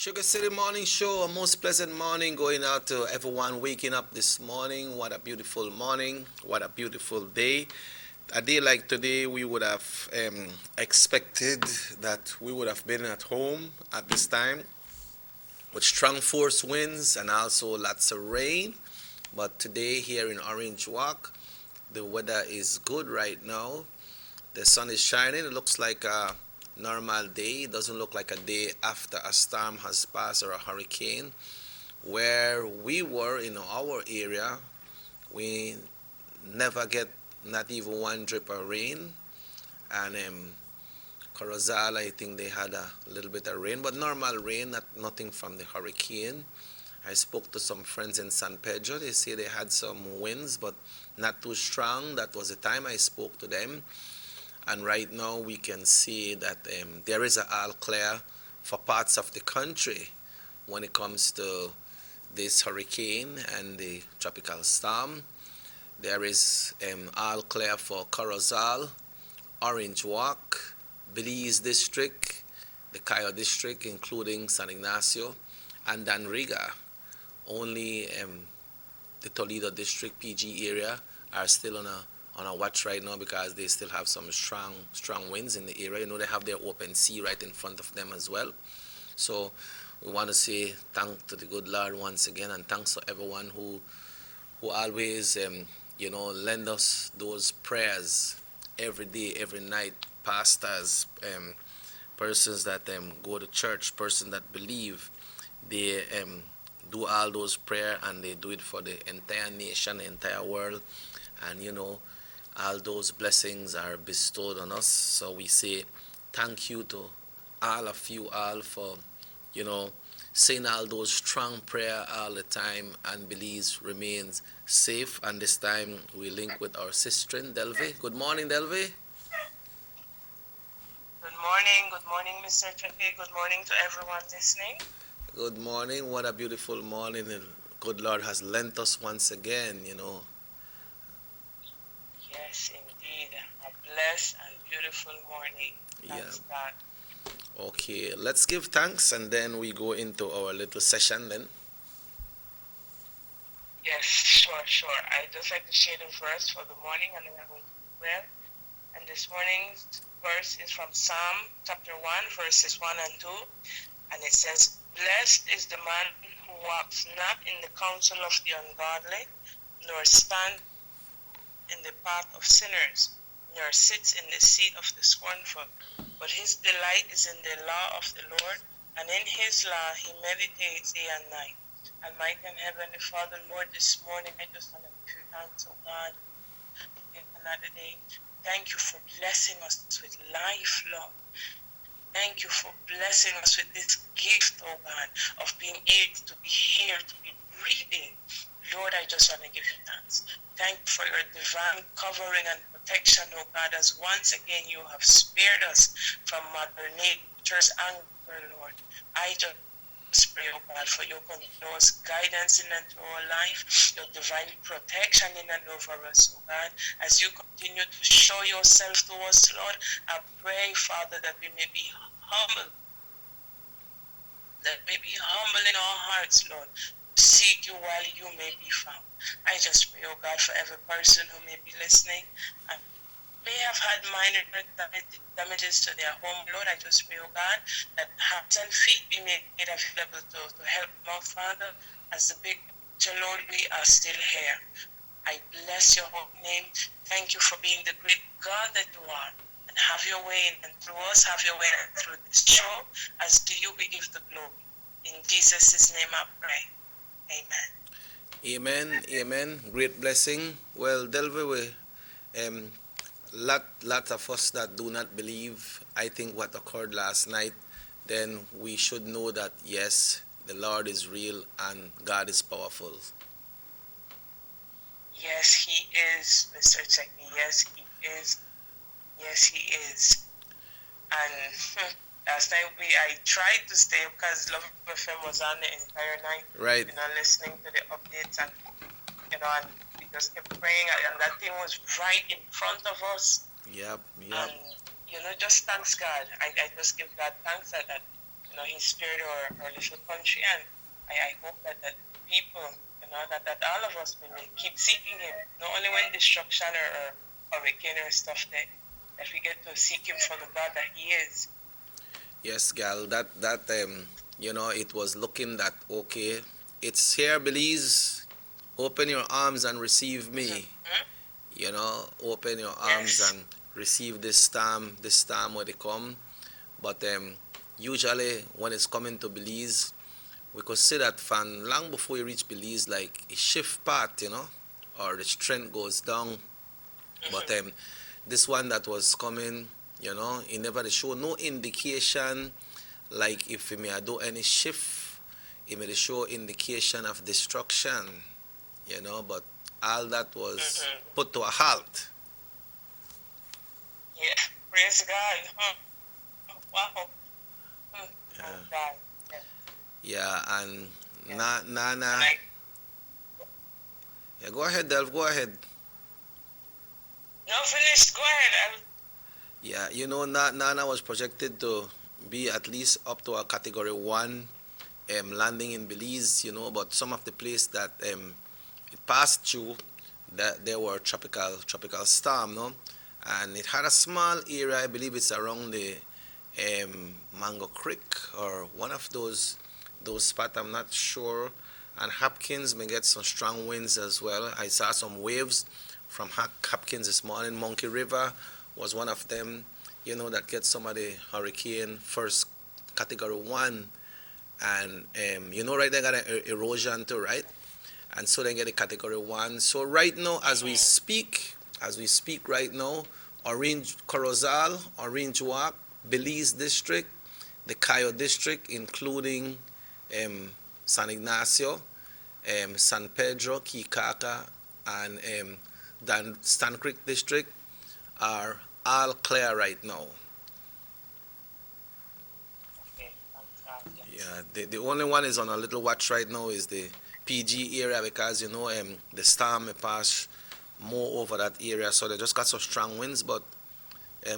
Sugar City Morning Show, a most pleasant morning going out to everyone waking up this morning. What a beautiful morning. What a beautiful day. A day like today, we would have expected that we would have been at home at this time with strong force winds and also lots of rain. But today, here in Orange Walk, the weather is good right now. The sun is shining. It looks like a normal day. It doesn't look like a day after a storm has passed or a hurricane. Where we were in our area, we never get not even one drip of rain. And Corozal, I think they had a little bit of rain, but normal rain, nothing from the hurricane. I spoke to some friends in San Pedro. They say they had some winds, but not too strong. That was the time I spoke to them. And right now we can see that there is a all clear for parts of the country when it comes to this hurricane and the tropical storm. There is all clear for Corozal, Orange Walk, Belize District, the Cayo District, including San Ignacio, and Danriga. Only the Toledo District, PG area, are still on a watch right now because they still have some strong winds in the area. You know, they have their open sea right in front of them as well. So we want to say thanks to the good Lord once again, and thanks to everyone who always lend us those prayers every day, every night. Pastors, persons that go to church, persons that believe, they do all those prayer, and they do it for the entire nation, the entire world. And all those blessings are bestowed on us. So we say thank you to all of you all for, saying all those strong prayer all the time, and Belize remains safe. And this time we link with our sister in Delve. Good morning, Delve. Good morning, Mr. Chepe. Good morning to everyone listening. Good morning. What a beautiful morning. The good Lord has lent us once again, Yes, indeed. A blessed and beautiful morning. Thanks God. Okay, let's give thanks and then we go into our little session then. Yes, sure. I just like to share the verse for the morning, and then I'm going to pray. And this morning's verse is from Psalm chapter 1, verses 1 and 2. And it says, "Blessed is the man who walks not in the counsel of the ungodly, nor stands in the path of sinners, nor sits in the seat of the scornful. But his delight is in the law of the Lord, and in his law he meditates day and night." Almighty and Heavenly Father, Lord, this morning I just want to give you thanks, oh God, in another day. Thank you for blessing us with life, Lord. Thank you for blessing us with this gift, oh God, of being able to be here, to be breathing. Lord, I just want to give you thanks. Thank you for your divine covering and protection, oh God, as once again you have spared us from Mother Nature's anger, Lord. I just pray, oh God, for your continuous guidance in and through our life, your divine protection in and over us, oh God. As you continue to show yourself to us, Lord, I pray, Father, that we may be humble, in our hearts, Lord. Seek you while you may be found. I just pray, oh God, for every person who may be listening and may have had minor damages to their home, Lord. I just pray, oh God, that hands and feet be made available to help them out, Father. As the big picture, Lord, we are still here. I bless your holy name. Thank you for being the great God that you are. And have your way in and through us, have your way through this show. As to you we give the glory. In Jesus' name I pray. Amen. Amen. Great blessing. Well, Delve, lot of us that do not believe, I think, what occurred last night, then we should know that yes, the Lord is real and God is powerful. Yes, he is, Mr. Checky. Yes, he is. Yes, he is. And last night I tried to stay up because Love FM was on the entire night. Right. Listening to the updates, and and we just kept praying, and that thing was right in front of us. Yep. And just thanks God. I just give God thanks that he spared our little country, and I hope that people, that all of us will keep seeking him, not only when destruction or hurricane or stuff that we get to seek him for the God that he is. Yes, gal, it was looking that, okay, it's here, Belize, open your arms and receive me. Open your arms Yes. and receive this storm where they come. But usually when it's coming to Belize, we could say that from long before you reach Belize, like a shift path, or the strength goes down. But this one that was coming, it never show no indication like if it may do any shift, it may show indication of destruction, but all that was put to a halt. Yeah, praise God. Wow. Yeah, God. Yeah. yeah, and Yeah. Nana, And yeah, go ahead, Delv, go ahead. no, finish. Go ahead. Yeah, Nana was projected to be at least up to a category 1 landing in Belize, but some of the place that it passed through, that there were tropical storm, no? And it had a small area, I believe it's around the Mango Creek or one of those spots, I'm not sure. And Hopkins may get some strong winds as well. I saw some waves from Hopkins this morning. Monkey River was one of them, that gets some of the hurricane first category 1. And right, they got an erosion too, right? And so they get a category 1. So right now, as we speak right now, Orange Corozal, Orange Walk, Belize District, the Cayo District, including San Ignacio, San Pedro, Kikaka, and Stan Creek District are all clear right now. Okay. Yeah, the only one is on a little watch right now is the PG area because the storm may pass more over that area, so they just got some strong winds. But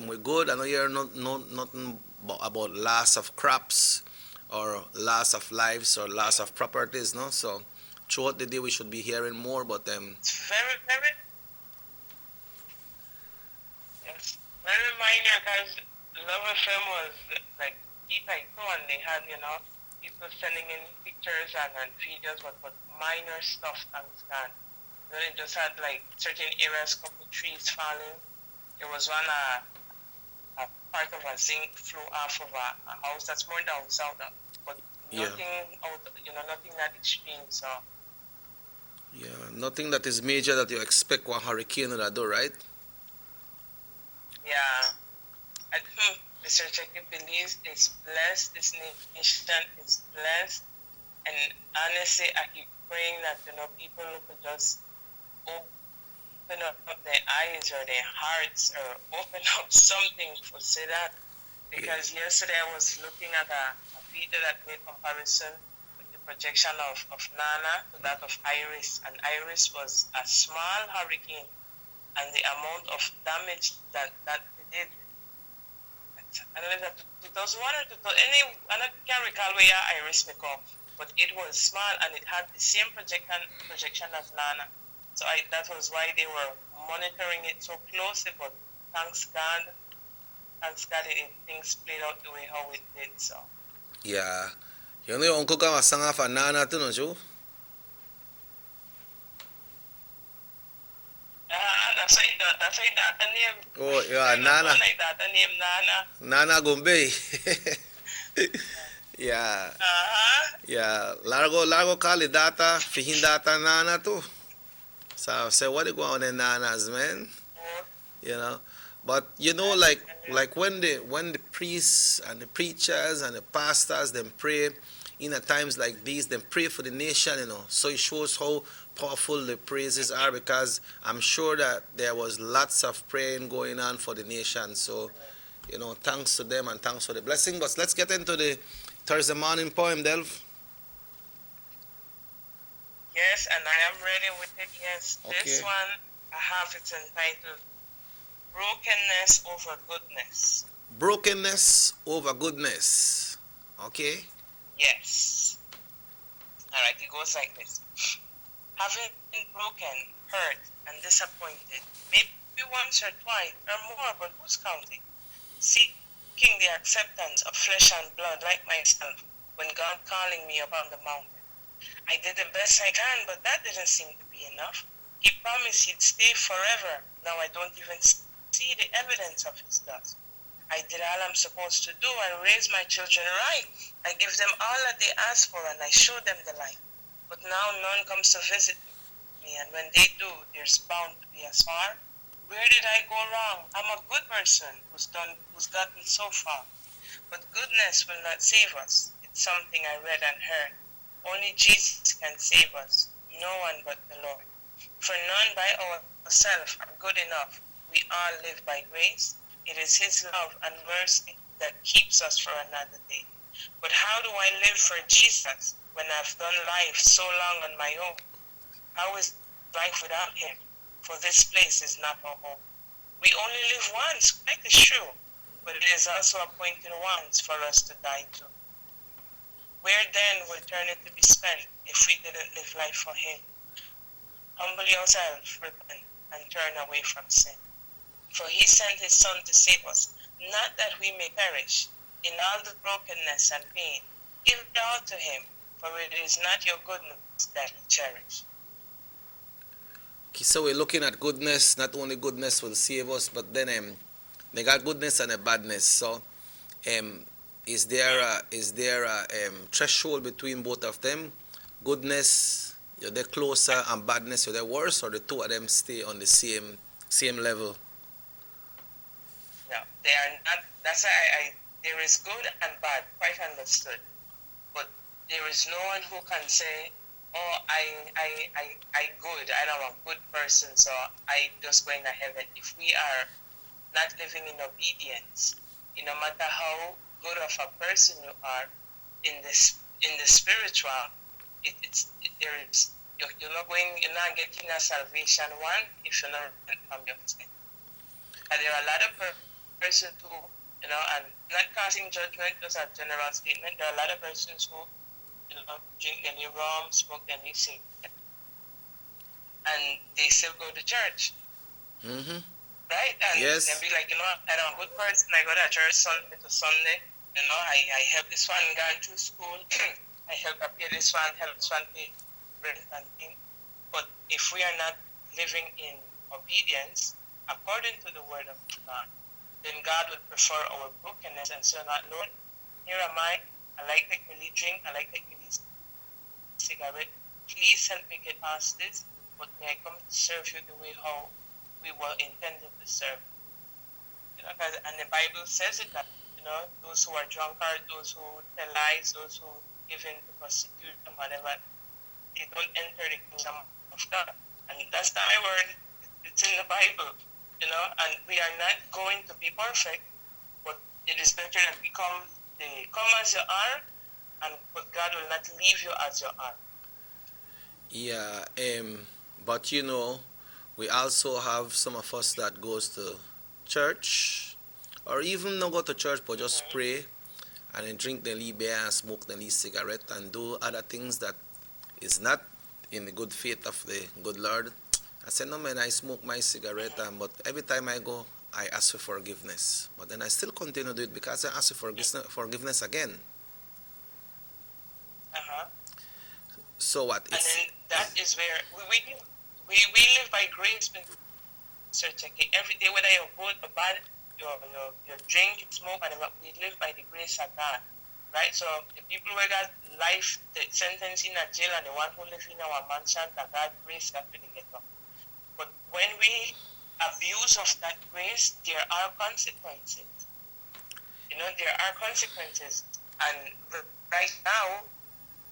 we're good. I know you're nothing about loss of crops or loss of lives or loss of properties, no. So throughout the day we should be hearing more, but It's very, very, yes, very minor because Love FM was like like so, and they had people sending in pictures and videos, but minor stuff. Thanks God. They just had like certain areas, couple trees falling. There was one a part of a zinc flew off of a house that's more down south, but yeah, nothing out, nothing that extreme. So yeah, nothing that is major that you expect one hurricane will do, right? yeah, and Mr. Jacob believes it's blessed. This nation is blessed, and honestly, I keep praying that people could just open up their eyes or their hearts or open up something for say that. Because yesterday I was looking at a video that made comparison with the projection of Nana to that of Iris, and Iris was a small hurricane, and the amount of damage that they did. I don't know if that 2001 or 2000, I can't recall where Iris may come, but it was small and it had the same projection as Nana. So that was why they were monitoring it so closely, but thanks God, things played out the way how it did. So Yeah, yung uncle ka masanga fa nana to no jo. that's why that name. Oh yeah, Nana. Like that name Nana. Nana Gombe. Yeah. Yeah. Largo kali data, fihin data Nana too. So say what you go on the Nanas, man? You know. But like when the priests and the preachers and the pastors them pray in a times like these, them pray for the nation, So it shows how powerful the praises are because I'm sure that there was lots of praying going on for the nation. So, thanks to them and thanks for the blessing. But let's get into the Thursday morning poem, Delv. Yes, and I am ready with it. Yes, Okay. This one I have it entitled "Brokenness Over Goodness." Brokenness over goodness. Okay. Yes. All right, it goes like this. Having been broken, hurt, and disappointed, maybe once or twice or more, but who's counting? Seeking the acceptance of flesh and blood like myself, when God calling me up on the mountain. I did the best I can, but that didn't seem to be enough. He promised he'd stay forever. Now I don't even see the evidence of his death. I did all I'm supposed to do. I raised my children right. I give them all that they ask for, and I show them the light. But now none comes to visit me, and when they do, there's bound to be a scar. Where did I go wrong? I'm a good person who's gotten so far. But goodness will not save us. It's something I read and heard. Only Jesus can save us, no one but the Lord. For none by ourselves are good enough. We all live by grace. It is His love and mercy that keeps us for another day. But how do I live for Jesus when I've done life so long on my own? How is life without Him? For this place is not our home. We only live once, quite is true, but it is also appointed once for us to die too. Where then will eternity be spent if we didn't live life for Him? Humble yourself, repent, and turn away from sin. For He sent His Son to save us, not that we may perish. In all the brokenness and pain, give it all to Him, for it is not your goodness that He cherishes. Okay, so we're looking at goodness. Not only goodness will save us, but then they got goodness and a badness. So um, is there a threshold between both of them? Goodness, you're there closer, and badness, you're there worse, or the two of them stay on the same level? No, they are not. That's why there is good and bad, quite understood. But there is no one who can say, "Oh, I good. I'm a good person, so I just going to heaven." If we are not living in obedience, no matter how good of a person you are in the spiritual, you're not getting a salvation one if you're not from your sin. And there are a lot of persons who, and not casting judgment, just a general statement. There are a lot of persons who, drink any rum, smoke any cigarette, and they still go to church, Mm-hmm. right? And Yes. they'll be like, I'm a good person. I go to church Sunday to Sunday. I help this one guy through school. I help up pay this one, help this one pay rent and thing. But if we are not living in obedience according to the word of God, then God would prefer our brokenness and say, not, Lord, here am I. I like that really drink. I like that really cigarette. Please help me get past this. But may I come to serve you the way how we were intended to serve. And the Bible says it that, those who are drunkards, those who tell lies, those who give in to prostitution, whatever, they don't enter the kingdom of God. And that's not my word. It's in the Bible, and we are not going to be perfect, but it is better that we come as you are, but God will not leave you as you are. Yeah. But we also have some of us that goes to church, or even not go to church, but just pray and then drink the lee beer and smoke the lee cigarette and do other things that is not in the good faith of the good Lord. I said, no man, I smoke my cigarette, but every time I go, I ask for forgiveness. But then I still continue to do it because I ask for forgiveness again. So what? And then that is where we live by grace, Mr. Checky. Every day, whether you're good or bad, you drink, you smoke, and we live by the grace of God. Right? So the people who got life, the sentence in a jail, and the one who live in our mansion, that God grace that we get up. But when we abuse of that grace, there are consequences. There are consequences. And right now,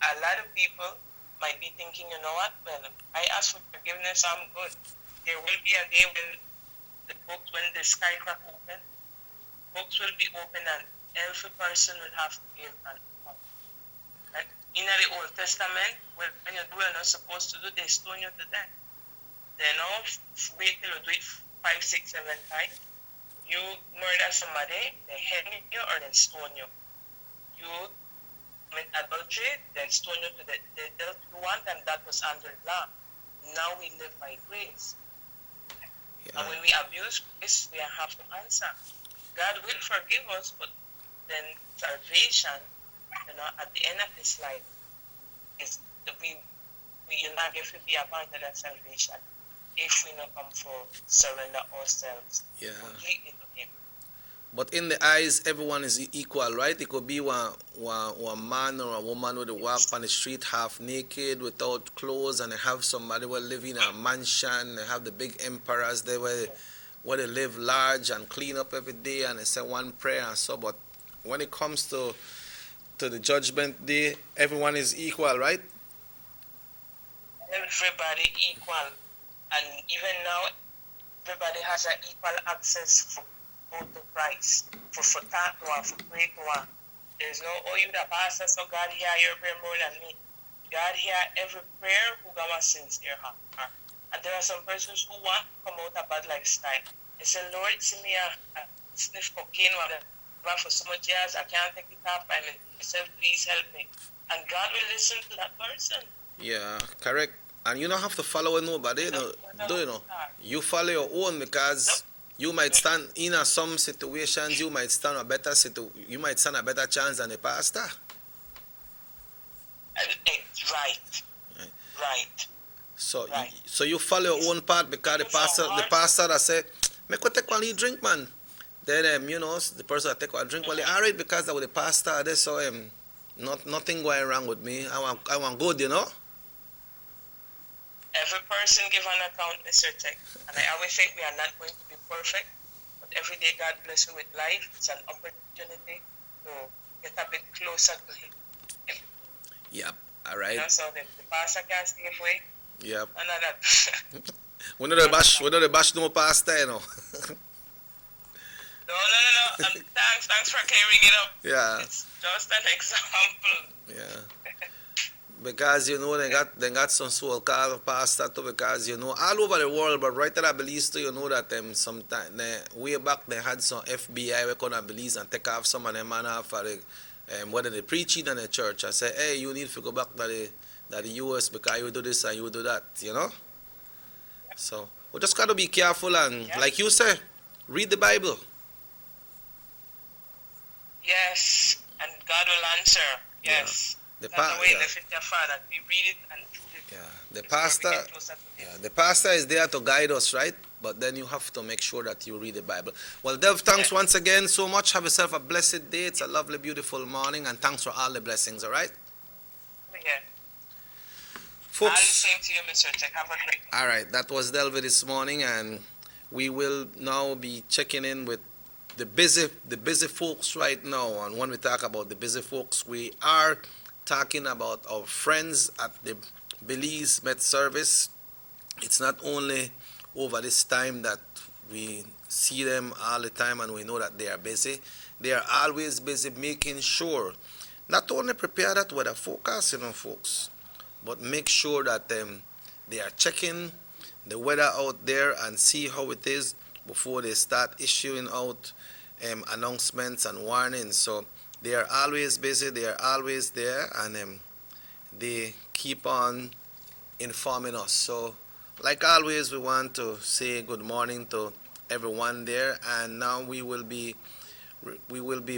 a lot of people might be thinking, you know what, well, I ask for forgiveness, I'm good. There will be a day when the sky crack open, books will be open, and every person will have to give an account. Right? In the Old Testament, when you do what you're not supposed to do, they stone you to death. They now wait till you do it 5, 6, 7 times. You murder somebody, they hang you or they stone you. You commit adultery, then stone you to the death. One time that was under law. Now we live by grace. Yeah. And when we abuse grace, we have to answer. God will forgive us, but then salvation, at the end of this life, is we not going to be abandoned at salvation if we not come for surrender ourselves completely to Him. But in the eyes, everyone is equal, right? It could be one man or a woman who walk on the street half naked, without clothes, and they have somebody who live in a mansion. They have the big emperors there where they live large and clean up every day, and they say one prayer and so. But when it comes to the judgment day, everyone is equal, right? Everybody equal, and even now, everybody has an equal access to Christ, for talk to Him, for pray to Him. There's no, oh, you the pastor, so God hear your prayer more than me. God hear every prayer who got a sincere heart. And there are some persons who want to come out a bad lifestyle. They say, Lord, see me a sniff cocaine for so much years, I can't take it off by myself, please help me. And God will listen to that person. Yeah, correct. And you don't have to follow nobody, do you know? You follow your own, because you might stand in some situations. You might stand you might stand a better chance than the pastor. Right. So you follow your own path, because the pastor that say, "Make we take one drink, man." Then the person that take one drink, well, alright, because that was the pastor there, so nothing going wrong with me. I want good, Every person give an account, Mr. Tech. And I always say we are not going to be perfect, but every day God bless you with life. It's an opportunity to get a bit closer to Him. Yep, all right. So the pastor can stay away. Yep. None of that. We know the bash no pastor, No. Thanks for clearing it up. Yeah. It's just an example. Yeah. Because they got some so-called pastor too, because all over the world, but right at Belize too, that sometime way back they had some FBI we couldn't Belize and take off some of them man off for the whether they preaching in the church and say, hey, you need to go back to the US because you do this and you do that, So we just gotta be careful and like you say, read the Bible. Yes, and God will answer. Yes. The way the future Father, we read it and do it. Yeah. The pastor is there to guide us, right? But then you have to make sure that you read the Bible. Well, Dev, thanks once again so much. Have yourself a blessed day. It's a lovely, beautiful morning, and thanks for all the blessings, all right? Yeah. Folks, all the same to you, Mr. Tech. Have a great day. All right, that was Delvi this morning, and we will now be checking in with the busy folks right now. And when we talk about the busy folks, we are talking about our friends at the Belize Met Service. It's not only over this time that we see them all the time and we know that they are busy. They are always busy making sure, not only prepare that weather forecast, folks, but make sure that they are checking the weather out there and see how it is before they start issuing out announcements and warnings. So they are always busy, they are always there, and they keep on informing us. So, like always, we want to say good morning to everyone there, and now we will be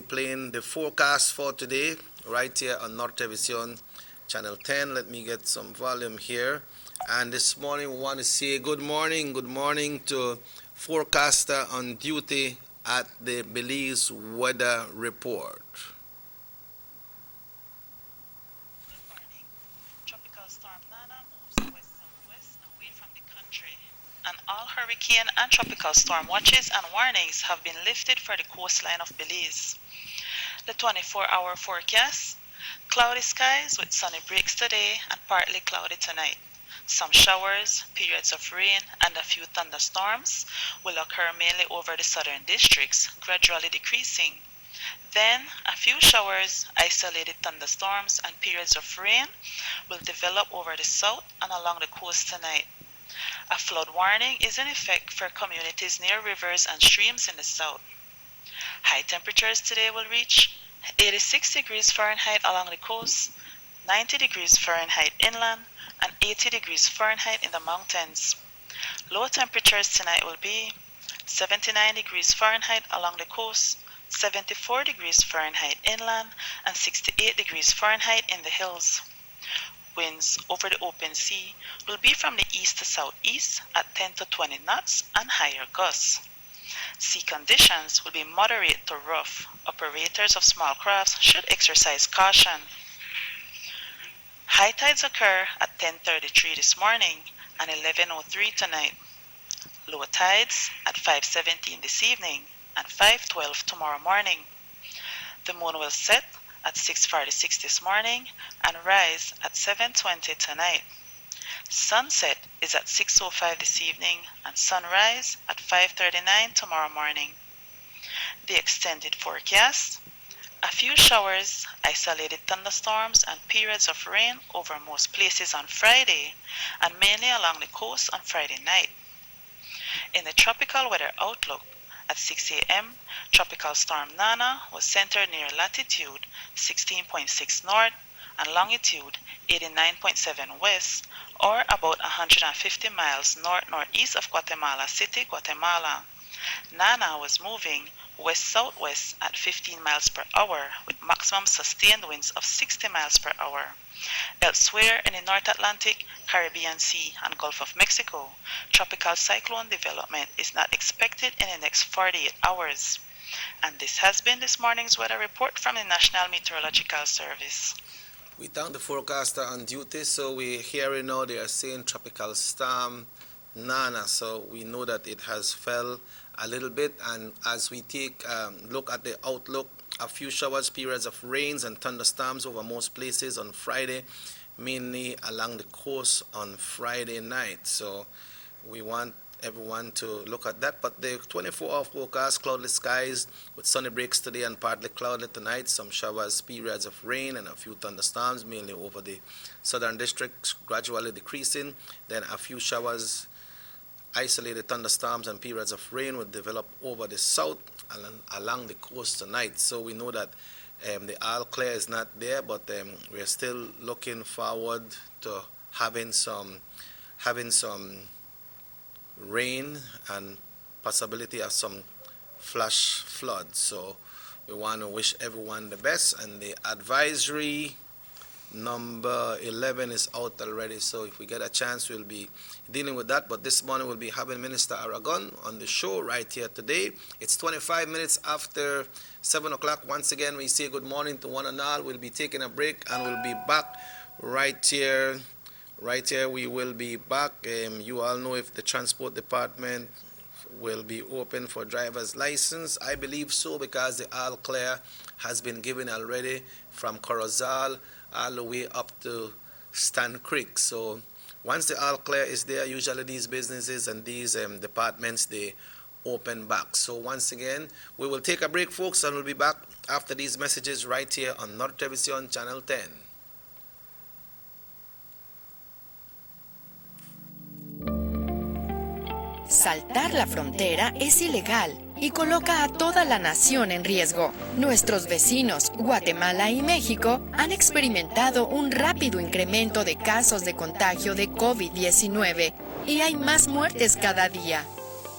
playing the forecast for today right here on Nortevision Channel 10. Let me get some volume here. And this morning we want to say good morning to forecaster on duty at the Belize Weather Report. Good morning. Tropical storm Nana moves west-southwest away from the country, and all hurricane and tropical storm watches and warnings have been lifted for the coastline of Belize. The 24-hour forecast: cloudy skies with sunny breaks today and partly cloudy tonight. Some showers, periods of rain, and a few thunderstorms will occur mainly over the southern districts, gradually decreasing. Then, a few showers, isolated thunderstorms, and periods of rain will develop over the south and along the coast tonight. A flood warning is in effect for communities near rivers and streams in the south. High temperatures today will reach 86 degrees Fahrenheit along the coast, 90 degrees Fahrenheit inland, and 80 degrees Fahrenheit in the mountains. Low temperatures tonight will be 79 degrees Fahrenheit along the coast, 74 degrees Fahrenheit inland, and 68 degrees Fahrenheit in the hills. Winds over the open sea will be from the east to southeast at 10 to 20 knots and higher gusts. Sea conditions will be moderate to rough. Operators of small crafts should exercise caution. High tides occur at 10:33 this morning and 11:03 tonight. Low tides at 5:17 this evening and 5:12 tomorrow morning. The moon will set at 6:46 this morning and rise at 7:20 tonight. Sunset is at 6:05 this evening and sunrise at 5:39 tomorrow morning. The extended forecast: a few showers, isolated thunderstorms, and periods of rain over most places on Friday and mainly along the coast on Friday night. In the tropical weather outlook, at 6 a.m., Tropical Storm Nana was centered near latitude 16.6 north and longitude 89.7 west, or about 150 miles north-northeast of Guatemala City, Guatemala. Nana was moving west-southwest at 15 miles per hour with maximum sustained winds of 60 miles per hour. Elsewhere in the North Atlantic, Caribbean Sea, and Gulf of Mexico, tropical cyclone development is not expected in the next 48 hours. And this has been this morning's weather report from the National Meteorological Service. We thank the forecaster on duty. So we're hearing now they are saying tropical storm Nana. So we know that it has fell a little bit. And as we take a look at the outlook, a few showers, periods of rains and thunderstorms over most places on Friday, mainly along the coast on Friday night. So we want everyone to look at that. But the 24-hour forecast, cloudless skies with sunny breaks today and partly cloudy tonight. Some showers, periods of rain, and a few thunderstorms, mainly over the southern districts, gradually decreasing. Then a few showers, isolated thunderstorms, and periods of rain will develop over the south and along the coast tonight. So we know that the all clear is not there, but we're still looking forward to having some rain and possibility of some flash floods. So we want to wish everyone the best, and the advisory number 11 is out already, so if we get a chance we'll be dealing with that. But this morning we'll be having Minister Aragon on the show right here today. It's 25 minutes after 7 o'clock. Once again we say good morning to one and all. We'll be taking a break and we'll be back right here. We will be back. You all know if the transport department will be open for driver's license. I believe so, because the all clear has been given already from Corozal all the way up to Stan Creek. So once the all clear is there, usually these businesses and these departments, they open back. So once again, we will take a break, folks, and we'll be back after these messages right here on North Television Channel 10. Saltar la frontera es ilegal y coloca a toda la nación en riesgo. Nuestros vecinos, Guatemala y México, han experimentado un rápido incremento de casos de contagio de COVID-19 y hay más muertes cada día.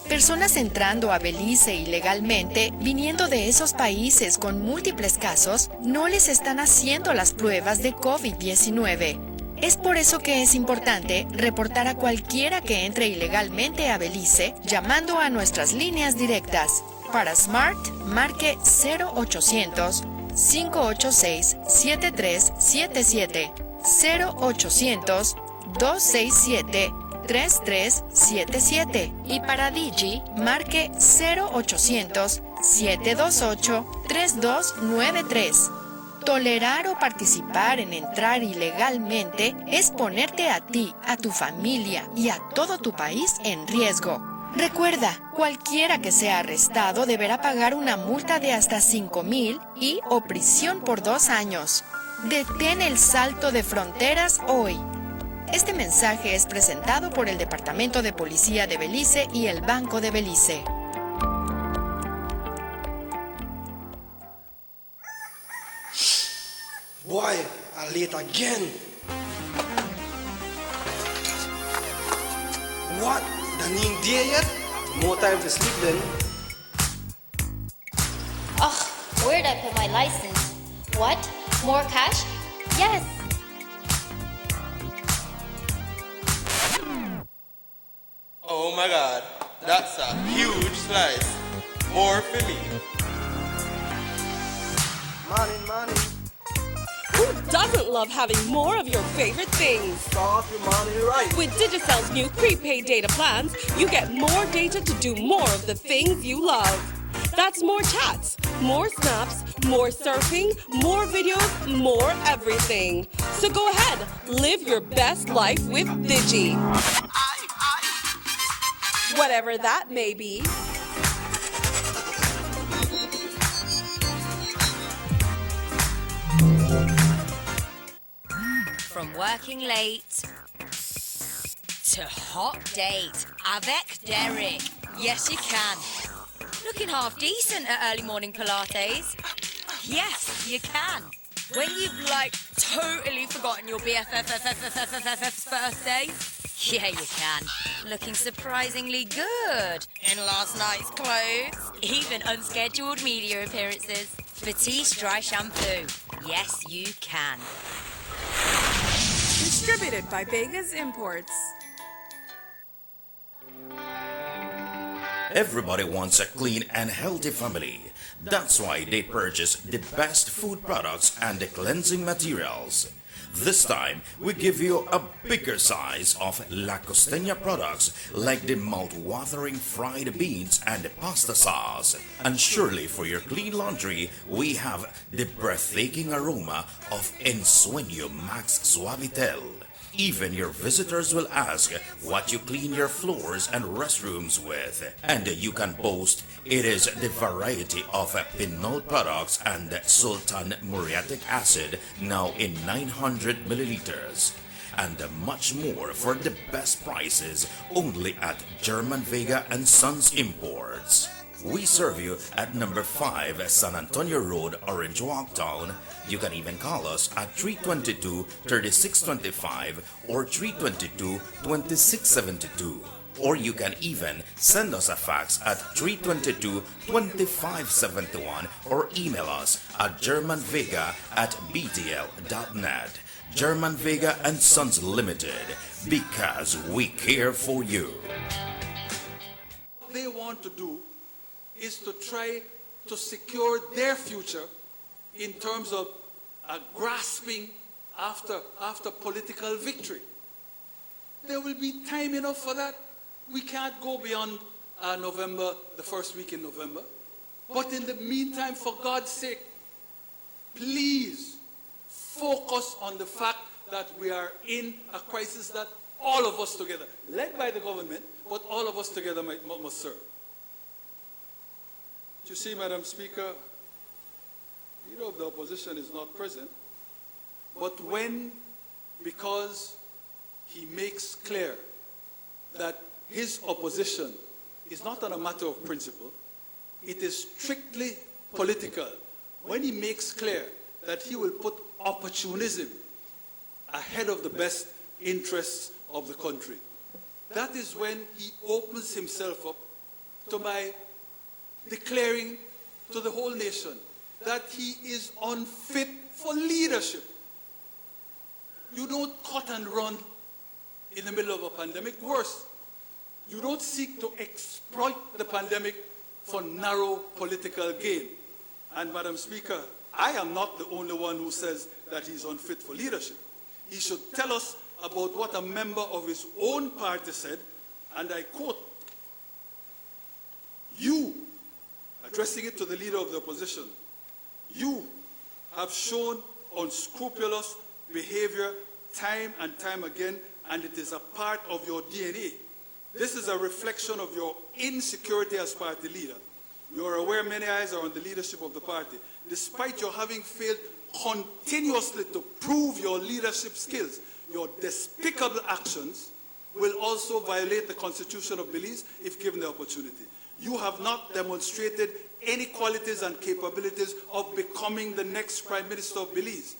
Personas entrando a Belice ilegalmente, viniendo de esos países con múltiples casos, no les están haciendo las pruebas de COVID-19. Es por eso que es importante reportar a cualquiera que entre ilegalmente a Belice llamando a nuestras líneas directas. Para Smart, marque 0800-586-7377, 0800-267-3377 y para Digi, marque 0800-728-3293. Tolerar o participar en entrar ilegalmente es ponerte a ti, a tu familia y a todo tu país en riesgo. Recuerda, cualquiera que sea arrestado deberá pagar una multa de hasta 5,000 y o prisión por 2 años. Detén el salto de fronteras hoy. Este mensaje es presentado por el Departamento de Policía de Belice y el Banco de Belice. boy, I'm late again. What? Done ain't there yet? More time to sleep then. Ugh, where'd I put my license? What? More cash? Yes. Oh my God, that's a huge slice. More for me. Money. Who doesn't love having more of your favorite things? Start your money right. With Digicel's new prepaid data plans, you get more data to do more of the things you love. That's more chats, more snaps, more surfing, more videos, more everything. So go ahead, live your best life with Digi. Whatever that may be. From working late to hot date avec Derek. Yes, you can. Looking half decent at early morning Pilates. Yes, you can. When you've totally forgotten your BFF's birthday. Yeah, you can. Looking surprisingly good in last night's clothes. Even unscheduled media appearances. Batiste Dry Shampoo. Yes, you can. Distributed by Vegas Imports. Everybody wants a clean and healthy family. That's why they purchase the best food products and the cleansing materials. This time, we give you a bigger size of La Costeña products like the mouth-watering fried beans and the pasta sauce. And surely for your clean laundry, we have the breathtaking aroma of Ensueño Max Suavitel. Even your visitors will ask what you clean your floors and restrooms with. And you can boast it is the variety of Pinol products and Sultan muriatic acid now in 900 milliliters. And much more for the best prices only at German Vega and Sons Imports. We serve you at number 5 San Antonio Road, Orange Walk Town. You can even call us at 322-3625 or 322-2672. Or you can even send us a fax at 322-2571 or email us at germanvega@btl.net. German Vega and Sons Limited, because we care for you. What they want to do is to try to secure their future in terms of grasping after political victory. There will be time enough for that. We can't go beyond November, the first week in November. But in the meantime, for God's sake, please focus on the fact that we are in a crisis that all of us together, led by the government, but all of us together must serve. You see, Madam Speaker, leader of the opposition is not present, but when, because he makes clear that his opposition is not on a matter of principle, it is strictly political. When he makes clear that he will put opportunism ahead of the best interests of the country, that is when he opens himself up to my declaring to the whole nation that he is unfit for leadership. You don't cut and run in the middle of a pandemic. Worse, you don't seek to exploit the pandemic for narrow political gain. And Madam Speaker, I am not the only one who says that he's unfit for leadership. He should tell us about what a member of his own party said, and I quote, "You," addressing it to the leader of the opposition, "you have shown unscrupulous behavior time and time again, and it is a part of your DNA. This is a reflection of your insecurity as party leader. You are aware many eyes are on the leadership of the party. Despite your having failed continuously to prove your leadership skills, your despicable actions will also violate the Constitution of Belize if given the opportunity. You have not demonstrated any qualities and capabilities of becoming the next Prime Minister of Belize.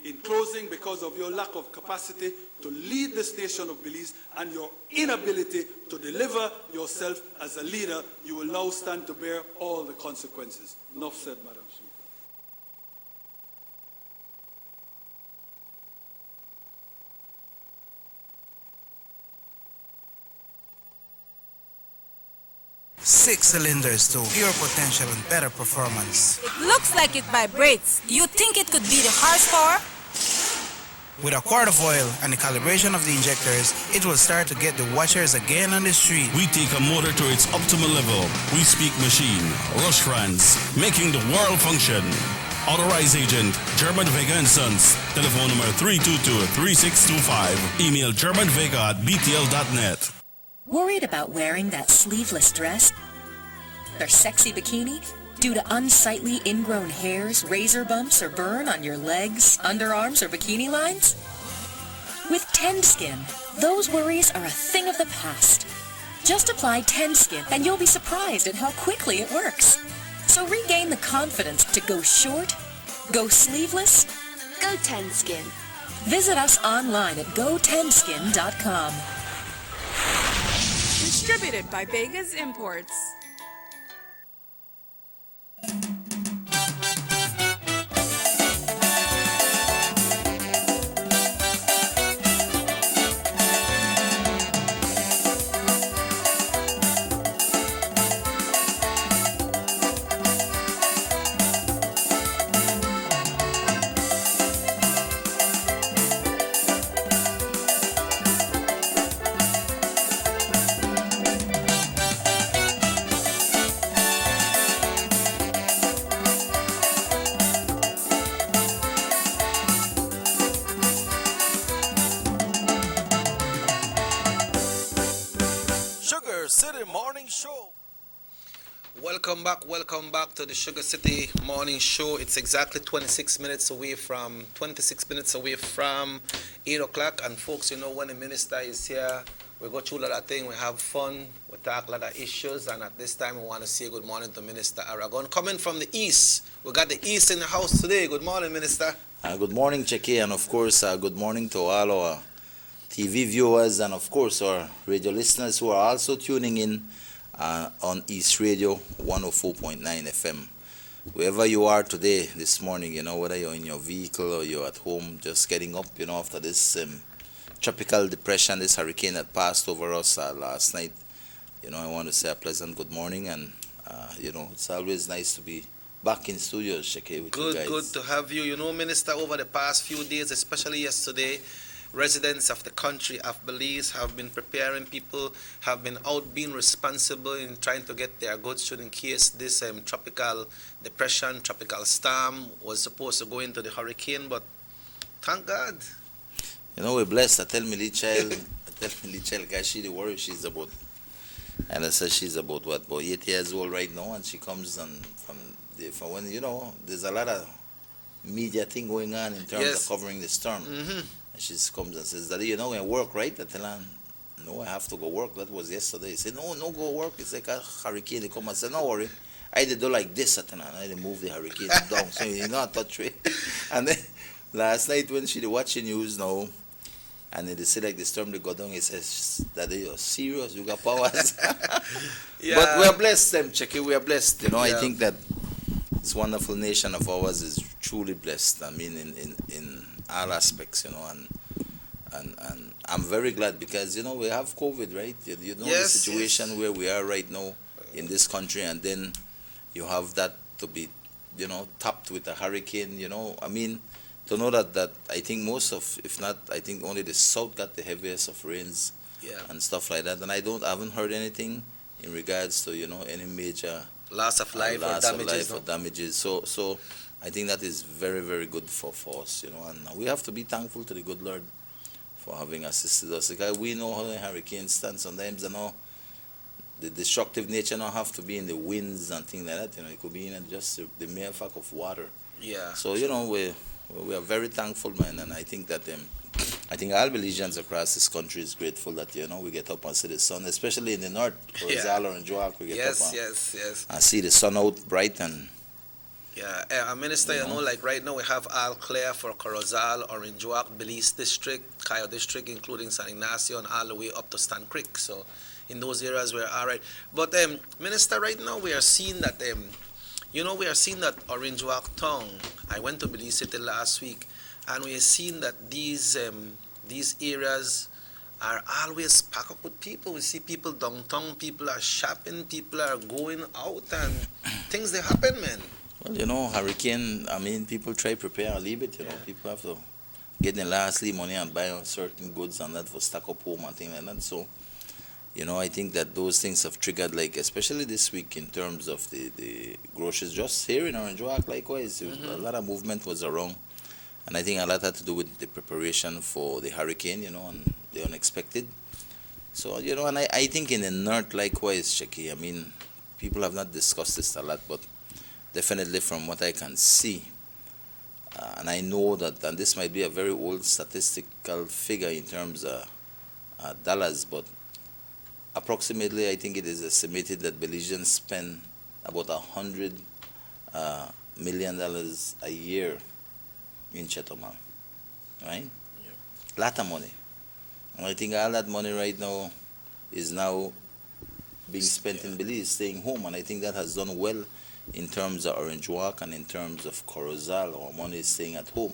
In closing, because of your lack of capacity to lead this nation of Belize and your inability to deliver yourself as a leader, you will now stand to bear all the consequences. Enough said, Madam Speaker. Six cylinders to pure potential and better performance. It looks like it vibrates. You think it could be the horsepower? With a quart of oil and the calibration of the injectors, it will start to get the watchers again on the street. We take a motor to its optimal level. We speak machine, Rush France, making the world function. Authorized agent, German Vega & Sons. Telephone number 322-3625. Email germanvega@btl.net. Worried about wearing that sleeveless dress or sexy bikini due to unsightly ingrown hairs, razor bumps, or burn on your legs, underarms, or bikini lines? With Tenskin, those worries are a thing of the past. Just apply Tenskin and you'll be surprised at how quickly it works. So regain the confidence to go short, go sleeveless, Go Tenskin. Visit us online at gotenskin.com. Distributed by Vegas Imports. SugarCity Morning Show. Welcome back to the Sugar City Morning Show. It's exactly 26 minutes away from 8 o'clock. And folks, you know, when the minister is here, we go through a lot of things, we have fun, we talk a lot of issues, and at this time we want to say good morning to Minister Aragon. Coming from the East, we got the East in the house today. Good morning, Minister. Good morning, Checky, and of course, good morning to all our TV viewers and of course our radio listeners who are also tuning in on East Radio 104.9 FM. Wherever you are today, this morning, you know, whether you're in your vehicle or you're at home, just getting up, you know, after this tropical depression, this hurricane that passed over us last night, you know, I want to say a pleasant good morning, and you know, it's always nice to be back in studios, Checky, with you guys. Good to have you. You know, Minister, over the past few days, especially yesterday, residents of the country of Belize have been preparing. People have been out being responsible in trying to get their goods should in case this tropical depression, tropical storm was supposed to go into the hurricane, but thank God. You know, we're blessed. I tell Millie Child, guys, she the worry she's about, and I said she's about 8 years old right now, and she comes from when, you know, there's a lot of media thing going on in terms of covering the storm. Mm-hmm. And she comes and says, Daddy, you know, I work, right? I tell her, no, I have to go work. That was yesterday. He said, no, go work. It's like a hurricane. They come and say, no worry. I did do like this. I tell her, I did move the hurricane down. So, you know, I touch it. And then last night when she watch the news now, and they say like the storm they go down, he says, Daddy, you're serious? You got powers? Yeah. But we are blessed, Checky. We are blessed. You know, Yeah. I think that this wonderful nation of ours is truly blessed. I mean, in all aspects, you know, and I'm very glad because, you know, we have COVID, right? You know, the situation where we are right now in this country, and then you have that to be, you know, topped with a hurricane, you know. I mean, to know that I think most of, if not, I think only the south got the heaviest of rains and stuff like that. And I haven't heard anything in regards to, you know, any major loss of life or damages. So I think that is very, very good for us, you know, and we have to be thankful to the good Lord for having assisted us. Because we know how the hurricanes stand. Sometimes, you know, the destructive nature don't have to be in the winds and things like that, you know. It could be in just the mere fact of water. Yeah. So, you know, we are very thankful, man, and I think that I think all Belizeans across this country is grateful that, you know, we get up and see the sun, especially in the north, Rizal and Joak, we get up and see the sun out bright, and Yeah, Minister, You know? like right now we have all clear for Corozal, Orange Walk, Belize District, Cayo District, including San Ignacio, and all the way up to Stan Creek. So in those areas we're all right. But Minister, right now we are seeing that, we are seeing that Orange Walk town. I went to Belize City last week, and we are seeing that these areas are always packed up with people. We see people downtown, people are shopping, people are going out, and things they happen, man. Well, you know, hurricane, I mean, people try prepare and leave it, you know. People have to get their lastly money and buy certain goods and that for stack up home and things like that. So, you know, I think that those things have triggered, like, especially this week in terms of the groceries, just here in Orange Walk, likewise, a lot of movement was around. And I think a lot had to do with the preparation for the hurricane, you know, and the unexpected. So, you know, and I think in the north, likewise, Shaki, I mean, people have not discussed this a lot, but definitely from what I can see, and I know that, and this might be a very old statistical figure in terms of dollars, but approximately I think it is estimated that Belizeans spend about $100 million a year in Chetumal, right? Lot of money. And I think all that money right now is now being spent in Belize, staying home, and I think that has done well in terms of Orange Walk and in terms of Corozal. Our money is staying at home.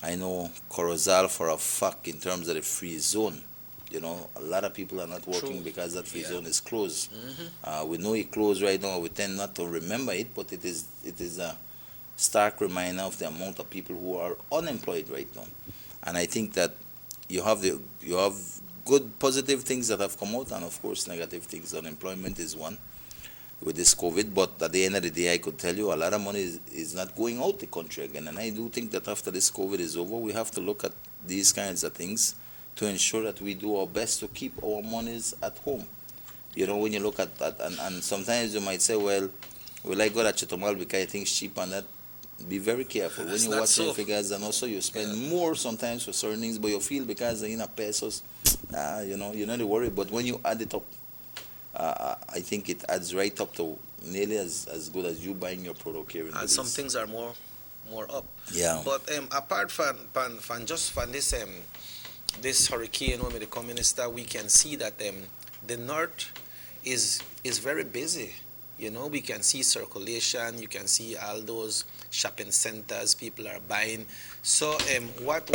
I know Corozal for a fact in terms of the free zone. You know, a lot of people are not working because that free zone is closed. We know it closed right now. We tend not to remember it, but it is a stark reminder of the amount of people who are unemployed right now. And I think that you have good positive things that have come out, and of course negative things. Unemployment is one with this COVID, but at the end of the day, I could tell you a lot of money is not going out the country again. And I do think that after this COVID is over, we have to look at these kinds of things to ensure that we do our best to keep our monies at home. You know, when you look at that, and sometimes you might say, well, will I go to Chetumal because I think it's cheap and that? Be very careful. When you watch the figures, and also you spend more sometimes for certain things, but you feel because in a pesos, you know, you're not worried. But when you add it up, I think it adds right up to nearly as good as you buying your product here in And some things are more up. Yeah. But apart from this hurricane when the communist, we can see that the north is very busy. You know, we can see circulation. You can see all those shopping centers. People are buying. So what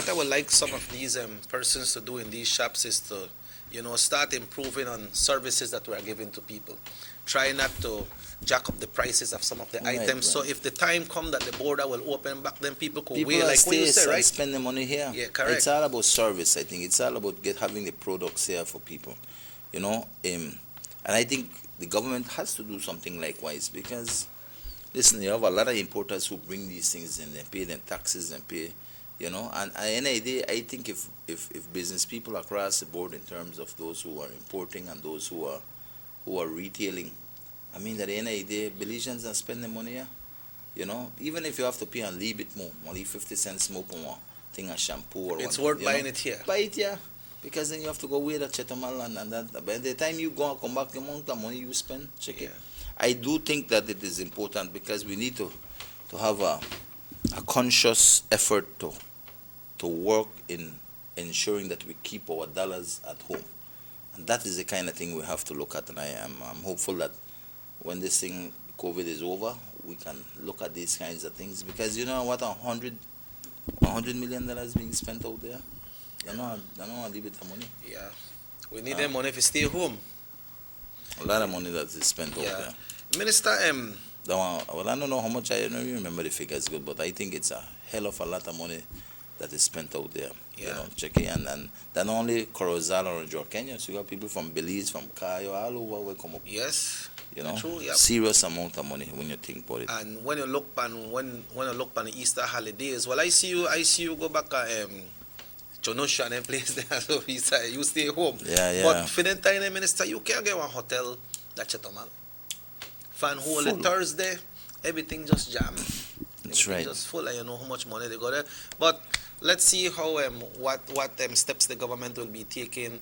I would like some of these persons to do in these shops is to, you know, start improving on services that we are giving to people. Try not to jack up the prices of some of the items. Right. So if the time comes that the border will open back, then people could wait, like what you say, right? Spend the money here. Yeah, correct. It's all about service. I think it's all about having the products here for people. You know, and I think the government has to do something likewise because, listen, you have a lot of importers who bring these things in and pay them taxes and pay, you know, and at the end of the day, I think if business people across the board in terms of those who are importing and those who are retailing, I mean, at the end of the day, Belizeans are spending money here, you know, even if you have to pay a little bit more, only 50 cents more per one thing of shampoo or it's worth buying it here. Buy it here. Because then you have to go wait at Chetumal and that. By the time you go and come back, the amount of money you spend, check it. I do think that it is important because we need to have a conscious effort to work in ensuring that we keep our dollars at home. And that is the kind of thing we have to look at. And I'm hopeful that when this thing, COVID, is over, we can look at these kinds of things. Because you know what, $100 million being spent out there? I don't want to leave it the money. Yeah. We need that money if we stay home. A lot of money that is spent out there. Minister, well, I don't know how much, I don't even remember the figures good, but I think it's a hell of a lot of money that is spent out there. Yeah. You know, checking and not only Corozal or Georgia, Kenya, so you got people from Belize, from Cayo, all over will come up. Yes. You know, true, yep. Serious amount of money when you think about it. And when you look on when you look on the Easter holidays, well, I see you go back Jonosha and place there, so you stay home. Yeah. But for the time, Minister, you can't get one hotel that Chetumal. Fan whole Thursday, everything just jam. That's right. Just full, and you know how much money they got there. But let's see how what steps the government will be taking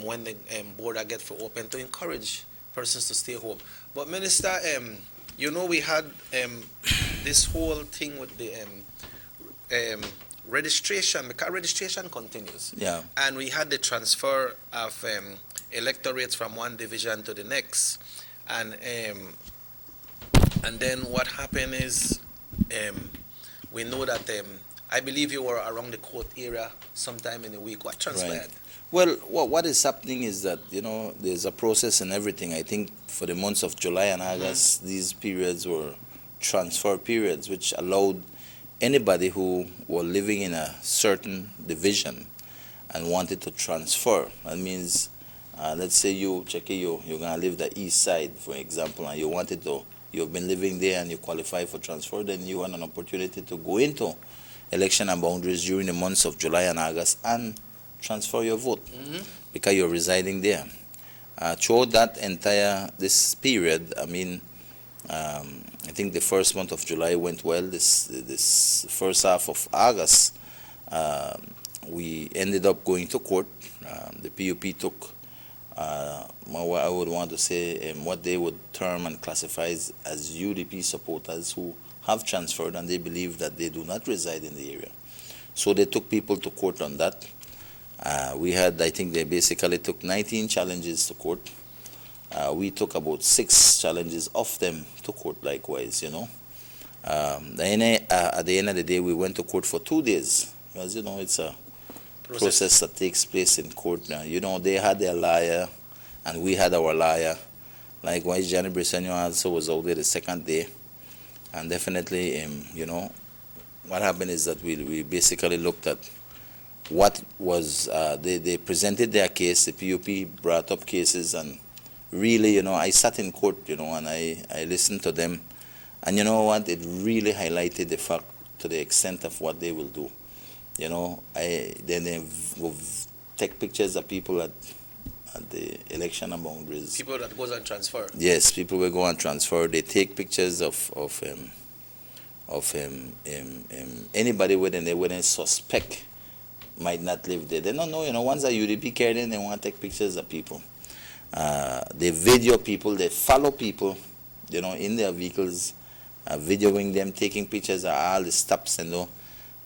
when the border get for open to encourage persons to stay home. But Minister, We had this whole thing with the registration, because registration continues. Yeah. And we had the transfer of electorates from one division to the next. And then what happened is we know that I believe you were around the court area sometime in the week. What transpired? Right. Well, what is happening is that, there's a process and everything. I think for the months of July and August, these periods were transfer periods, which allowed anybody who were living in a certain division and wanted to transfer. That means, let's say you're going to live the east side, for example, and you've been living there and you qualify for transfer, then you had an opportunity to go into election and boundaries during the months of July and August and transfer your vote because you're residing there. Throughout that this period, I think the first month of July went well. This first half of August, we ended up going to court. The PUP took, I would want to say, what they would term and classify as UDP supporters who have transferred and they believe that they do not reside in the area. So they took people to court on that. I think they basically took 19 challenges to court. We took about 6 challenges off them to court likewise, At the end of the day, we went to court for 2 days because, it's a process that takes place in court. They had their lawyer and we had our lawyer. Likewise, Johnny Briseno also was out there the second day. And definitely, what happened is that we basically looked at what was, they presented their case, the PUP brought up cases, and really, I sat in court, and I listened to them. And you know what? It really highlighted the fact to the extent of what they will do. Then they will take pictures of people at the election and boundaries. People that goes on transfer. Yes, people will go on transfer. They take pictures of anybody within they suspect might not live there. They don't know, once a UDP carried in, they want to take pictures of people. They video people, they follow people, in their vehicles, videoing them, taking pictures of all the stops and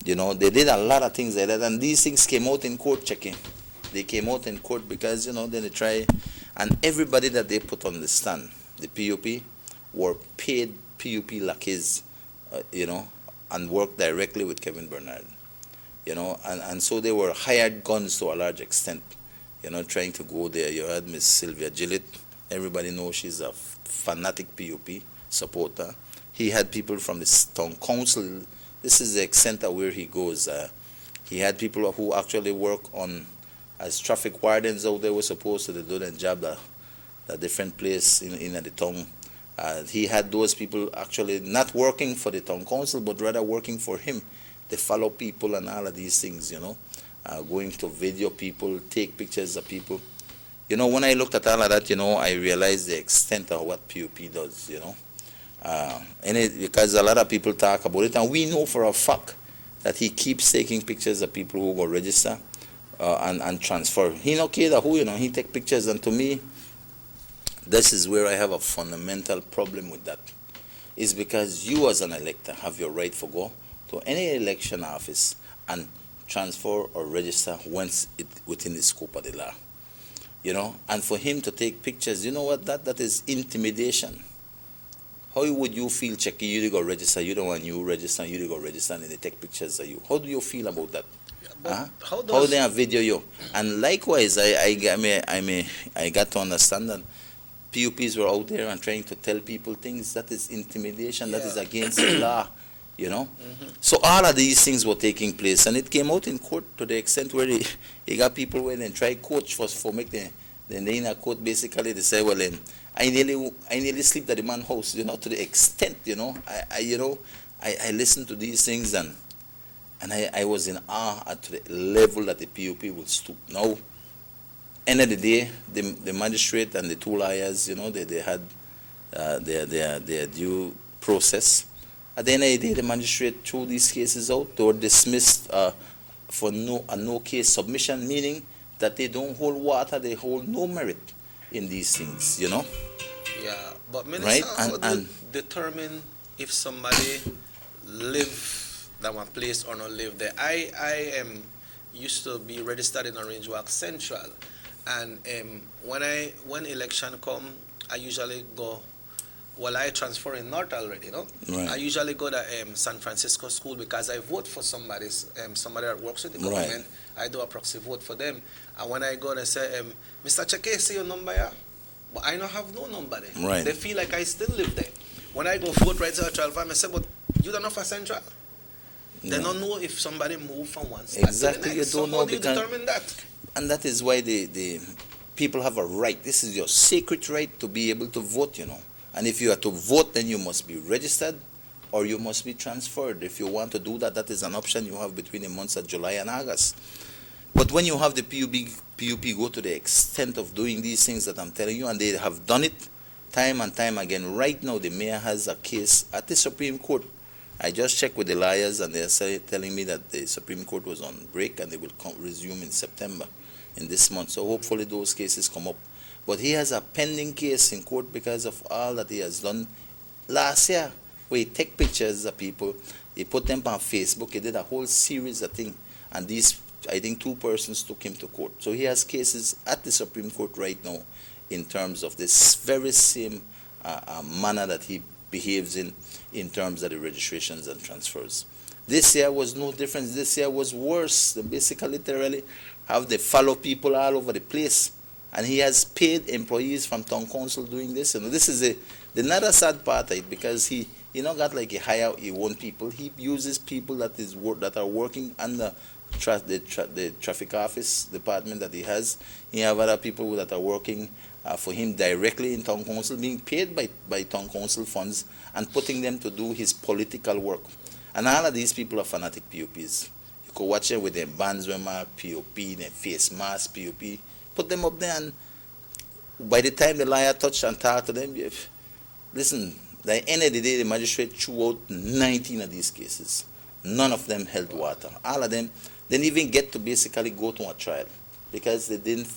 they did a lot of things like that. And these things came out in court checking. They came out in court because, then they try, and everybody that they put on the stand, the PUP, were paid PUP lackeys, and worked directly with Kevin Bernard. And so they were hired guns to a large extent, trying to go there. You had Miss Sylvia Gillett. Everybody knows she's a fanatic PUP supporter. He had people from the town council. This is the extent of where he goes. He had people who actually work as traffic wardens out there, were supposed to do their job at a different place in the town. He had those people actually not working for the town council, but rather working for him. They follow people and all of these things, going to video people, take pictures of people. When I looked at all of that, I realized the extent of what PUP does, because a lot of people talk about it, and we know for a fact that he keeps taking pictures of people who go register and transfer. He don't care who, he take pictures, and to me, this is where I have a fundamental problem with that. It's because you as an elector have your right to go to any election office and transfer or register once it within the scope of the law. And for him to take pictures, you know what, that is intimidation. How would you feel checking you to go register, you don't want you register, you to go register, and they take pictures of you? How do you feel about that? How they video you? And likewise, I got to understand that PUPs were out there and trying to tell people things. That is intimidation. That is against the law. So all of these things were taking place, and it came out in court to the extent where he got people where they try coach for make the in a court basically they say, well, I nearly sleep at the man's house, to the extent, I listened to these things and I was in awe at the level that the PUP will stoop. Now, end of the day, the magistrate and the 2 lawyers, they had their due process. At the end of the day, the magistrate threw these cases out. They were dismissed for no case submission, meaning that they don't hold water, they hold no merit in these things, Yeah, but right? Minister, how do you And determine if somebody live that one place or not live there? I am used to be registered in Orange Walk Central, and when election come, I usually go. Well, I transfer in North already, you know. Right. I usually go to San Francisco School because I vote for somebody that works with the Right. government. I do a proxy vote for them, and when I go, they say, "Mr. Cheke, see your number here," but I don't have no number there. Right. They feel like I still live there. When I go vote right to a 12, I say, "But you don't know for Central." They No. don't know if somebody moved from one spot Exactly, to the you next. So don't how know do you because- determine that? and that is why the people have a right. This is your sacred right to be able to vote, you know. And if you are to vote, then you must be registered or you must be transferred. If you want to do that, that is an option you have between the months of July and August. But when you have the PUP go to the extent of doing these things that I'm telling you, and they have done it time and time again. Right now, the mayor has a case at the Supreme Court. I just checked with the lawyers, and they're telling me that the Supreme Court was on break, and they will resume in September, in this month. So hopefully those cases come up. But he has a pending case in court because of all that he has done last year, where he take pictures of people, he put them on Facebook, he did a whole series of things, and these, I think, 2 persons took him to court. So he has cases at the Supreme Court right now in terms of this very same manner that he behaves in terms of the registrations and transfers. This year was no different. This year was worse. They basically literally have they follow people all over the place. And he has paid employees from town council doing this. And this is the another sad part of it, because he not got like a hire he own people. He uses people that are working under the traffic office department that he has. He have other people that are working for him directly in town council, being paid by town council funds and putting them to do his political work. And all of these people are fanatic PUPs. You could watch them with their bands mark PUP, their face mask PUP. Put them up there, and by the time the lawyer touch and talk to them, listen, at the end of the day, the magistrate threw out 19 of these cases. None of them held water. All of them didn't even get to basically go to a trial because they didn't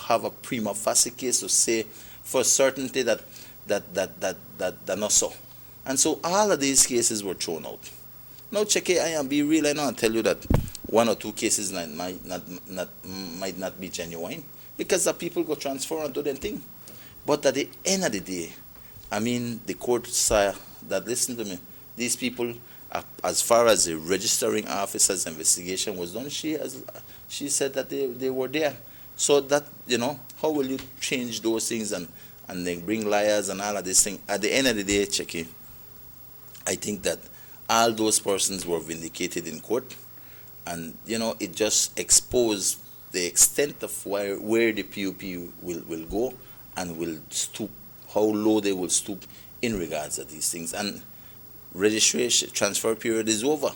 have a prima facie case to say for certainty that not so. And so all of these cases were thrown out. Now, check it, I am be real. I know I tell you that 1 or 2 cases might not be genuine, because the people go transfer and do their thing. But at the end of the day, I mean, the court said that, listen to me, these people, as far as the registering officer's investigation was done, she said that they were there. So that, how will you change those things and then bring liars and all of this thing? At the end of the day, Checky, I think that all those persons were vindicated in court, and it just exposed the extent of where the PUP will go and will stoop, how low they will stoop in regards to these things. And registration transfer period is over,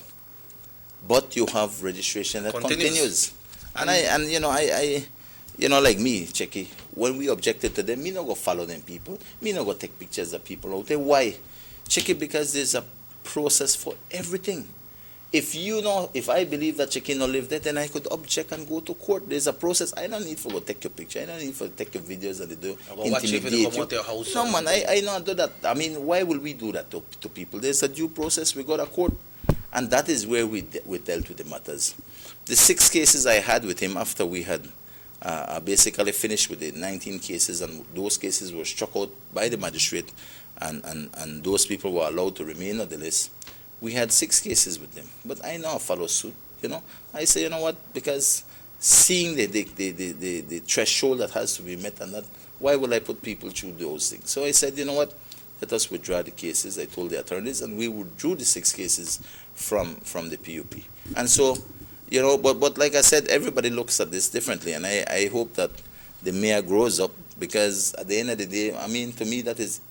but you have registration that continues. And I like me, Checky, when we objected to them, me not go follow them people, me not go take pictures of people out there. Why? Checky, because there's a process for everything. If I believe that Checky no live there, then I could object and go to court. There's a process. I don't need for go take your picture. I don't need for take your videos and they do intimidate you. No man, I not do that. I mean, why will we do that to people? There's a due process. We go to court, and that is where we dealt with the matters. The 6 cases I had with him after we had basically finished with the 19 cases, and those cases were struck out by the magistrate, and those people were allowed to remain on the list. We had 6 cases with them, but I now follow suit. I say, what? Because seeing the threshold that has to be met, and that, why will I put people through those things? So I said, what? Let us withdraw the cases. I told the attorneys, and we withdrew the 6 cases from the PUP. And so, but like I said, everybody looks at this differently, and I hope that the mayor grows up, because at the end of the day, I mean, to me, that is,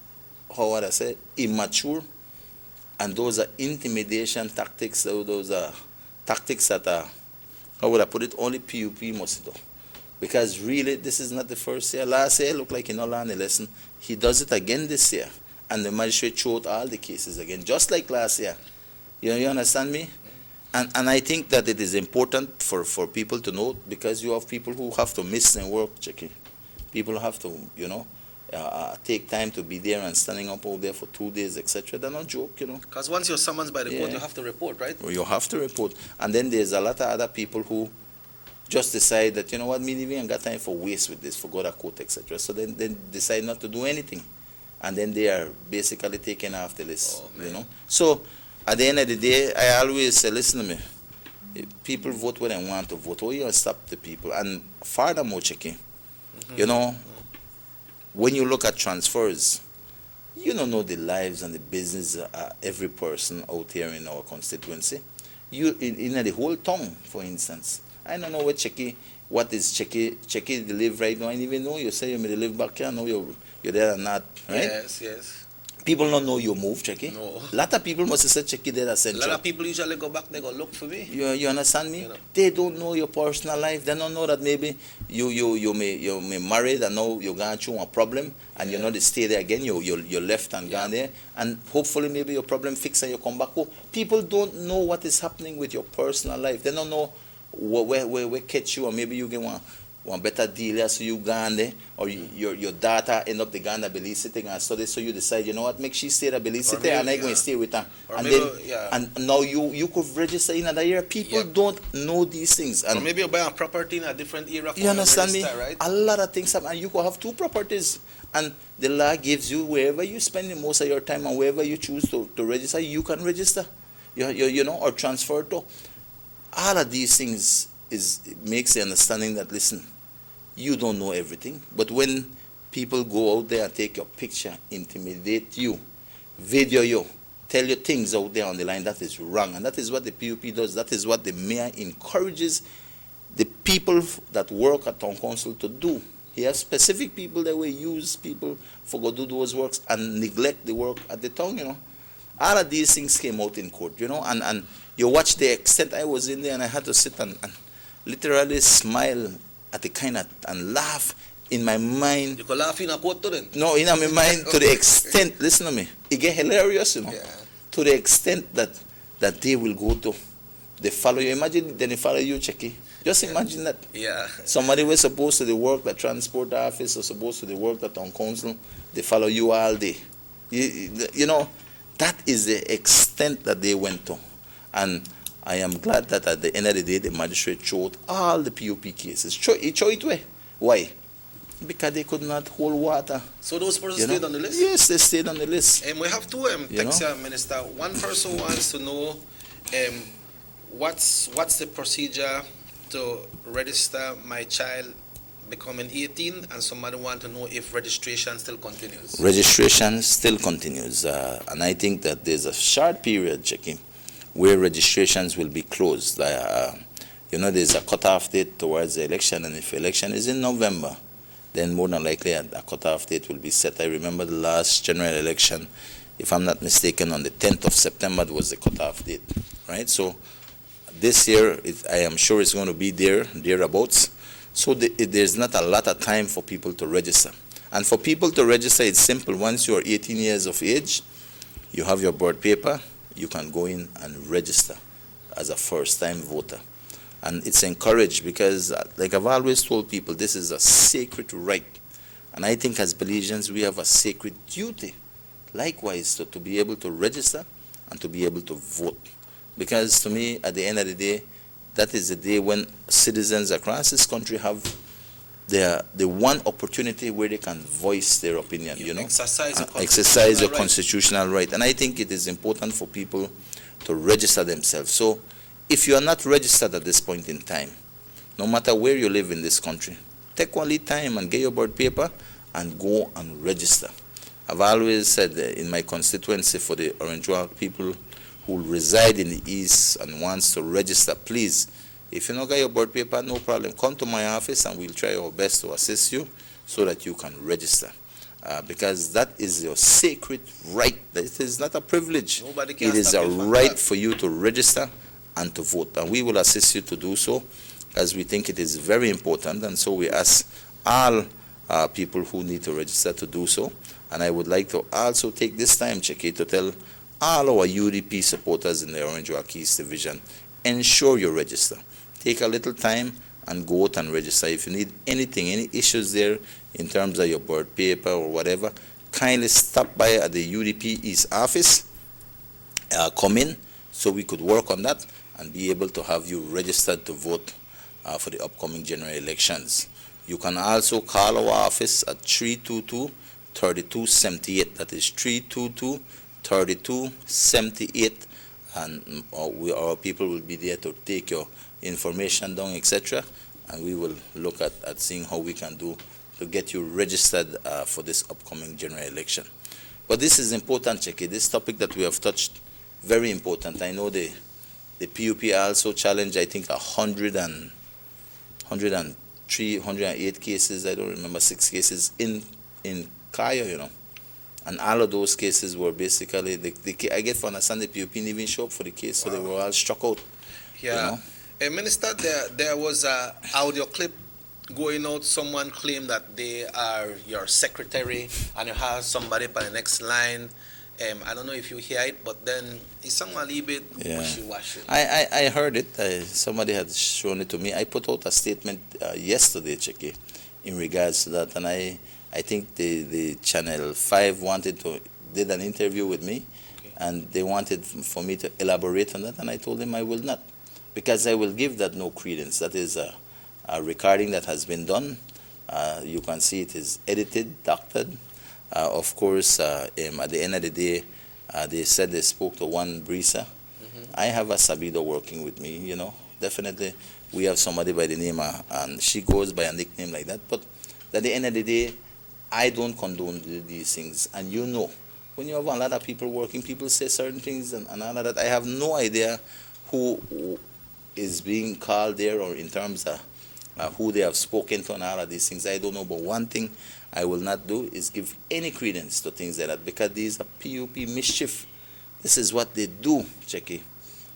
how would I say, immature. And those are intimidation tactics. Those are tactics that are, how would I put it, only PUP must do. Because really, this is not the first year. Last year, it looked like he not learned a lesson. He does it again this year. And the magistrate showed all the cases again, just like last year. You understand me? And I think that it is important for people to know, because you have people who have to miss their work, Checky. People have to, take time to be there and standing up out there for 2 days, etc. They're not joke, Because once you're summoned by the court, Yeah. you have to report, right? You have to report. And then there's a lot of other people who just decide that, you know what, me even ain't got time for waste with this, for go to court, etc. So then they decide not to do anything. And then they are basically taken off the list, So at the end of the day, I always say, listen to me, people vote when they want to vote. Oh, you don't stop the people. And furthermore, Chicky, when you look at transfers, you don't know the lives and the business of every person out here in our constituency. You in the whole town, for instance. I don't know what is Checky live right now. I didn't even know you say you may live back here. I know you're there or not, right? Yes. People don't know you move, Checky. No. A lot of people must have said Checky there at A Central. lot of people usually go back, they go look for me. You understand me? They don't know your personal life. They don't know that maybe you may married and now you're going through a problem and you know they stay there again. You're left and gone there, and hopefully maybe your problem fixed and you come back home. People don't know what is happening with your personal life. They don't know where catch you, or maybe you get one better deal here, so you gone there, or your daughter end up the Ghana Belize sitting and study, so you decide, you know what, make she stay the Belize sitting and I'm going to stay with her. And now you could register in another year. People don't know these things. And or maybe you buy a property in a different area. You understand me? Right? A lot of things happen, and you could have 2 properties. And the law gives you, wherever you spend most of your time and wherever you choose to register, you can register, or transfer to. All of these things makes the understanding that, listen, you don't know everything, but when people go out there and take your picture, intimidate you, video you, tell you things out there on the line, that is wrong. And that is what the PUP does. That is what the mayor encourages the people that work at town council to do. He has specific people that will use people for go do those works and neglect the work at the town, All of these things came out in court, and you watch the extent I was in there, and I had to sit and literally smile at the kind of and laugh in my mind. You could laugh in a court to them? No, in my mind to the extent, listen to me, it get hilarious, to the extent that they will go to, they follow you. Imagine then they follow you, Checky. Just imagine that. Yeah. Somebody was supposed to work at transport office or supposed to work at town council, they follow you all day. That is the extent that they went to. And I am glad that at the end of the day, the magistrate showed all the PUP cases. He showed it away. Why? Because they could not hold water. So those persons stayed on the list? Yes, they stayed on the list. And we have 2 texts here, Minister. One person wants to know what's the procedure to register my child becoming 18, and somebody want to know if registration still continues. Registration still continues, and I think that there's a short period, Jackie, where registrations will be closed. There's a cutoff date towards the election, and if election is in November, then more than likely a cutoff date will be set. I remember the last general election, if I'm not mistaken, on the 10th of September was the cutoff date, right? So this year, I am sure it's going to be thereabouts. So there's not a lot of time for people to register. And for people to register, it's simple. Once you're 18 years of age, you have your birth paper, you can go in and register as a first-time voter. And it's encouraged because, like I've always told people, this is a sacred right. And I think as Belizeans, we have a sacred duty, likewise, to be able to register and to be able to vote. Because to me, at the end of the day, that is the day when citizens across this country have the one opportunity where they can voice their opinion, exercise your constitutional right. And I think it is important for people to register themselves. So if you are not registered at this point in time, no matter where you live in this country, take one little time and get your birth paper and go and register. I've always said in my constituency for the Orange Walk people who reside in the East and wants to register, please, if you don't get your birth paper, no problem. Come to my office and we'll try our best to assist you so that you can register. Because that is your sacred right. It is not a privilege. It is a right for you to register and to vote. And we will assist you to do so, as we think it is very important. And so we ask all people who need to register to do so. And I would like to also take this time, Checky, to tell all our UDP supporters in the Orange Walk East Division, ensure you register. Take a little time and go out and register. If you need anything, any issues there in terms of your birth paper or whatever, kindly stop by at the UDP East office, come in, so we could work on that and be able to have you registered to vote for the upcoming general elections. You can also call our office at 322-3278. That is 322-3278, and our people will be there to take your information down, etc. And we will look at seeing how we can do to get you registered for this upcoming general election. But this is important, Checky. This topic that we have touched, very important. I know the PUP also challenged, I think, 103, 108 cases, I don't remember, 6 cases in Kaya, you know. And all of those cases were basically, I get to understand the PUP didn't even show up for the case, so they were all struck out. Yeah. You know? Minister, there was a audio clip going out. Someone claimed that they are your secretary and you have somebody by the next line. I don't know if you hear it, but then it's somewhat a little bit wishy-washy. I heard it. Somebody had shown it to me. I put out a statement yesterday, Checky, in regards to that, and I think the Channel 5 did an interview with me, and they wanted for me to elaborate on that, and I told them I will not, because I will give that no credence. That is a recording that has been done. You can see it is edited, doctored. Of course, at the end of the day, they said they spoke to one Brisa. I have a Sabido working with me, you know. Definitely, we have somebody by the name, and she goes by a nickname like that. But at the end of the day, I don't condone these things. And you know, when you have a lot of people working, people say certain things and all of that. I have no idea who is being called there or in terms of who they have spoken to and all of these things. I don't know. But one thing I will not do is give any credence to things like that, because these are PUP mischief. This is what they do, Checky.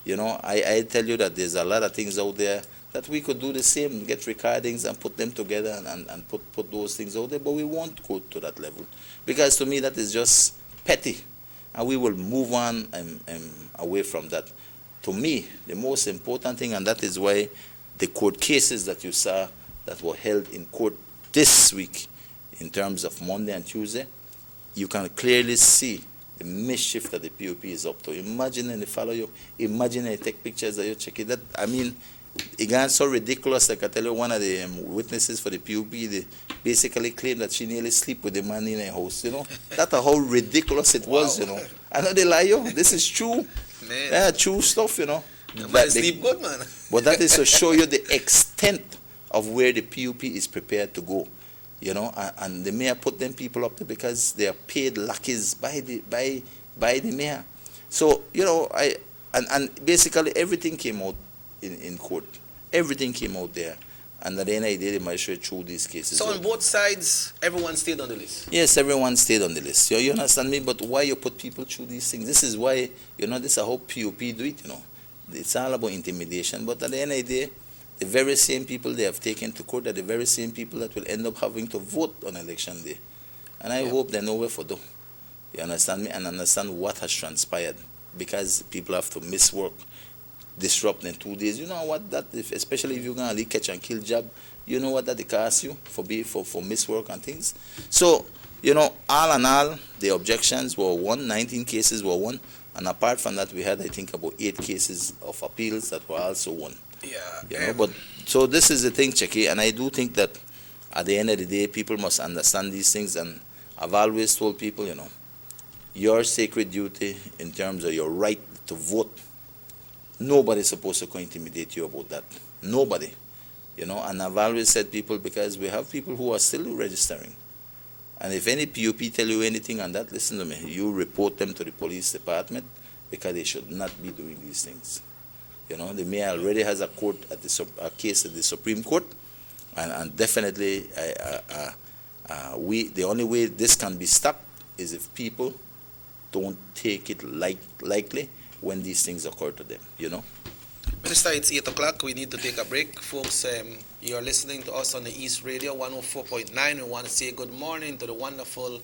You know, I tell you that there's a lot of things out there that we could do the same, get recordings and put them together and put those things out there, but we won't go to that level. Because to me, that is just petty. And we will move on away from that. To me, the most important thing, and that is why the court cases that you saw that were held in court this week, in terms of Monday and Tuesday, you can clearly see the mischief that the PUP is up to. Imagine and they follow you. Imagine they take pictures of you, check it. That, I mean, it got so ridiculous. Like I tell you, one of the witnesses for the PUP, they basically claimed that she nearly sleep with the man in her house. You know, that's how ridiculous it was. You know, I know they lie you. This is true. Man. Yeah, true stuff. You know. But sleep good, man. But that is to show you the extent of where the PUP is prepared to go. You know, and the mayor put them people up there because they are paid lackeys by the mayor. So, you know, and basically everything came out in court. Everything came out there. And at the end of the day, the magistrate threw these cases. So on both sides, everyone stayed on the list? Yes, everyone stayed on the list. You understand me? But why you put people through these things? This is why, you know, this is how PUP do it, you know. It's all about intimidation. But at the end of the day, the very same people they have taken to court are the very same people that will end up having to vote on election day. And I hope they know where for do. You understand me? And understand what has transpired. Because people have to miss work, disrupt in 2 days. You know what that, especially if you're going to catch and kill job, you know what that they cost you for miss work and things. So, you know, all in all, the objections were won, 19 cases were won. And apart from that, we had, I think, about 8 cases of appeals that were also won. Yeah. You know, but so this is the thing, Checky, and I do think that at the end of the day, people must understand these things. And I've always told people, you know, your sacred duty in terms of your right to vote, nobody's supposed to intimidate you about that. Nobody. You know, and I've always said people, because we have people who are still registering. And if any PUP tell you anything on that, listen to me, you report them to the police department, because they should not be doing these things. You know, the mayor already has a case at the Supreme Court, and definitely the only way this can be stopped is if people don't take it lightly when these things occur to them, you know. Minister, it's 8 o'clock. We need to take a break. Folks, you're listening to us on the East Radio 104.9. We want to say good morning to the wonderful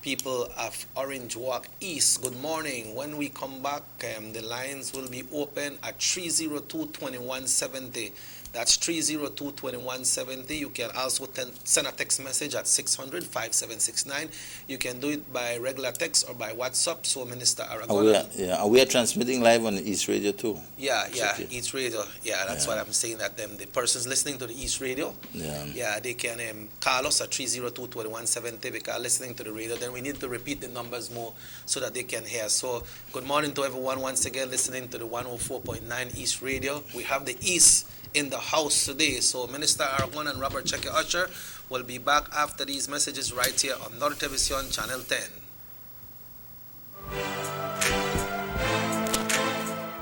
people of Orange Walk East. Good morning. When we come back, the lines will be open at 302-2170. That's 302-2170. You can also send a text message at 600-5769. You can do it by regular text or by WhatsApp. So Minister Aragon. We are transmitting live on East Radio too. Yeah, East Radio. Yeah, that's what I'm saying. That the persons listening to the East Radio, they can call us at 302-2170 because listening to the radio. Then we need to repeat the numbers more so that they can hear. So good morning to everyone once again listening to the 104.9 East Radio. We have the East in the house today. So Minister Aragon and Robert Cheque Usher will be back after these messages right here on Nord Television Channel 10.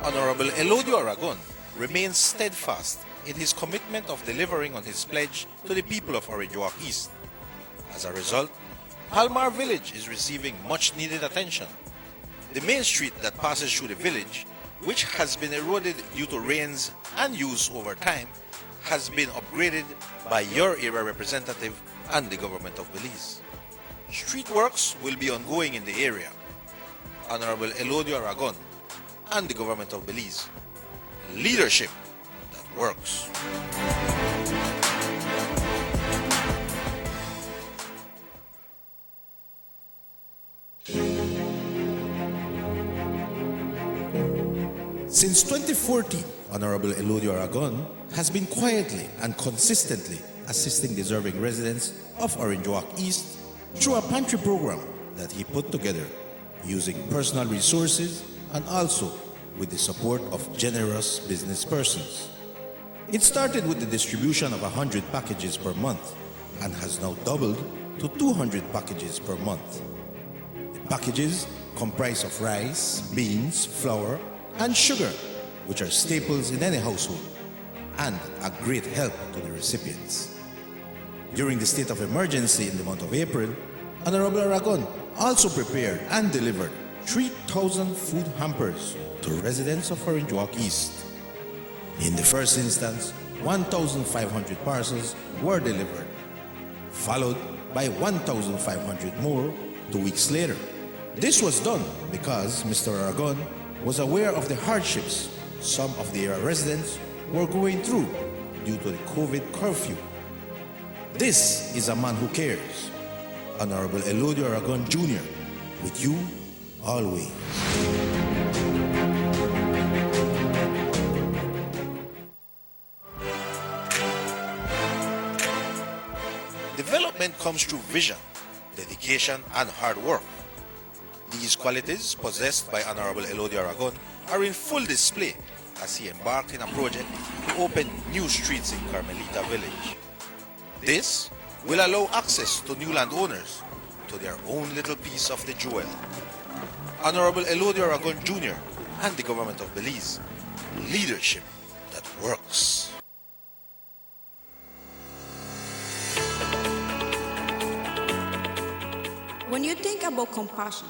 Honorable Elodio Aragon remains steadfast in his commitment of delivering on his pledge to the people of Orange Walk East. As a result, Palmar Village is receiving much needed attention. The main street that passes through the village, which has been eroded due to rains and use over time, has been upgraded by your area representative and the government of Belize. Street works will be ongoing in the area. Honorable Elodio Aragon and the government of Belize. Leadership that works. Since 2014, Honorable Elodio Aragon has been quietly and consistently assisting deserving residents of Orange Walk East through a pantry program that he put together using personal resources and also with the support of generous business persons. It started with the distribution of 100 packages per month and has now doubled to 200 packages per month. The packages comprise of rice, beans, flour, and sugar, which are staples in any household and a great help to the recipients. During the state of emergency in the month of April, Honorable Aragon also prepared and delivered 3,000 food hampers to residents of Orange Walk East. In the first instance, 1,500 parcels were delivered, followed by 1,500 more 2 weeks later. This was done because Mr. Aragon was aware of the hardships some of the area residents were going through due to the COVID curfew. This is a man who cares. Honorable Elodio Aragon Jr., with you always. Development comes through vision, dedication, and hard work. These qualities possessed by Honorable Elodio Aragon are in full display as he embarked in a project to open new streets in Carmelita Village. This will allow access to new landowners to their own little piece of the jewel. Honorable Elodio Aragon Jr. and the government of Belize. Leadership that works. When you think about compassion,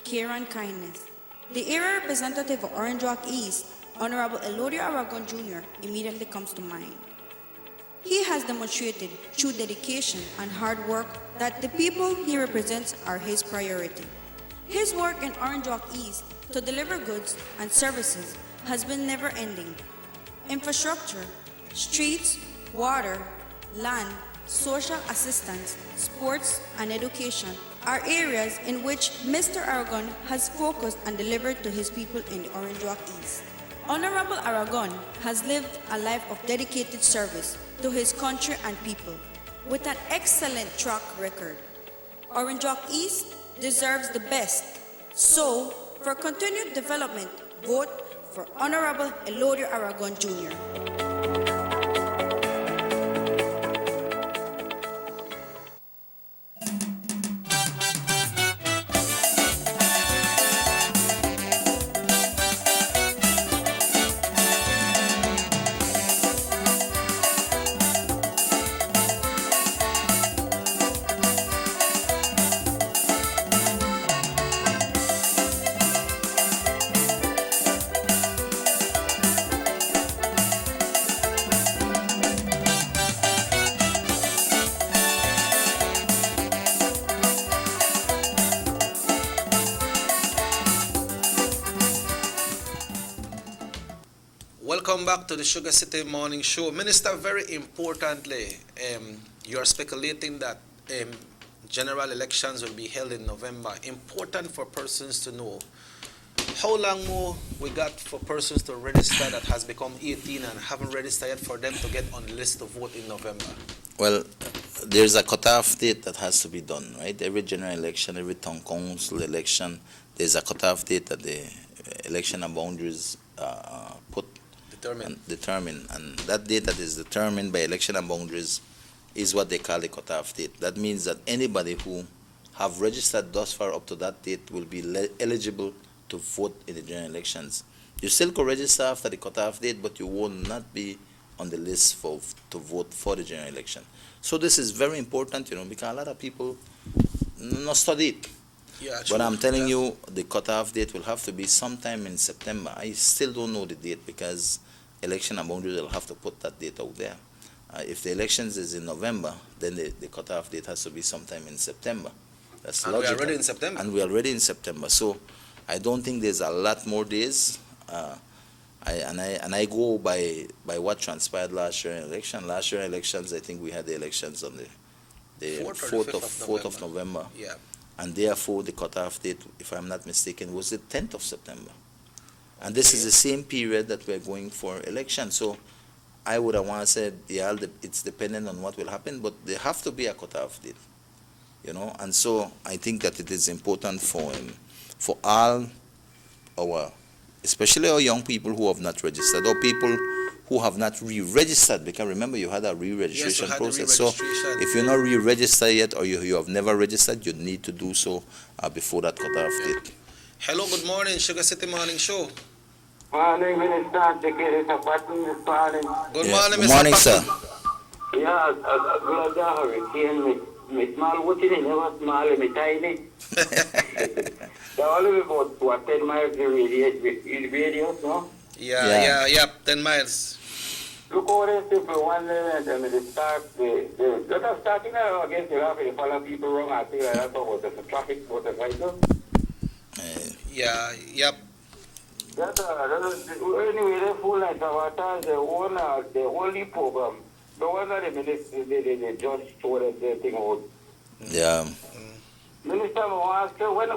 care and kindness, the area representative of Orange Walk East, Honorable Elodio Aragon Jr., immediately comes to mind. He has demonstrated through dedication and hard work that the people he represents are his priority. His work in Orange Walk East to deliver goods and services has been never-ending. Infrastructure, streets, water, land, social assistance, sports, and education are areas in which Mr. Aragon has focused and delivered to his people in the Orange Walk East. Honorable Aragon has lived a life of dedicated service to his country and people with an excellent track record. Orange Walk East deserves the best. So, for continued development, vote for Honorable Elodio Aragon Jr. back to the Sugar City Morning Show. Minister, very importantly, you are speculating that general elections will be held in November. Important for persons to know. How long more we got for persons to register that has become 18 and haven't registered yet for them to get on the list to vote in November? Well, there's a cutoff date that has to be done, right? Every general election, every town council election, there's a cutoff date that the election and boundaries determine. And that date that is determined by election and boundaries is what they call the cutoff date. That means that anybody who have registered thus far up to that date will be eligible to vote in the general elections. You still could register after the cutoff date, but you will not be on the list to vote for the general election. So this is very important, because a lot of people not study it. Yeah, but I'm telling you, the cutoff date will have to be sometime in September. I still don't know the date because election and boundaries will have to put that date out there. If the elections is in November, then the cutoff date has to be sometime in September. That's and logical. we are already in September. And we are already in September. So I don't think there's a lot more days. I go by what transpired last year in election. Last year in elections, I think we had the elections on the 4th of November. Yeah. And therefore the cutoff date, if I'm not mistaken, was the 10th of September. And this is the same period that we're going for election. So I would have want to say, yeah, it's dependent on what will happen, but there have to be a cutoff date, And so I think that it is important for all our, especially our young people who have not registered, or people who have not re-registered, because remember you had a re-registration process. So if you're not re-registered yet, or you have never registered, you need to do so before that cutoff date. Hello, good morning, Sugar City Morning Show. Morning, Minister. Good morning, Good morning, sir. Yeah, good hurricane. Me small watching it, never small, me tiny. The only about 10 miles radius, no? Yeah, 10 miles. Look over there, simple one, and then they start, let us starting against the law, if follow people wrong, I think that's about the traffic, about the vehicle. Yeah, yep. Anyway, the full night of the only program. The one that the judge told us the thing out. Yeah. Minister, I ask you, when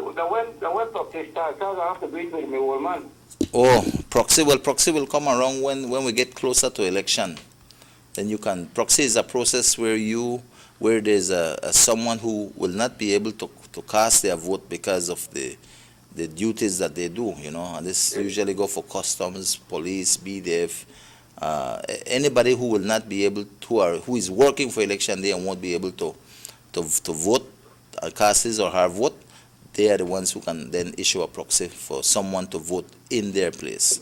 proxy starts, I have to wait with my old man. Oh, proxy will come around when we get closer to election. Then you can, proxy is a process where there's someone who will not be able to cast their vote because of the duties that they do, and this usually go for customs, police, BDF, anybody who will not be able to, who is working for election day and won't be able to vote, cast his or her vote, they are the ones who can then issue a proxy for someone to vote in their place.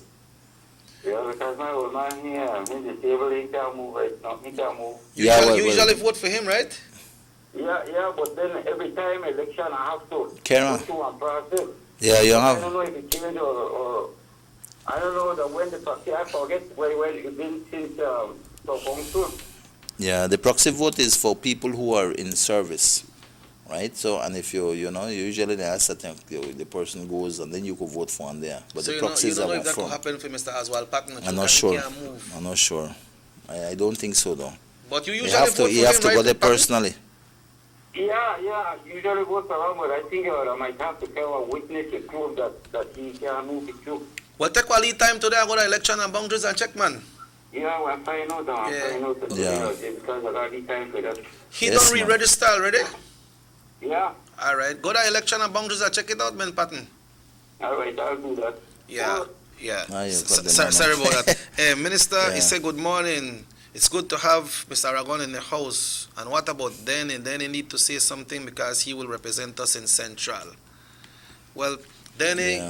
Yeah, because my old man here, he's disabled, he can't move right now, he can't move. You usually vote for him, right? Yeah, but then every time election I have to Karen. go through one process. Yeah, you have. I don't know if it changed or I don't know when the proxy, I forget well it's been since so Yeah, the proxy vote is for people who are in service, right? So, and if usually they ask that the person goes and then you could vote for one there. But So the you proxies don't know are if that from. could happen for Mr. Aswal Patton? I'm not sure. I'm not sure. I don't think so though. But you usually You have vote to for him, go right, there Patton? personally. Yeah, usually vote for him, but I think I might have to tell a witness to prove that he can't move it through. Well, take a little time today, I go to election and boundaries and check, man. Yeah, we'll find out. Because I got the time for that. He don't re-register already? Yeah. All right. Go to election and boundaries and check it out, man, Patton. All right, I'll do that. Yeah. Ah, Sorry about that. Minister, he Yeah. said good morning. It's good to have Mr. Aragon in the house. And what about Danny? Danny need to say something because he will represent us in Central. Well, Danny,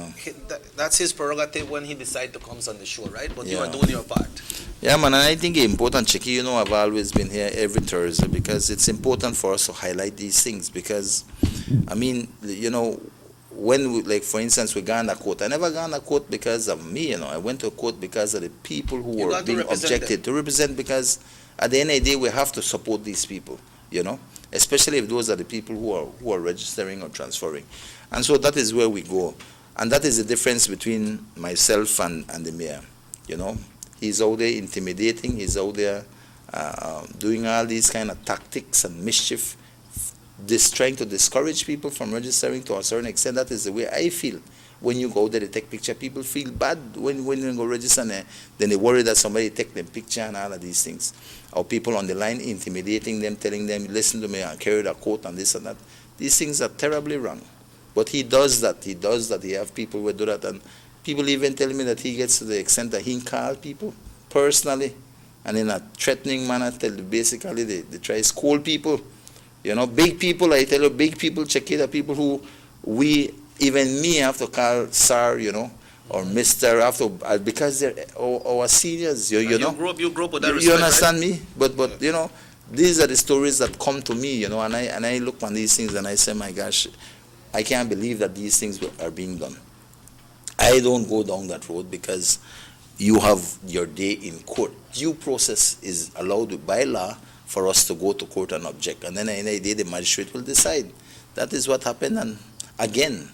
that's his prerogative when he decides to come on the show, right? But you are doing your part. Yeah, man, and I think it's important, Chicky, I've always been here every Thursday because it's important for us to highlight these things because, I mean, when we, like, for instance, we gone to court, I never gone to court because of me, I went to court because of the people who were being objected to represent, because at the end of the day, we have to support these people, especially if those are the people who are registering or transferring. And so that is where we go. And that is the difference between myself and the mayor, He's out there intimidating. He's out there doing all these kind of tactics and mischief, trying to discourage people from registering to a certain extent. That is the way I feel. When you go there to take picture, people feel bad when you go register, and then they worry that somebody take them picture and all of these things. Or people on the line intimidating them, telling them, listen to me, I carry the coat and this and that. These things are terribly wrong. But he does that. He does that. He have people who do that. And people even tell me that he gets to the extent that he call people personally and in a threatening manner, basically they try to scold people. You know, big people, I tell you, big people, check it, are people who even me have to call sir, you know, or mister, because they're our seniors, you know. You grew up with that you respect, understand right? me? But you know, these are the stories that come to me, you know, and I look on these things and I say, my gosh, I can't believe that these things are being done. I don't go down that road because you have your day in court. Due process is allowed by law for us to go to court and object. And then in a day, the magistrate will decide. That is what happened. And again,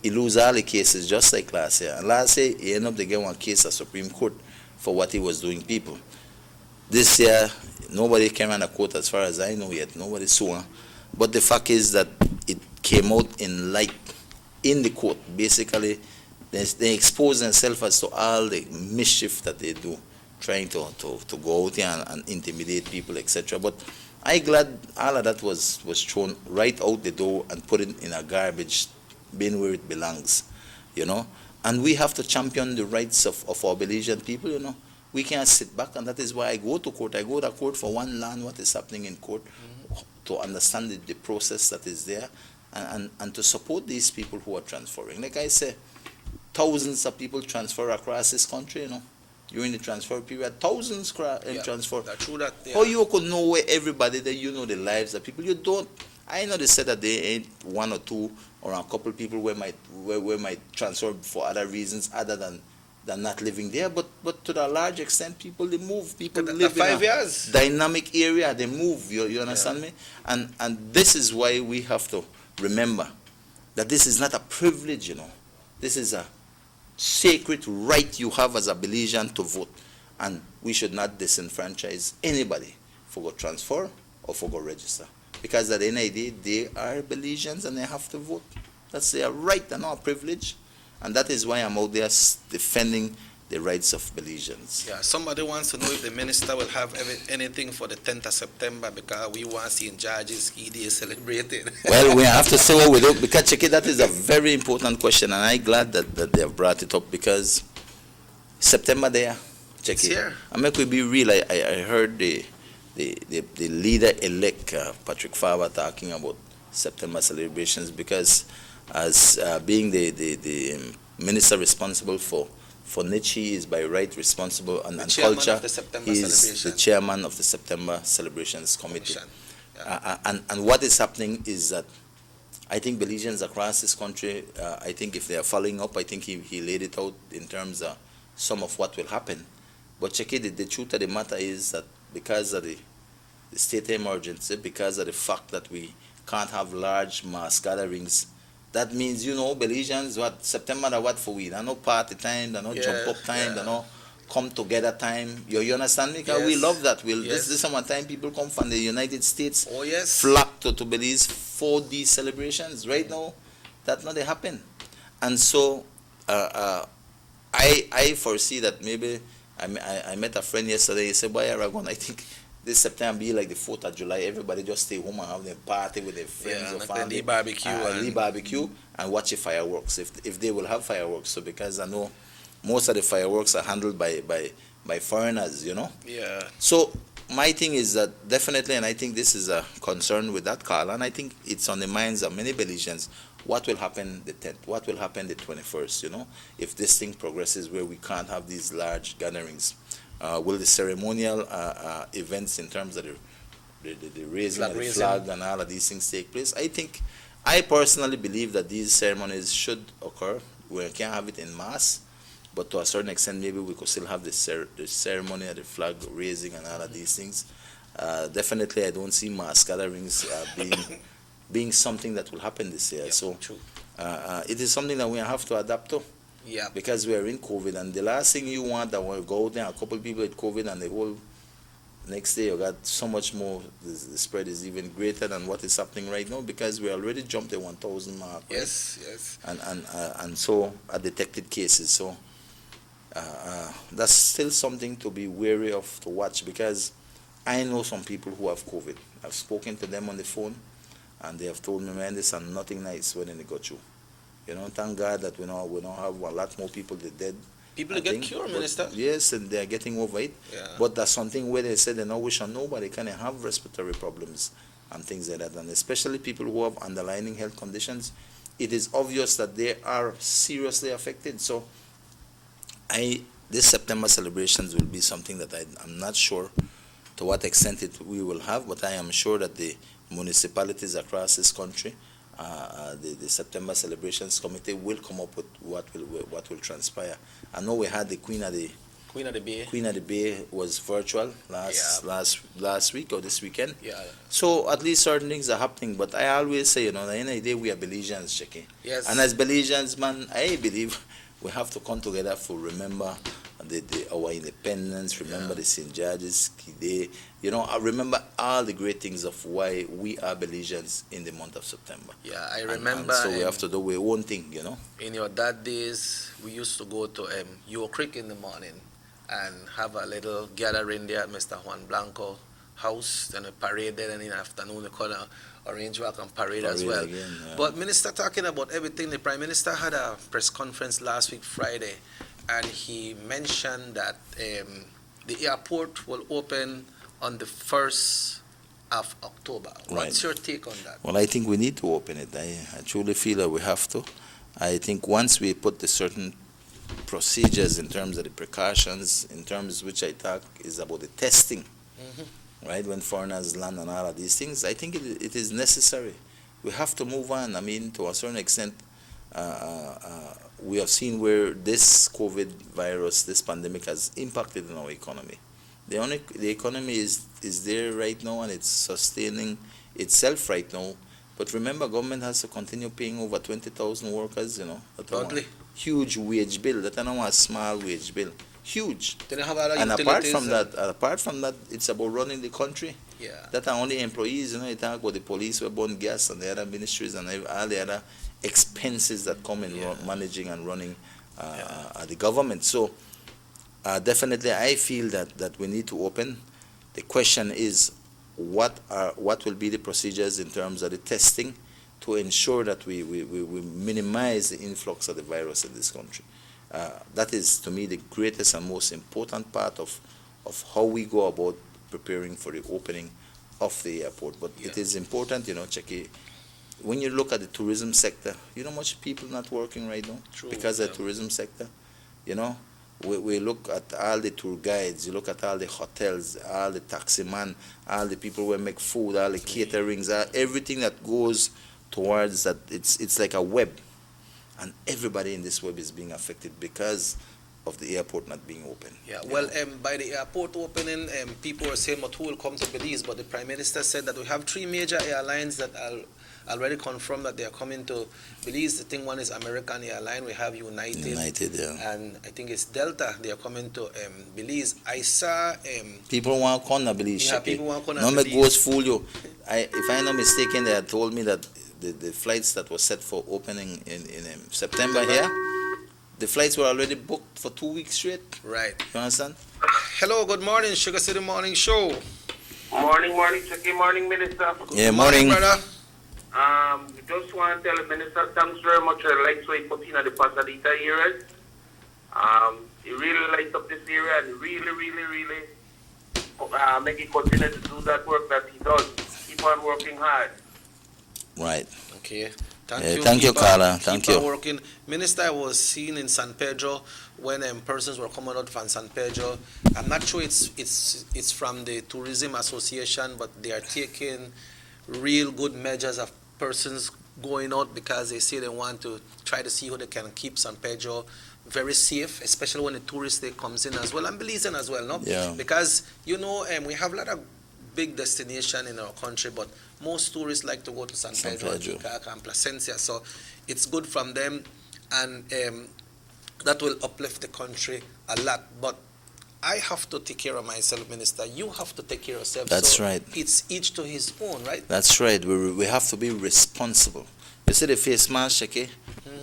he lose all the cases just like last year. And last year, he ended up getting one case at Supreme Court for what he was doing people. This year, nobody came on a court as far as I know yet. Nobody saw. But the fact is that it came out in light in the court. Basically, they expose themselves as to all the mischief that they do, trying to go out here and intimidate people, etc. But I'm glad all of that was thrown right out the door and put it in a garbage bin where it belongs, you know. And we have to champion the rights of our Belizean people, you know. We can't sit back, and that is why I go to court. I go to court for one, learn what is happening in court, to understand the process that is there, and to support these people who are transferring. Like I say, thousands of people transfer across this country, you know. During the transfer period, thousands transfer. True that, yeah. How you could know where everybody that you know the lives of people? You don't. I know they said that they ain't one or two or a couple people where might transfer for other reasons other than not living there. But to a large extent, people they move. People live in a dynamic area. They move. You understand me? And this is why we have to remember that this is not a privilege. You know, this is a sacred right you have as a Belizean to vote, and we should not disenfranchise anybody for go transfer or for go register, because at the end of the day they are Belizeans and they have to vote. That's their right and not a privilege, and that is why I'm out there defending the rights of Belizeans. Yeah, somebody wants to know if the minister will have anything for the 10th of September, because we want to see Judges EDA celebrated. Well, we have to say what we do, because Cheki, that is a very important question, and I'm glad that they have brought it up, because September there, Cheki. I make we be real. I heard the leader-elect Patrick Faber talking about September celebrations, because as being the minister responsible for Nichi is by right responsible and culture. He's the chairman of the September Celebrations Committee. Yeah. And what is happening is that I think Belizeans across this country, I think if they are following up, I think he laid it out in terms of some of what will happen. But Cheki, the truth of the matter is that because of the state emergency, because of the fact that we can't have large mass gatherings, that means, you know, Belizeans, what September, what for we? There no party time, there no jump up time, there no come together time. You understand me? Because we love that. This is some time people come from the United States, flock to Belize for these celebrations. Right now, that not they happen. And so I foresee that maybe I met a friend yesterday. He said, "Boy, Aragon, I think this September be like the 4th of July. Everybody just stay home and have their party with their friends or family. Barbecue and watch the fireworks, if they will have fireworks. So because I know most of the fireworks are handled by foreigners, you know. Yeah. So my thing is that definitely, and I think this is a concern with that call, and I think it's on the minds of many Belizeans. What will happen the 10th? What will happen the 21st? You know, if this thing progresses where we can't have these large gatherings. Will the ceremonial events in terms of the raising of the flag and all of these things take place? I personally believe that these ceremonies should occur. We can't have it in mass, but to a certain extent, maybe we could still have the ceremony of the flag raising and all of these things. Definitely, I don't see mass gatherings being something that will happen this year. So it is something that we have to adapt to. Yeah. Because we are in COVID, and the last thing you want, that will go out there, a couple people with COVID, and the whole next day you got so much more. The spread is even greater than what is happening right now, because we already jumped the 1,000 mark. Right? Yes. And so are detected cases. So that's still something to be wary of, to watch, because I know some people who have COVID. I've spoken to them on the phone, and they have told me, man, this is nothing nice when they got you. Thank God that we don't have a lot more people that dead. People get cured, Minister. Yes, and they are getting over it. Yeah. But that's something where they said they don't wish on nobody can have respiratory problems and things like that. And especially people who have underlying health conditions, it is obvious that they are seriously affected. So this September celebrations will be something that I'm not sure to what extent we will have, but I am sure that the municipalities across this country, the September celebrations committee will come up with what will transpire. I know we had the Queen of the Bay was virtual last week or this weekend. Yeah. So at least certain things are happening. But I always say, at the end of the day, we are Belizeans, Jackie. Yes. And as Belizeans, man, I believe we have to come together for remember our independence, remember the St. George's Day. I remember all the great things of why we are Belizeans in the month of September. Yeah, I remember. And so we have to do our own thing, In your dad days, we used to go to Your Creek in the morning and have a little gathering there at Mr. Juan Blanco house, and a parade there, and in the afternoon we call Orange Walk and parade as well. Again, yeah. But Minister, talking about everything, the Prime Minister had a press conference last week, Friday, and he mentioned that the airport will open on the 1st of October. What's your take on that? Well, I think we need to open it. I truly feel that we have to. I think once we put the certain procedures in terms of the precautions, in terms which I talk is about the testing, right, when foreigners land and all of these things, I think it is necessary. We have to move on. I mean, to a certain extent, we have seen where this COVID virus, this pandemic has impacted on our economy. The economy is there right now, and it's sustaining itself right now. But remember, government has to continue paying over 20,000 workers, huge wage bill. That is not a small wage bill. Huge. And apart from that, it's about running the country. Yeah. That are only employees, you talk about the police, we burn gas, and the other ministries, and all the other expenses that come in managing and running the government. So definitely I feel that we need to open. The question is, what will be the procedures in terms of the testing to ensure that we minimize the influx of the virus in this country. That is, to me, the greatest and most important part of how we go about preparing for the opening of the airport. But it is important, Checky, when you look at the tourism sector, much people not working right now because of the tourism sector. We look at all the tour guides, you look at all the hotels, all the taxi man, all the people who make food, all the caterings, everything that goes towards that. It's like a web, and everybody in this web is being affected because of the airport not being open. Yeah, well, by the airport opening, people are saying, who will come to Belize? But the Prime Minister said that we have 3 major airlines that are already confirmed that they are coming to Belize. The thing one is American Airlines, we have United, and I think it's Delta. They are coming to Belize. I saw people want to come to Belize. Yeah, people want to come to Belize. No, goes fool you. If I'm not mistaken, they had told me that the flights that were set for opening in September here, the flights were already booked for 2 weeks straight. Right. You understand? Hello, good morning, SugarCity Morning Show. Morning, Chucky. Morning, Minister. Yeah, morning, brother. Just want to tell the Minister, thanks very much for the lights we put in at the Pasadena area. He really lights up this area and really make it continue to do that work that he does. Keep on working hard. Right. Okay. Thank you, Carla. Thank you. Working. Minister, I was seen in San Pedro when persons were coming out from San Pedro. I'm not sure it's from the Tourism Association, but they are taking real good measures of persons going out because they say they want to try to see how they can keep San Pedro very safe, especially when the tourist day comes in as well, and Belizean as well, no? Yeah. Because we have a lot of big destination in our country, but most tourists like to go to San Pedro and Titicaca and Placencia, so it's good from them. And that will uplift the country a lot. But I have to take care of myself, Minister. You have to take care of yourself. That's so right. It's each to his own, right? That's right. We have to be responsible. You see the face mask, okay?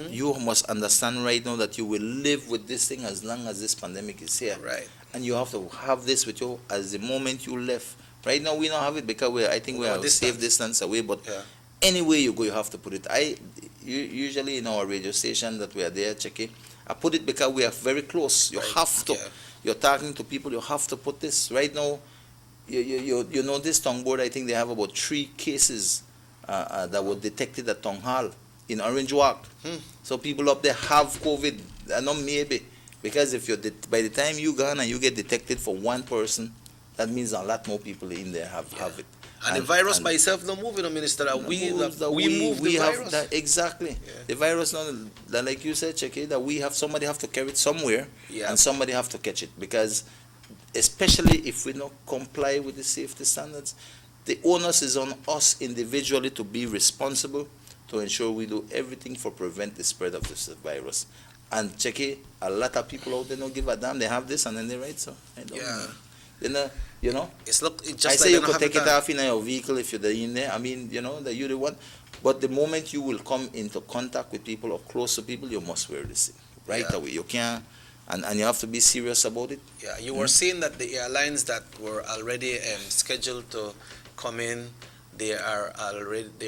You must understand right now that you will live with this thing as long as this pandemic is here. Right. And you have to have this with you as the moment you left. Right now we don't have it because I think we are safe distance away, but anywhere you go you have to put it. Usually in our radio station that we are there, Checky, I put it because we are very close. You have to. You're talking to people, you have to put this. Right now, you know this tongue board, I think they have about 3 cases that were detected at Tongue Hall in Orange Walk. So people up there have COVID, not maybe. Because if by the time you gone and you get detected for one person, that means a lot more people in there have it. And the virus by itself don't move, Minister. We move the virus. That, exactly. Yeah. The virus, now, like you said, Checky, that somebody have to carry it somewhere, and somebody have to catch it. Because especially if we don't comply with the safety standards, the onus is on us individually to be responsible, to ensure we do everything for prevent the spread of this virus. And Checky, a lot of people out there don't give a damn. They have this and then they write so. I don't know. You know, it's just I say you could take it off in your vehicle if you're in there. I mean, that you're the one. But the moment you will come into contact with people or close to people, you must wear this thing right away. You can't, and you have to be serious about it. Yeah, you were saying that the airlines that were already scheduled to come in, they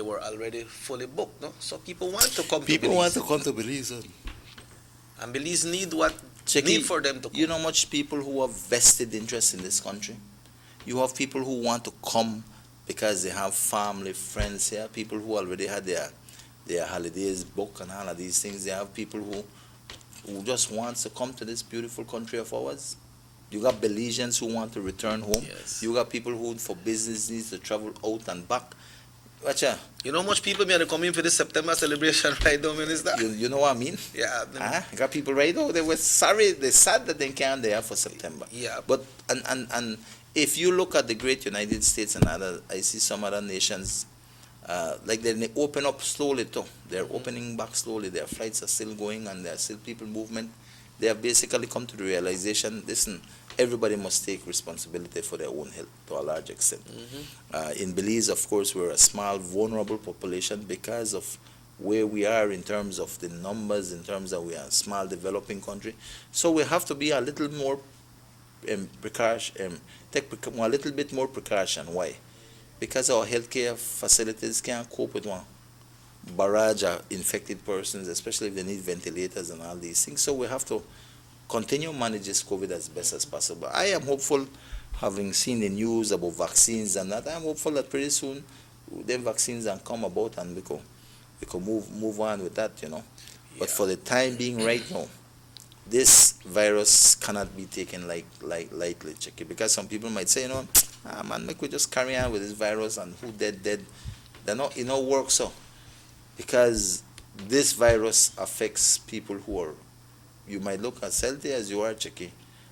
were already fully booked, no? So people want to come. People want to come to Belize. And Belize need what Checky, need for them to come. You know much people who have vested interest in this country. You have people who want to come because they have family, friends here, people who already had their holidays booked and all of these things. They have people who just want to come to this beautiful country of ours. You got Belizeans who want to return home. Yes. You got people who, for business needs to travel out and back. Watcha. You know much people are coming for this September celebration right now, Minister? You know what I mean? Yeah. I got people right now, they were sorry, they're sad that they can't there for September. Yeah. But, and if you look at the great United States and I see some other nations, like they open up slowly too. They're opening back slowly. Their flights are still going and there are still people movement. They have basically come to the realization, listen, everybody must take responsibility for their own health to a large extent. In Belize, of course, we're a small, vulnerable population because of where we are in terms of the numbers, in terms of we are a small, developing country. So we have to be a little more take a little bit more precaution. Why? Because our healthcare facilities can't cope with one barrage of infected persons, especially if they need ventilators and all these things. So we have to continue manage this COVID as best as possible. I am hopeful, having seen the news about vaccines and that, I'm hopeful that pretty soon them vaccines can come about and we can move on with that, But for the time being right now, this virus cannot be taken lightly, Checky, because some people might say, man, we just carry on with this virus and who dead. They're not, work so. Because this virus affects people who are, you might look as healthy as you are, Checky,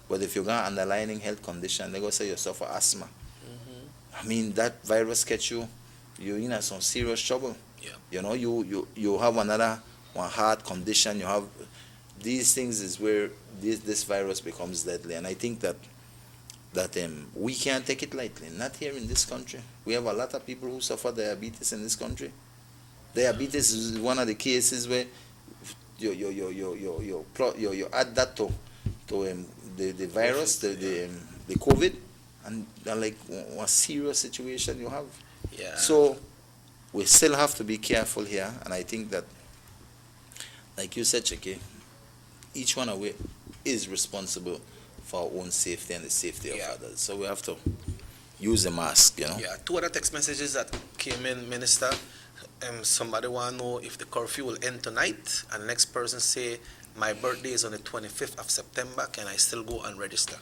but if you got underlying health condition, they're going to say you suffer asthma. I mean, that virus catch you, you're in some serious trouble. Yeah. You have one heart condition, you have, these things is where this virus becomes deadly. And I think that we can't take it lightly, not here in this country. We have a lot of people who suffer diabetes in this country. Diabetes is one of the cases where you add that to the virus, the COVID, and like a serious situation you have. Yeah. So we still have to be careful here, and I think that, like you said, Checky, each one of we is responsible for our own safety and the safety of others. So we have to use a mask, Yeah. 2 other text messages that came in, Minister. Somebody want to know if the curfew will end tonight, and the next person say, my birthday is on the 25th of September, can I still go and register?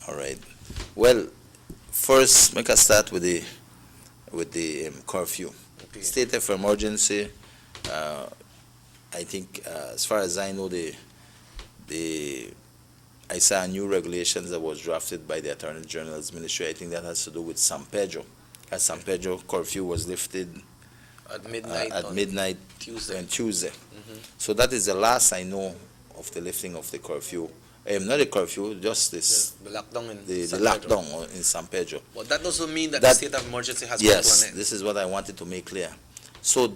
All right. Well, first, make us start with the curfew. Okay. State of emergency, I think, as far as I know, I saw new regulations that was drafted by the Attorney General's Ministry. I think that has to do with San Pedro. As San Pedro curfew was lifted at midnight Tuesday. Tuesday. So that is the last I know of the lifting of the curfew. Not the curfew, just this The lockdown in the San Pedro. lockdown in San Pedro. But that doesn't mean that the state of emergency has come to Yes, an end. this is what I wanted to make clear. So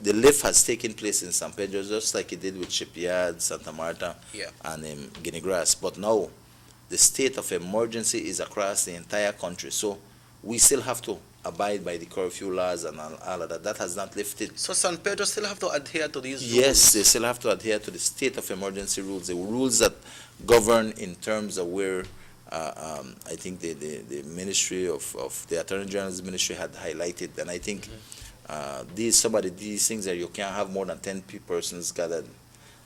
the lift has taken place in San Pedro just like it did with Shipyard, Santa Marta, Yeah. and Guinea Grass. But now the state of emergency is across the entire country. So we still have to abide by the curfew laws and all of that. That has not lifted. So San Pedro still have to adhere to these rules? Yes, they still have to adhere to the state of emergency rules, the rules that govern in terms of where I think the Ministry of the Attorney General's Ministry had highlighted, and I think these things that you can't have more than 10 persons gathered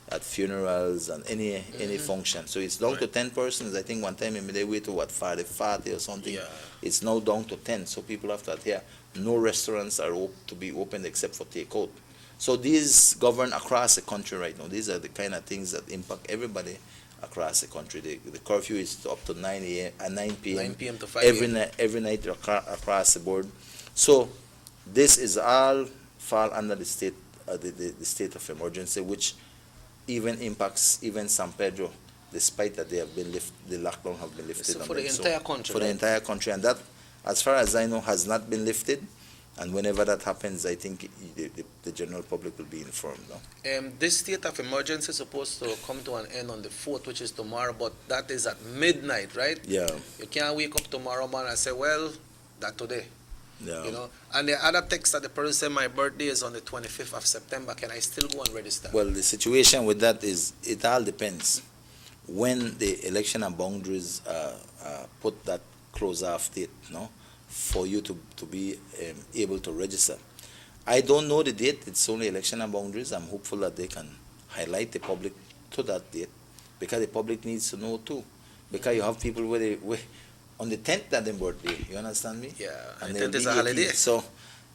at funerals and any function. So it's down to 10 persons. I think one time they wait to 40 or something. Yeah. It's now down to 10. So people have to adhere. No restaurants are to be opened except for takeout. So these govern across the country right now. These are the kind of things that impact everybody across the country. The curfew is up to 9 p.m. 9 p.m. to 5 every a.m. every night across the board. So this is all fall under the state state of emergency, which even impacts even San Pedro, despite that they have been the lockdown have been lifted. So on for the them. entire country, For the right? entire country, and that, as far as I know, has not been lifted. And whenever that happens, I think the general public will be informed. No? This state of emergency is supposed to come to an end on the 4th, which is tomorrow, but that is at midnight, right? Yeah. You can't wake up tomorrow morning and say, well, that today. Yeah. You know, and the other text that the person said my birthday is on the 25th of September. Can I still go and register? Well, the situation with that is it all depends. When the election and boundaries put that close off date, no, for you to be able to register. I don't know the date. It's only election and boundaries. I'm hopeful that they can highlight the public to that date, because the public needs to know too. Because you have people where on the 10th that their birthday. You understand me? Yeah, And the they'll 10th is be a holiday. 18.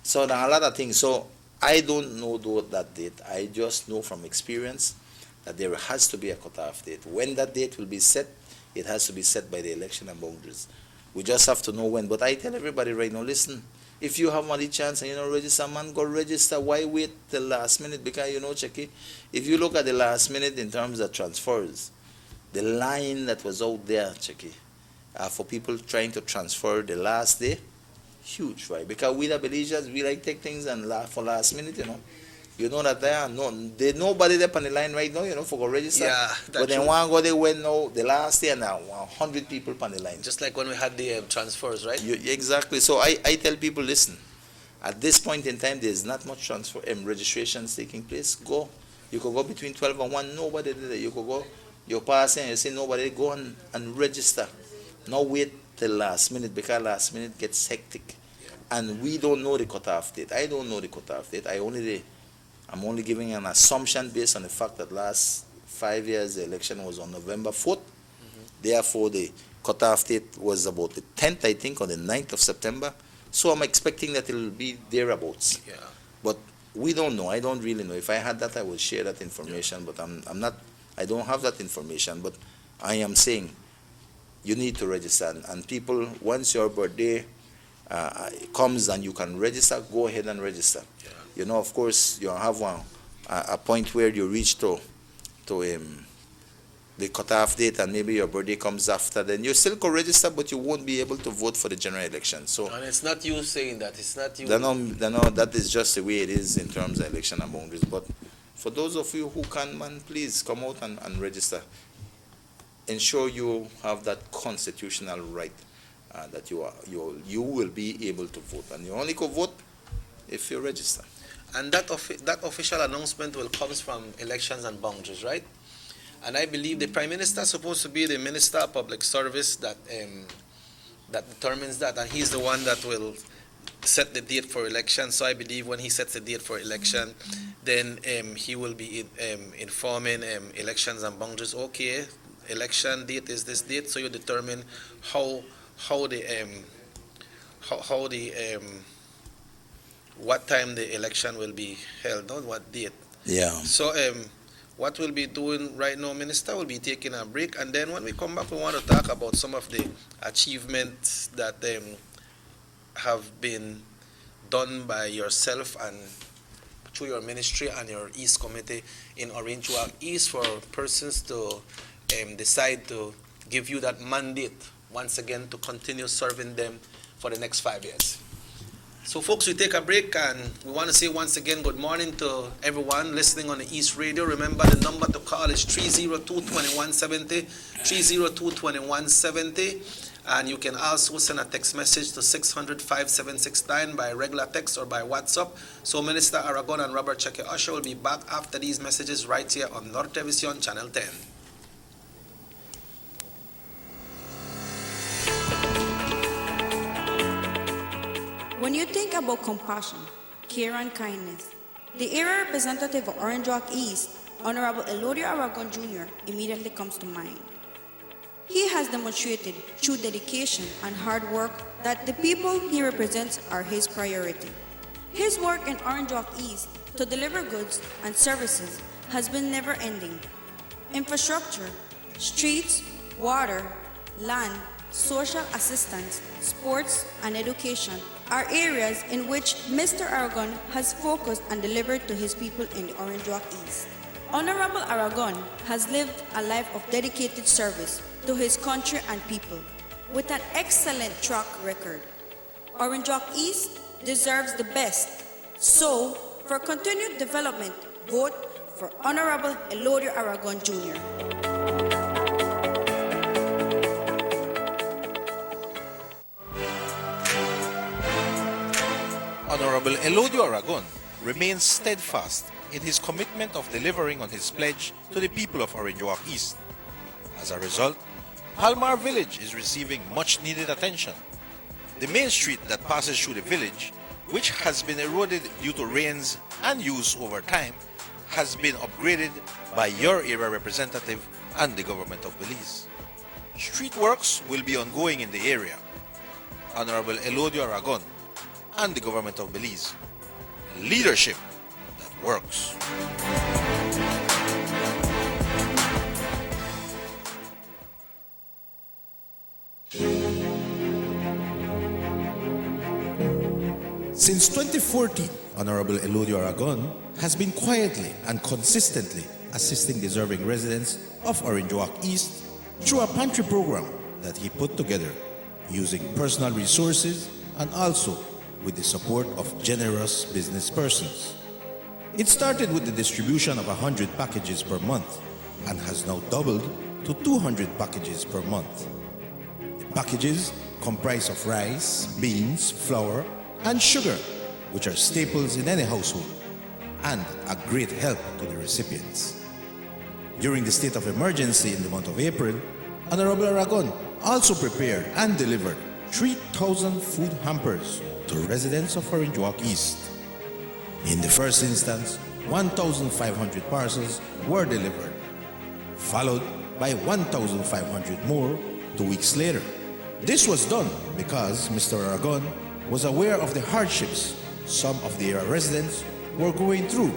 So there are a lot of things. So I don't know that date. I just know from experience that there has to be a cutoff date. When that date will be set, it has to be set by the election and boundaries. We just have to know when. But I tell everybody right now, listen, if you have any chance and you don't register, man, go register. Why wait till last minute? Because, you know, Checky, if you look at the last minute in terms of transfers, the line that was out there, Checky, for people trying to transfer the last day, huge, right? Because we the Belizeans, we like take things and for last minute, you know. You know that there's nobody there on the line right now, you know, for go register. Yeah, that's but then true. one go they went now the last day and now 100 people on the line. Just like when we had the transfers, right? Exactly. So I tell people, listen, at this point in time, there's not much transfer registrations taking place. Go. You could go between 12 and 1, nobody did it. You could go, you're passing, you see nobody, go and register. Now wait till last minute, because last minute gets hectic. And we don't know the cutoff date. I don't know the cutoff date. I'm only giving an assumption based on the fact that last 5 years the election was on November 4th. Therefore, the cutoff date was about the 10th, I think, or the 9th of September. So I'm expecting that it will be thereabouts. Yeah. But we don't know. I don't really know. If I had that, I would share that information. But I don't have that information. But I am saying you need to register. And people, once your birthday comes and you can register, go ahead and register. Yeah. You know, of course, you have a point where you reach to the cutoff date, and maybe your birthday comes after. Then you still can register, but you won't be able to vote for the general election. So, And it's not you saying that. It's not you. that is just the way it is in terms of election and boundaries. But for those of you who can, man, please come out and register. Ensure you have that constitutional right that you will be able to vote, and you only can vote if you register. And that official announcement will come from elections and boundaries, right? And I believe the Prime Minister is supposed to be the Minister of Public Service that determines that, and he's the one that will set the date for election. So I believe when he sets the date for election, then he will be informing elections and boundaries. Okay, election date is this date, so you determine what time the election will be held, not what date. Yeah. So what we'll be doing right now, Minister, we'll be taking a break, and then when we come back, we want to talk about some of the achievements that have been done by yourself through your ministry and your East Committee in Orange Walk East for persons to decide to give you that mandate once again to continue serving them for the next 5 years. So folks, we take a break and we want to say once again good morning to everyone listening on the East Radio. Remember the number to call is 302-2170, 302-2170. And you can also send a text message to 600-5769 by regular text or by WhatsApp. So Minister Aragon and Robert Cheque Usher will be back after these messages right here on Nortevisión Channel 10. When you think about compassion, care and kindness, the area representative of Orange Walk East, Honorable Elodio Aragon Jr., immediately comes to mind. He has demonstrated through dedication and hard work that the people he represents are his priority. His work in Orange Walk East to deliver goods and services has been never-ending. Infrastructure, streets, water, land, social assistance, sports, and education are areas in which Mr. Aragon has focused and delivered to his people in the Orange Walk East. Honorable Aragon has lived a life of dedicated service to his country and people with an excellent track record. Orange Walk East deserves the best. So, for continued development, vote for Honorable Elodio Aragon Jr. Honorable Elodio Aragon remains steadfast in his commitment of delivering on his pledge to the people of Orange Walk East. As a result, Palmar Village is receiving much needed attention. The main street that passes through the village, which has been eroded due to rains and use over time, has been upgraded by your area representative and the government of Belize. Street works will be ongoing in the area. Honorable Elodio Aragon and the government of Belize. Leadership that works. Since 2014, Honorable Elodio Aragon has been quietly and consistently assisting deserving residents of Orange Walk East through a pantry program that he put together using personal resources and also with the support of generous business persons. It started with the distribution of 100 packages per month and has now doubled to 200 packages per month. The packages comprise of rice, beans, flour, and sugar, which are staples in any household and a great help to the recipients. During the state of emergency in the month of April, Honorable Aragon also prepared and delivered 3,000 food hampers to residents of Orange Walk East. In the first instance, 1,500 parcels were delivered, followed by 1,500 more 2 weeks later. This was done because Mr. Aragon was aware of the hardships some of the area residents were going through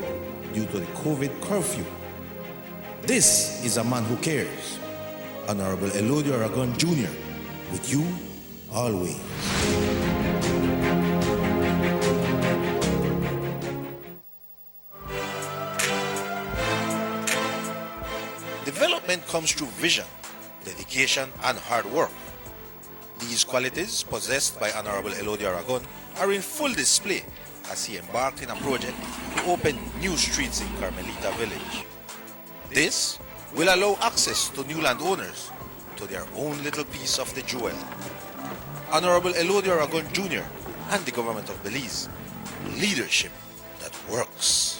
due to the COVID curfew. This is a man who cares. Honorable Elodio Aragon Jr., with you always. Development comes through vision, dedication, and hard work. These qualities possessed by Honorable Elodio Aragon are in full display as he embarked in a project to open new streets in Carmelita Village. This will allow access to new landowners to their own little piece of the jewel. Honorable Elodio Aragon Jr. and the government of Belize. Leadership that works.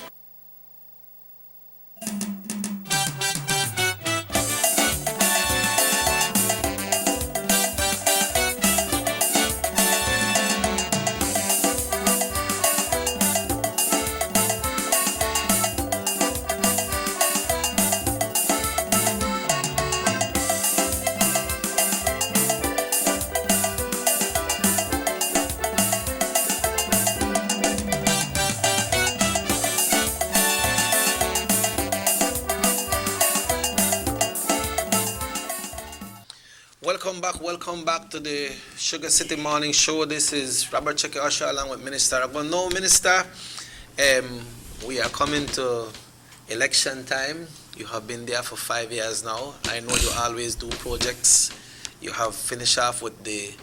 Welcome back to the SugarCity Morning Show. This is Robert Cheque Usher along with Minister Aragon. No, Minister, We are coming to election time. You have been there for 5 years now. I know you always do projects. You have finished off with the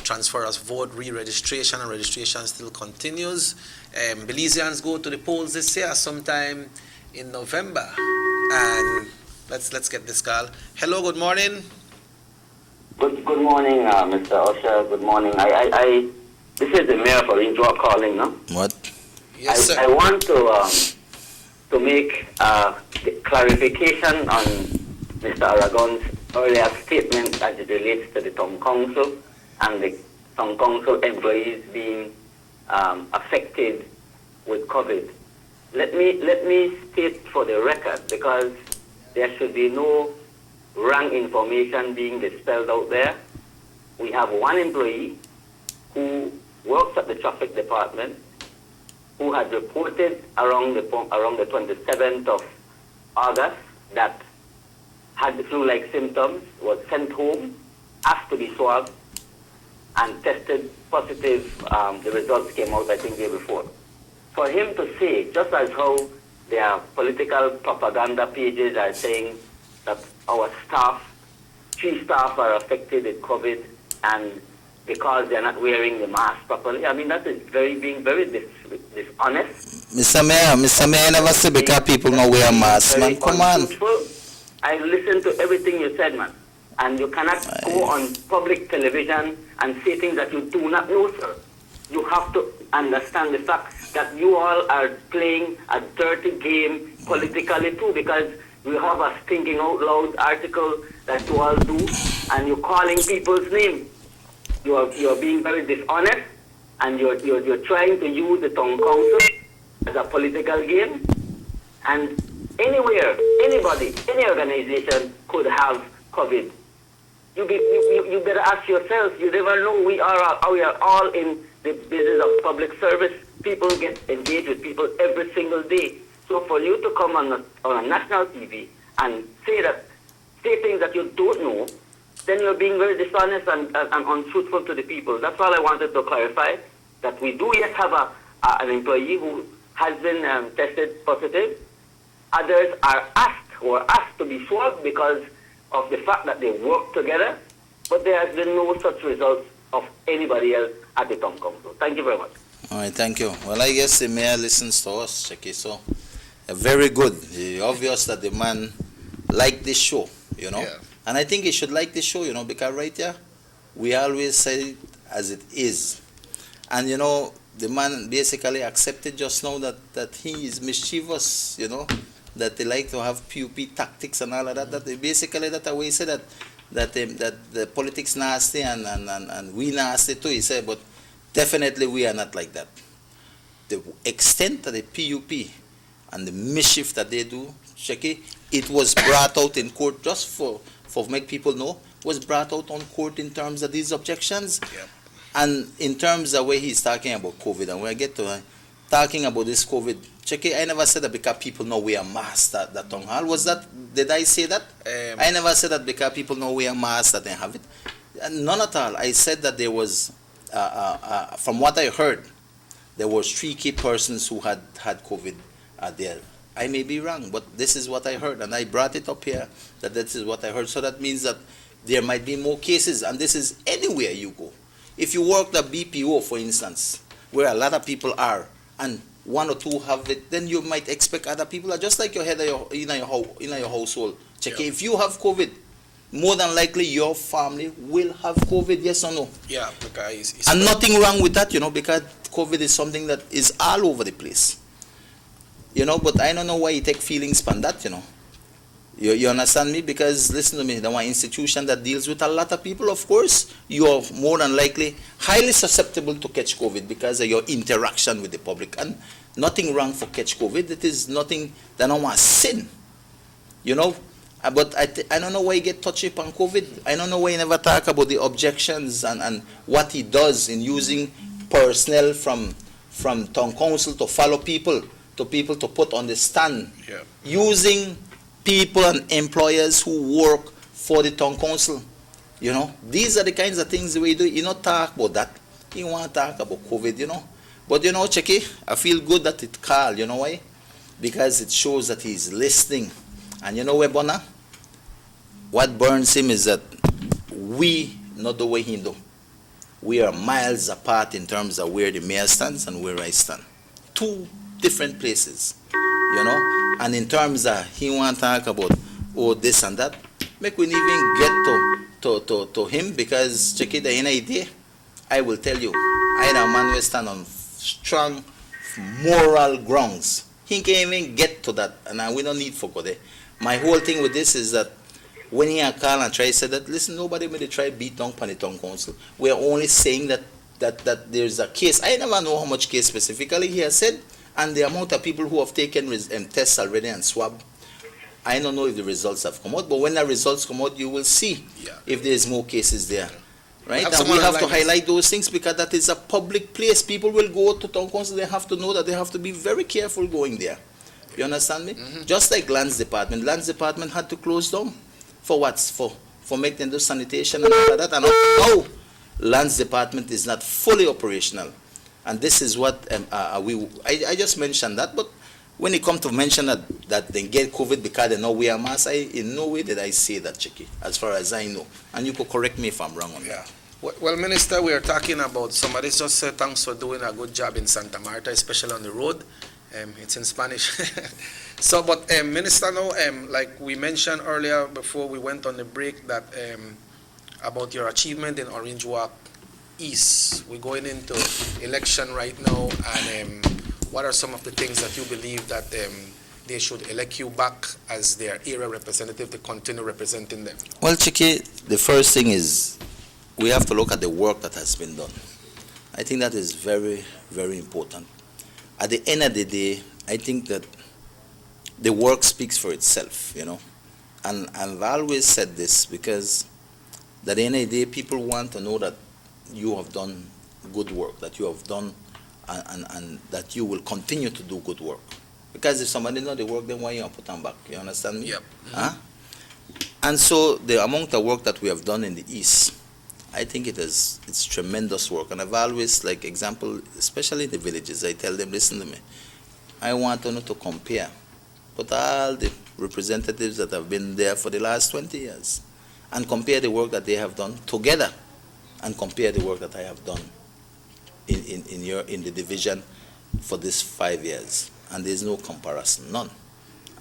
transfer as vote re-registration, and registration still continues. Belizeans go to the polls this year sometime in November. And let's get this call. Hello, good morning. Good morning, Mr. Usher. Good morning. This is the mayor for Injua calling, no? What? Yes, sir. I want to make a clarification on Mr. Aragon's earlier statement as it relates to the town council and the town council employees being affected with COVID. Let me state for the record, because there should be no wrong information being dispelled out there. We have one employee who works at the traffic department who had reported around the 27th of August that had the flu-like symptoms, was sent home, asked to be swabbed, and tested positive. The results came out, I think, the day before. For him to say, just as how their political propaganda pages are saying that our staff, 3 staff are affected with COVID, and because they're not wearing the mask properly. I mean, that is being very dishonest. Mr. Mayor never say because people not wear masks, man. Come on. I listened to everything you said, man. And you cannot go on public television and say things that you do not know, sir. You have to understand the fact that you all are playing a dirty game politically too, because we have a thinking out loud article that you all do, and you're calling people's names. You're being very dishonest, and you're trying to use the town council as a political game. And anywhere, anybody, any organization could have COVID. You better ask yourself. You never know. We are all in the business of public service. People get engaged with people every single day. So for you to come on a national TV and say things that you don't know, then you're being very dishonest and untruthful to the people. That's all I wanted to clarify, that we do yet have an employee who has been tested positive. Others are asked to be swabbed because of the fact that they work together, but there has been no such results of anybody else at the town council. Thank you very much. All right, thank you. Well, I guess the mayor listens to us, Checky, so very good. Obvious that the man liked this show, you know. Yeah. And I think he should like this show, you know, because right here, we always say it as it is. And, you know, the man basically accepted just now that he is mischievous, you know, that they like to have PUP tactics and all of that. That basically that way he said that the politics nasty and we nasty too, he said, but definitely we are not like that. The extent of the PUP and the mischief that they do, Checky, it was brought out in court just for make people know, was brought out on court in terms of these objections. Yep. And in terms of where he's talking about COVID, and when I get to talking about this COVID, Checky, I never said that because people know we are masked at the town hall. Did I say that? I never said that because people know we are masked that they have it. None at all. I said that there was, from what I heard, there was 3 key persons who had COVID there. I may be wrong, but this is what I heard, and I brought it up here, that this is what I heard. So that means that there might be more cases, and this is anywhere you go. If you work at BPO, for instance, where a lot of people are, and 1 or 2 have it, then you might expect other people, just like your head of in your household. Check if you have COVID, more than likely your family will have COVID, yes or no? Yeah, because it's and nothing wrong with that, you know, because COVID is something that is all over the place. You know, but I don't know why you take feelings from that, you know. You understand me? Because, listen to me, the one institution that deals with a lot of people, of course, you're more than likely highly susceptible to catch COVID because of your interaction with the public. And nothing wrong for catch COVID. It is nothing that no one sin. You know? But I don't know why you get touchy upon COVID. I don't know why you never talk about the objections and what he does in using personnel from town council to follow people to put on the stand. Yeah. Using people and employers who work for the town council. You know, these are the kinds of things we do. You not talk about that. You want to talk about COVID, you know. But you know, Checky, I feel good that it called. You know why? Because it shows that he's listening. And you know where, Bona? What burns him is that we, not the way he do. We are miles apart in terms of where the mayor stands and where I stand. Two different places, you know. And in terms of he want to talk about this and that, make we even get to him, because check it the idea. I will tell you, I am a man who stand on strong moral grounds. He can't even get to that, and we don't need for go there. My whole thing with this is that when he call and try to say that, listen, nobody may try beat down on the town council. We are only saying that there's a case. I never know how much case specifically he has said, and the amount of people who have taken tests already and swab. I don't know if the results have come out, but when the results come out, you will see if there's more cases there. Right? And we have to highlight those things because that is a public place. People will go to town council. They have to know that they have to be very careful going there. You understand me? Just like Lands Department. Lands Department had to close down. For what? For making them do sanitation and all of that. And now Lands Department is not fully operational. And this is what I just mentioned that, but when it comes to mention that they get COVID because they know we are mass, in no way did I say that, Chicky, as far as I know. And you could correct me if I'm wrong on that. Well, Minister, we are talking about somebody just said thanks for doing a good job in Santa Marta, especially on the road. It's in Spanish. So, but Minister, now, like we mentioned earlier before we went on the break, that about your achievement in Orange Walk East. We're going into election right now, and what are some of the things that you believe that they should elect you back as their area representative to continue representing them? Well, Chicky, the first thing is we have to look at the work that has been done. I think that is very, very important. At the end of the day, I think that the work speaks for itself, you know. And I've always said this because at the end of the day, people want to know that you have done good work, that you have done and that you will continue to do good work. Because if somebody know the work, then why you put them back? You understand me? Yep. Huh? And so the amount of work that we have done in the East, I think it's tremendous work. And I've always, like example, especially in the villages, I tell them, listen to me, I want you to compare with all the representatives that have been there for the last 20 years and compare the work that they have done together and compare the work that I have done in the division for these 5 years. And there's no comparison, none.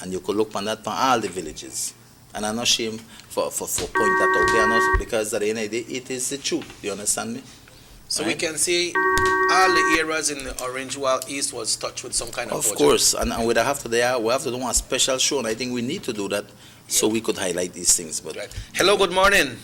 And you could look on that for all the villages. And I'm not ashamed for point that out there, not because at the end of the day, it is the truth. You understand me? So right? We can say all the areas in the Orange Walk East was touched with some kind of project. Of course, and we have to do a special show, and I think we need to do that so we could highlight these things. But right. Hello, good morning.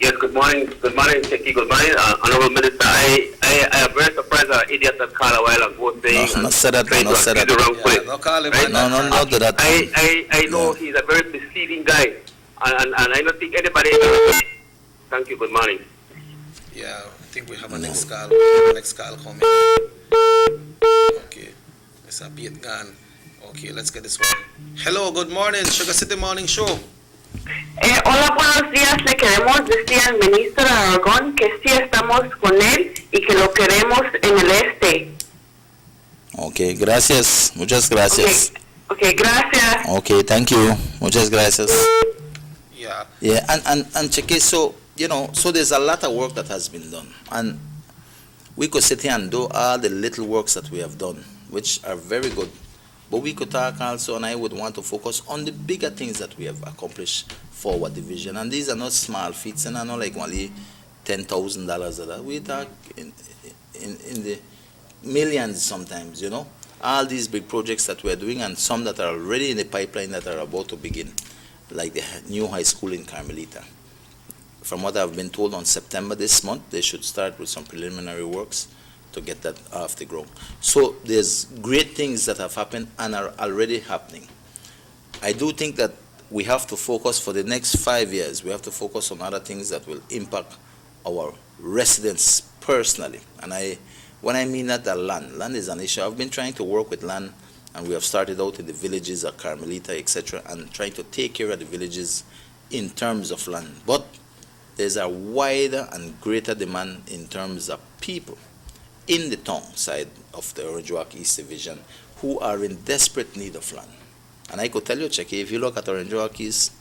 Yes, good morning. Good morning, Cheki. Good morning, Honorable Minister. I am very surprised that idiot that called a while ago saying no said that, no said that. The wrong place. No, call him. Right? No, do that. I know he's a very misleading guy, and I don't think anybody. Thank you. Good morning. Yeah, I think we have a next call. Next call coming. Okay, it's a bit gone. Okay, let's get this one. Hello, good morning, SugarCity Morning Show. Hola, buenos días. Le queremos decir al ministro Aragón que sí estamos con él y que lo queremos en el este. Okay, gracias. Muchas gracias. Okay, gracias. Okay, thank you. Muchas gracias. Yeah. Yeah, and Cheque, so, you know, so there's a lot of work that has been done. And we could sit here and do all the little works that we have done, which are very good. But we could talk also, and I would want to focus on the bigger things that we have accomplished for our division. And these are not small feats, and are not like only $10,000 of that. We talk in the millions sometimes, you know. All these big projects that we're doing, and some that are already in the pipeline that are about to begin, like the new high school in Carmelita. From what I've been told, on September this month, they should start with some preliminary works to get that off the ground. So there's great things that have happened and are already happening. I do think that we have to focus for the next 5 years. We have to focus on other things that will impact our residents personally. And when I mean that, land is an issue. I've been trying to work with land, and we have started out in the villages of Carmelita, etc., and trying to take care of the villages in terms of land. But there's a wider and greater demand in terms of people. in the town side of the Orange Walk East Division who are in desperate need of land. And I could tell you, Checky, if you look at Orange Walk East,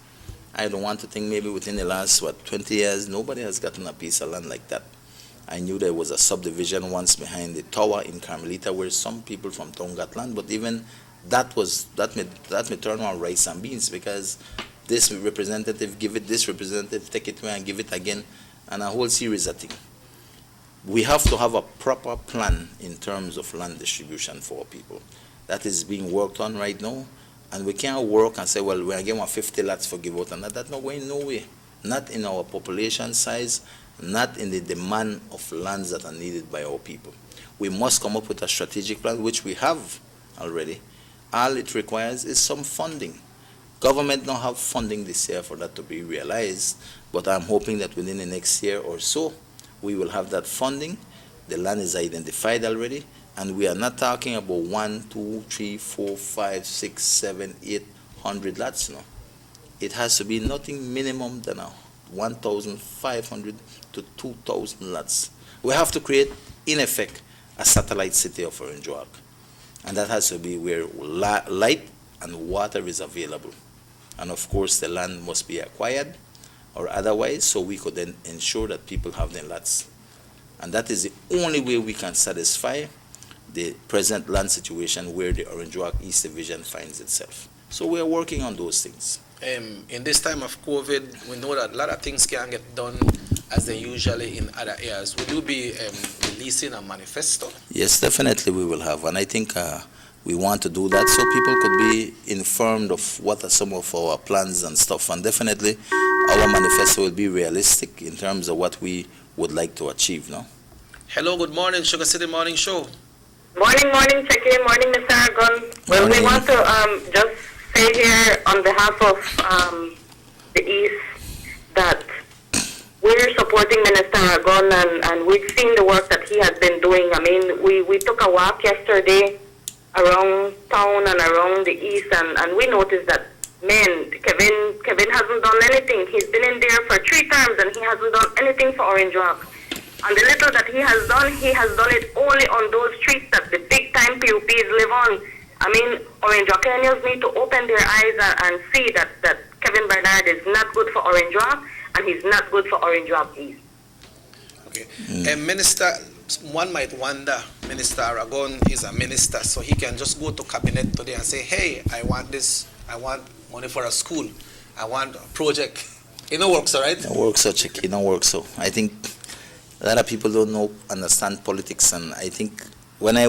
I don't want to think maybe within the last, 20 years, nobody has gotten a piece of land like that. I knew there was a subdivision once behind the tower in Carmelita where some people from town got land, but even that may turn on rice and beans, because this representative give it, this representative take it away and give it again, and a whole series of things. We have to have a proper plan in terms of land distribution for people. That is being worked on right now, and we can't work and say, well, we're going to give 50 lots for give out, and that's not going no way. Not in our population size, not in the demand of lands that are needed by our people. We must come up with a strategic plan, which we have already. All it requires is some funding. Government don't have funding this year for that to be realized, but I'm hoping that within the next year or so, we will have that funding. The land is identified already, and we are not talking about 1, 2, 3, 4, 5, 6, 7, 800 lots. No, it has to be nothing minimum than 1,500 to 2,000 lots. We have to create, in effect, a satellite city of Orange Walk, and that has to be where light and water is available, and of course the land must be acquired or otherwise, so we could then ensure that people have their lots. And that is the only way we can satisfy the present land situation where the Orange Walk East Division finds itself. So we are working on those things. In this time of COVID, we know that a lot of things can't get done as they usually in other areas. Will you be releasing a manifesto? Yes, definitely we will have, and I think we want to do that so people could be informed of what are some of our plans and stuff, and definitely our manifesto will be realistic in terms of what we would like to achieve. No? Hello, good morning, Sugar City Morning Show. Morning, Checky. Morning, Mr. Aragon. Well, we want to just say here on behalf of the East that we're supporting Minister Aragon, and we've seen the work that he has been doing. I mean, we took a walk yesterday around town and around the East, and we noticed that, man, Kevin hasn't done anything. He's been in there for 3 terms, and he hasn't done anything for Orange Walk. And the little that he has done it only on those streets that the big-time PUPs live on. I mean, Orange Walkenians need to open their eyes and see that Kevin Bernard is not good for Orange Walk, and he's not good for Orange Walk East. Okay. Minister, one might wonder, Minister Aragon is a minister, so he can just go to cabinet today and say, hey, I want this, I want money for a school, I want a project. It don't work so, right? It don't work so, Chick. It don't work so. I think a lot of people don't understand politics, and I think when I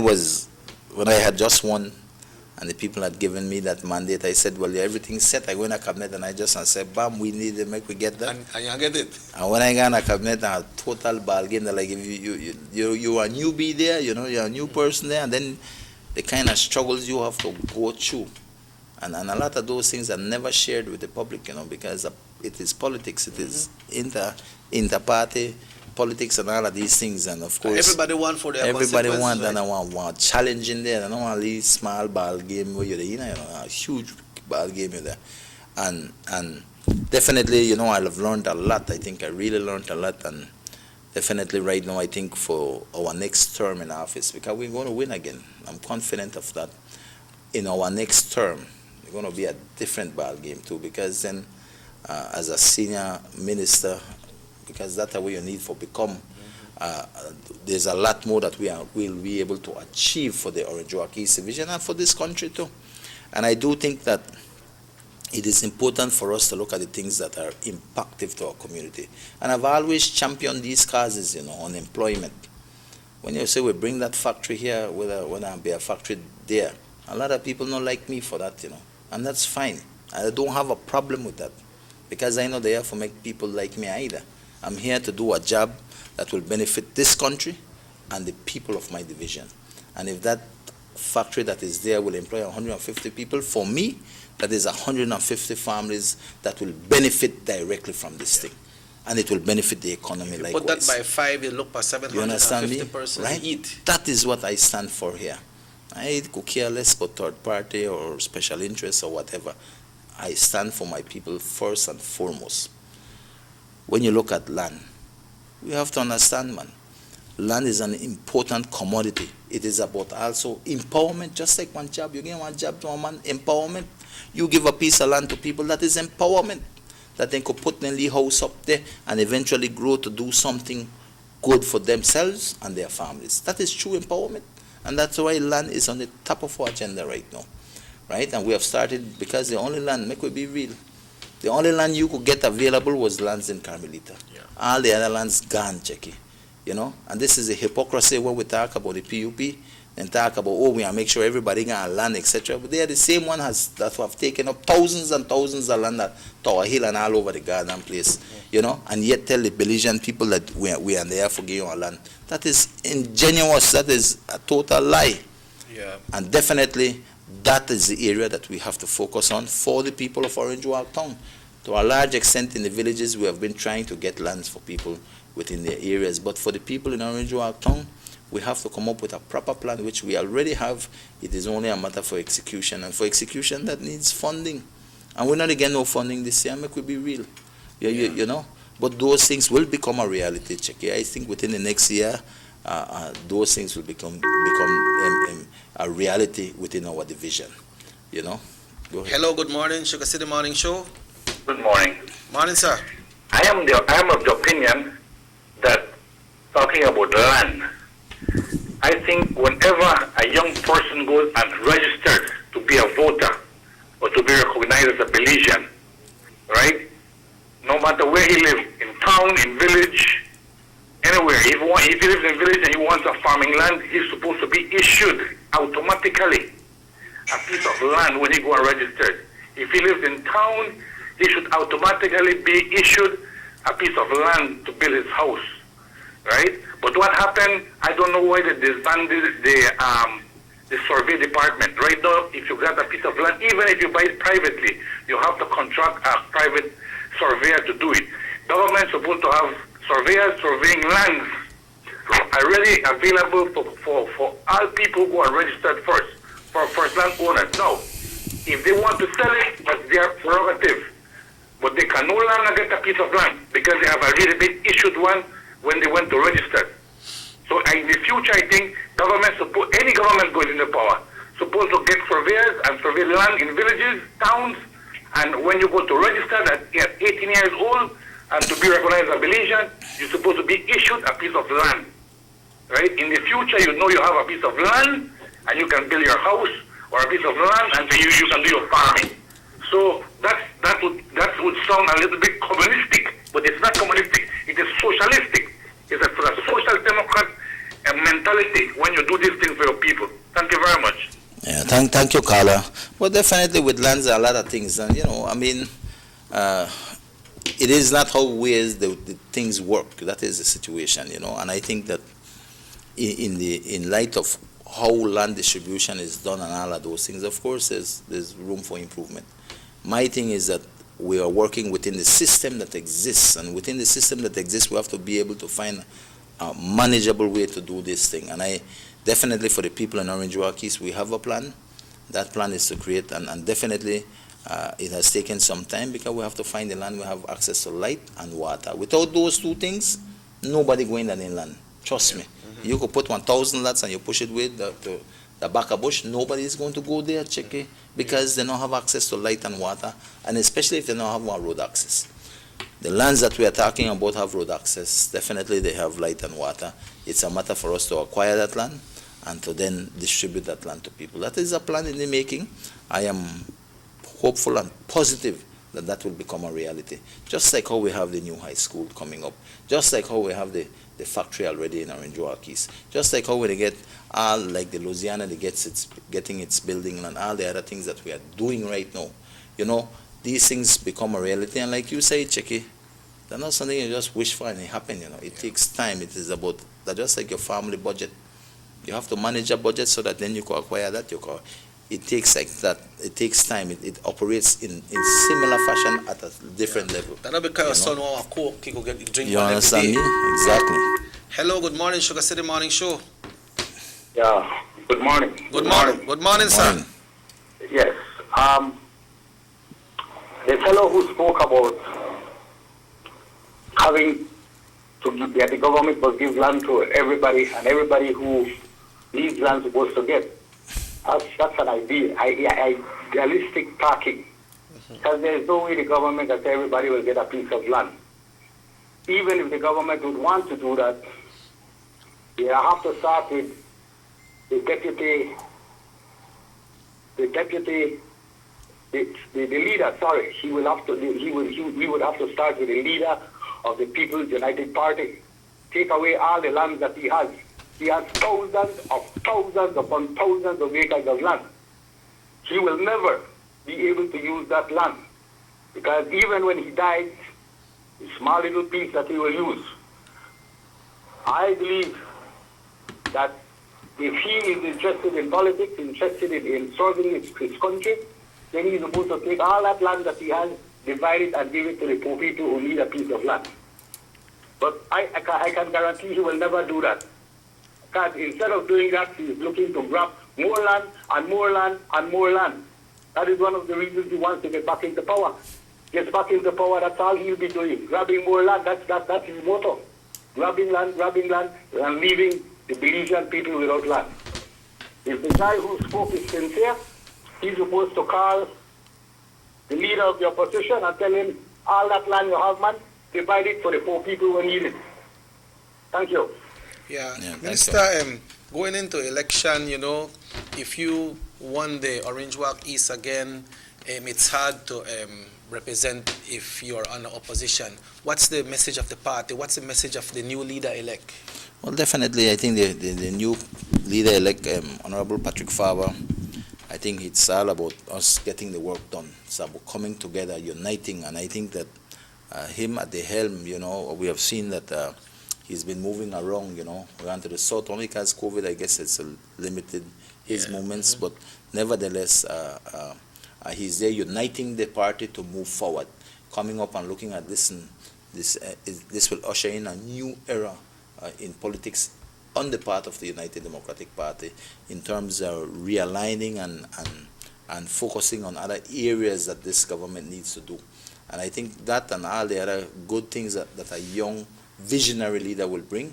had just won and the people had given me that mandate, I said, well, everything's set. I go in a cabinet and I just said, bam, we need to make we get that. And you get it. And when I got in a cabinet, a total ball game. They're like, if you are a newbie there, you're a new person there, and then the kind of struggles you have to go through. And a lot of those things are never shared with the public, because it is politics, it is inter-party politics and all of these things, and of course everybody want for their everybody want, right? And I want challenge in there. I don't want to leave small ball game where you're there, a huge ball game you're there, and definitely I've learned a lot. I think I really learned a lot, and definitely right now I think for our next term in office, because we're going to win again, I'm confident of that. In our next term it's going to be a different ball game too, because then as a senior minister, because that's what you need for become. There's a lot more that we'll be able to achieve for the Orange Walk East Division and for this country too. And I do think that it is important for us to look at the things that are impactful to our community. And I've always championed these causes, on employment. When you say we bring that factory here, when I be a factory there, a lot of people don't like me for that, and that's fine. I don't have a problem with that, because I know they have to make people like me either. I'm here to do a job that will benefit this country and the people of my division. And if that factory that is there will employ 150 people, for me, that is 150 families that will benefit directly from this thing. And it will benefit the economy likewise. Put that by 5, you look for 750 persons right? eat. That is what I stand for here. I could care less about third party or special interests or whatever. I stand for my people first and foremost. When you look at land, we have to understand, man, land is an important commodity. It is about also empowerment, just like one job. You give one job to a man, empowerment. You give a piece of land to people, that is empowerment. That they could put their house up there and eventually grow to do something good for themselves and their families. That is true empowerment. And that's why land is on the top of our agenda right now. Right? And we have started, because the only land, make we be real, the only land you could get available was lands in Carmelita. Yeah. All the other lands gone, Checky. You know? And this is a hypocrisy when we talk about the PUP and talk about, oh, we are make sure everybody got land, etc. But they are the same one that have taken up thousands and thousands of land at Tower Hill and all over the garden place. You know? And yet tell the Belizean people that we are there for giving our land. That is ingenuous. That is a total lie. Yeah. And definitely that is the area that we have to focus on for the people of Orange Walk Town. To a large extent in the villages, we have been trying to get lands for people within their areas. But for the people in Orange Walk Town, we have to come up with a proper plan, which we already have. It is only a matter for execution. And for execution, that needs funding. And we're not getting no funding this year, make we be real. You know? But those things will become a reality, Checky. I think within the next year, those things will become a reality within our division. You know? Go ahead. Hello, good morning, Sugar City Morning Show. Good morning. Morning, sir. I am of the opinion that talking about land, I think whenever a young person goes and registers to be a voter or to be recognized as a Belizean, right? No matter where he lives, in town, in village, anywhere, if he lives in village and he wants a farming land, he's supposed to be issued automatically a piece of land when he go and registered. If he lives in town, he should automatically be issued a piece of land to build his house, right? But what happened, I don't know why they disbanded the survey department. Right now, if you got a piece of land, even if you buy it privately, you have to contract a private surveyor to do it. Government is supposed to have surveyors surveying lands already available for all people who are registered first, for first land owners. Now, if they want to sell it, that's their prerogative. But they can no longer get a piece of land because they have already been issued one when they went to register. So in the future, I think any government going into power supposed to get surveyors and survey land in villages, towns, and when you go to register at 18 years old and to be recognized as a Belizean, you're supposed to be issued a piece of land. Right? In the future, you know you have a piece of land and you can build your house, or a piece of land and you can do your farming. So that would sound a little bit communistic, but it's not communistic. It is socialistic. It's a social democrat mentality when you do these things for your people. Thank you very much. Yeah, thank you, Carla. Well, definitely with lands there are a lot of things, and I mean, it is not always the things work. That is the situation, and I think that in light of how land distribution is done and all of those things, of course, there's room for improvement. My thing is that we are working within the system that exists, and within the system that exists, we have to be able to find a manageable way to do this thing. And I definitely, for the people in Orange Walk East, we have a plan. That plan is to create, and definitely it has taken some time because we have to find the land. We have access to light and water. Without those two things, nobody going in the land. Trust me. You could put 1,000 lots and you push it with the back of bush, nobody is going to go there, Checky, because they don't have access to light and water, and especially if they don't have one road access. The lands that we are talking about have road access. Definitely they have light and water. It's a matter for us to acquire that land and to then distribute that land to people. That is a plan in the making. I am hopeful and positive that that will become a reality. Just like how we have the new high school coming up. Just like how we have the factory already in Orange Walk East. Just like how we get all, like the Louisiana, they getting its building and all the other things that we are doing right now. These things become a reality. And like you say, Checky, they're not something you just wish for and it happen. It takes time. It is about, just like your family budget. You have to manage a budget so that then you can acquire that. It takes like that. It takes time. It operates in similar fashion at a different level. That'll because your son want a Coke, he go get drink you one understand every day. Me? Exactly. Hello, good morning, Sugar City Morning Show. Yeah, good morning. Good morning. Good morning, sir. Yes. The fellow who spoke about having that the government must give land to everybody, and everybody who needs land is supposed to get. That's an idealistic parking. Because there's no way the government that everybody will get a piece of land. Even if the government would want to do that, they have to start with the leader. Sorry, we would have to start with the leader of the People's United Party. Take away all the land that he has. He has thousands upon thousands of acres of land. He will never be able to use that land, because even when he dies, the small little piece that he will use. I believe that if he is interested in politics, interested in serving his country, then he's supposed to take all that land that he has, divide it, and give it to the poor people who need a piece of land. But I can guarantee he will never do that. Because instead of doing that, he is looking to grab more land and more land and more land. That is one of the reasons he wants to get back into power. Gets back into power, that's all he'll be doing. Grabbing more land, that's his motto. Grabbing land, and leaving the Belizean people without land. If the guy who spoke is sincere, he's supposed to call the leader of the opposition and tell him, all that land you have, man, divide it for the poor people who need it. Thank you. Yeah, Minister, going into election, if you won the Orange Walk East again, it's hard to represent if you're on the opposition. What's the message of the party? What's the message of the new leader-elect? Well, definitely, I think the new leader-elect, Honorable Patrick Farber, I think it's all about us getting the work done. It's about coming together, uniting, and I think that him at the helm, we have seen that he's been moving around, around to the south. Only because COVID, I guess it's limited his movements, but nevertheless, he's there uniting the party to move forward, coming up and looking at this, and this will usher in a new era in politics on the part of the United Democratic Party in terms of realigning and focusing on other areas that this government needs to do. And I think that and all the other good things that a young visionary leader will bring,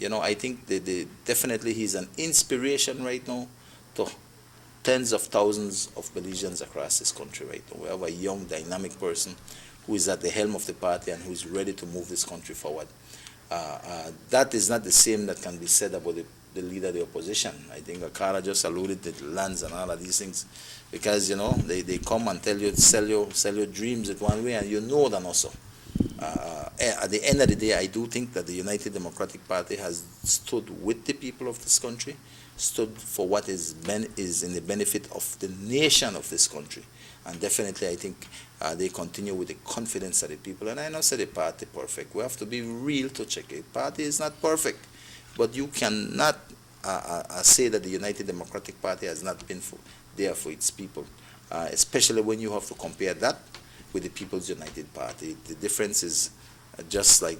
I think definitely he's an inspiration right now to tens of thousands of Belizeans across this country right now. We have a young, dynamic person who is at the helm of the party and who is ready to move this country forward. That is not the same that can be said about the leader of the opposition. I think Akara just alluded to the lands and all of these things, because they come and tell you, sell your dreams in one way, and you know them also. At the end of the day, I do think that the United Democratic Party has stood with the people of this country, stood for what is in the benefit of the nation of this country. And definitely, I think they continue with the confidence of the people. And I know say the party perfect. We have to be real to check it. Party is not perfect, but you cannot say that the United Democratic Party has not been there for its people, especially when you have to compare that with the People's United Party. The difference is just like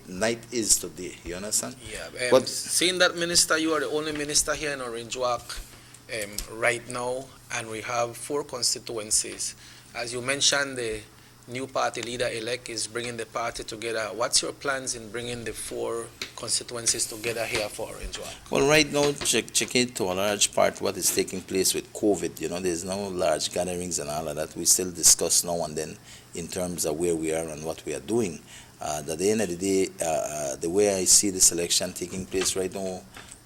night is to day. You understand? Yeah. But seeing that, Minister, you are the only minister here in Orange Walk right now, and we have 4 constituencies. As you mentioned, the new party leader-elect is bringing the party together. What's your plans in bringing the 4 constituencies together here for Orange Walk? Well, right now, check it to a large part what is taking place with COVID. There's no large gatherings and all of that. We still discuss now and then in terms of where we are and what we are doing. At the end of the day, the way I see this election taking place right now,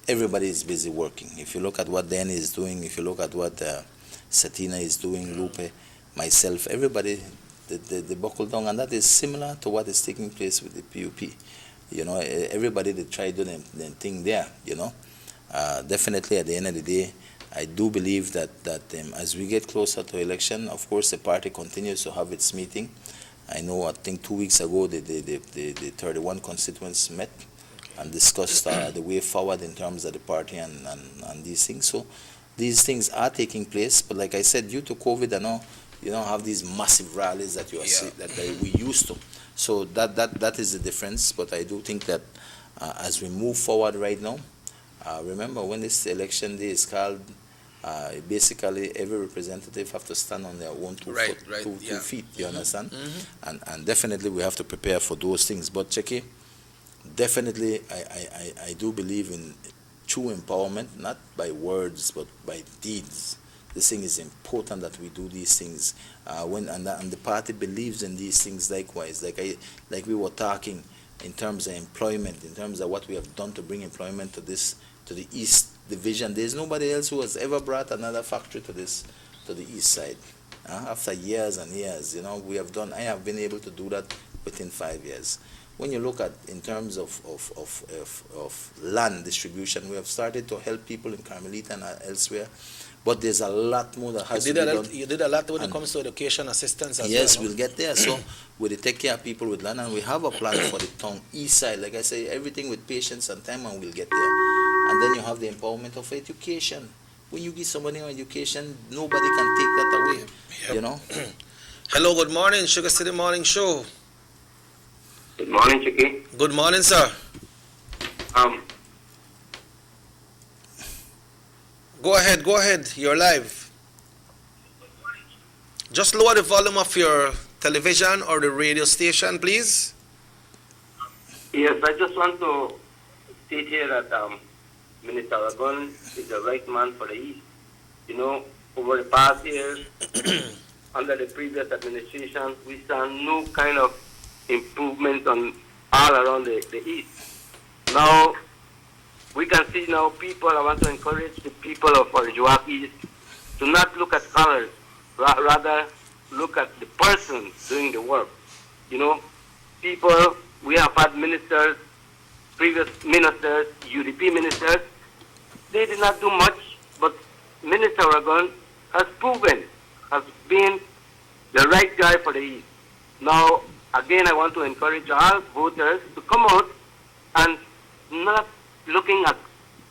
everybody is busy working. If you look at what Danny is doing, if you look at what Satina is doing, Lupe, myself, everybody, they buckle down, and that is similar to what is taking place with the PUP. Everybody, they try to do their thing there, Definitely, at the end of the day, I do believe that as we get closer to election, of course, the party continues to have its meeting. I think 2 weeks ago, the 31 constituents met and discussed the way forward in terms of the party and these things. So these things are taking place, but like I said, due to COVID and all, you don't have these massive rallies that we used to. So that is the difference. But I do think that as we move forward right now, remember when this election day is called, basically every representative have to stand on their own 2 feet. You understand? And definitely we have to prepare for those things. But Checky, definitely, I do believe in true empowerment, not by words but by deeds. This thing is important that we do these things. And the party believes in these things likewise. Like we were talking in terms of employment, in terms of what we have done to bring employment to the East Division. There's nobody else who has ever brought another factory to the East Side. After years and years, I have been able to do that within 5 years. When you look at in terms of land distribution, we have started to help people in Carmelita and elsewhere, but there's a lot more that has to be done. You did a lot when it comes to education assistance as well. Yes, no? we'll get there. So we take care of people with land, and we have a plan for the town east side. Like I say, everything with patience and time, and we'll get there. And then you have the empowerment of education. When you give somebody an education, nobody can take that away. Yep. Hello, good morning, Sugar City Morning Show. Good morning, Chicky. Good morning, sir. Go ahead. You're live. Just lower the volume of your television or the radio station, please. Yes, I just want to state here that Minister Aragon is the right man for the East. Over the past years, under the previous administration, we saw no kind of improvement on all around the East. Now, we can see now people, I want to encourage the people of Orangewock East to not look at colors, rather look at the person doing the work. People, we have had ministers, previous ministers, UDP ministers, they did not do much, but Minister Aragon has proven, has been the right guy for the East. Now, again, I want to encourage all voters to come out and not looking at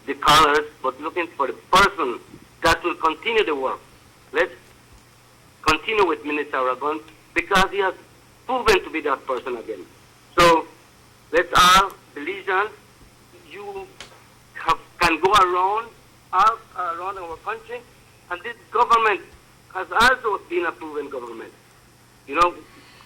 the colors, but looking for the person that will continue the work. Let's continue with Minister Aragon because he has proven to be that person again. So let's all, Belizeans, you can go around our country, and this government has also been a proven government.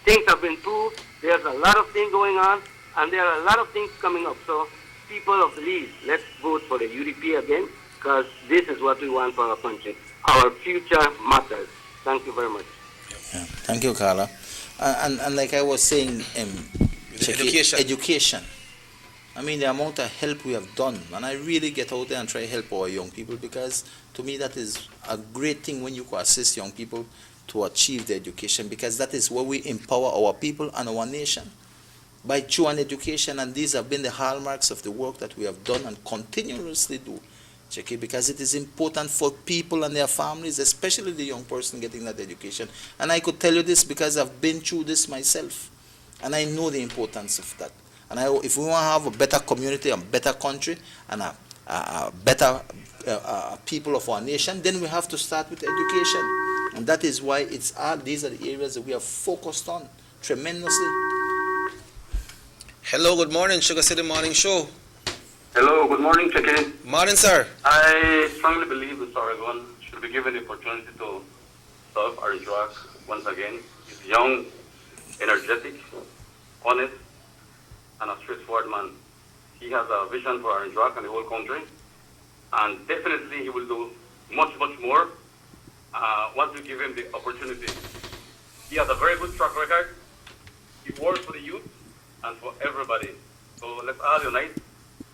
Things have been proved, there's a lot of things going on, and there are a lot of things coming up. So people of Belize, let's vote for the UDP again, because this is what we want for our country. Our future matters. Thank you very much. Yeah. Thank you, Carla. And like I was saying, education. I mean, the amount of help we have done, and I really get out there and try to help our young people, because to me that is a great thing when you can assist young people to achieve their education, because that is where we empower our people and our nation by true and education. And these have been the hallmarks of the work that we have done and continuously do, Jackie, because it is important for people and their families, especially the young person getting that education. And I could tell you this because I've been through this myself, and I know the importance of that. And if we want to have a better community, a better country, and a better people of our nation, then we have to start with education. And that is why these are the areas that we have focused on tremendously. Hello, good morning, Sugar City Morning Show. Hello, good morning, Chicken. Morning, sir. I strongly believe Mr. Aragon should be given the opportunity to serve Orangewock once again. He's young, energetic, honest, and a straightforward man. He has a vision for Orangewock and the whole country, and definitely he will do much, much more once we give him the opportunity. He has a very good track record. He works for the youth and for everybody. So let's all unite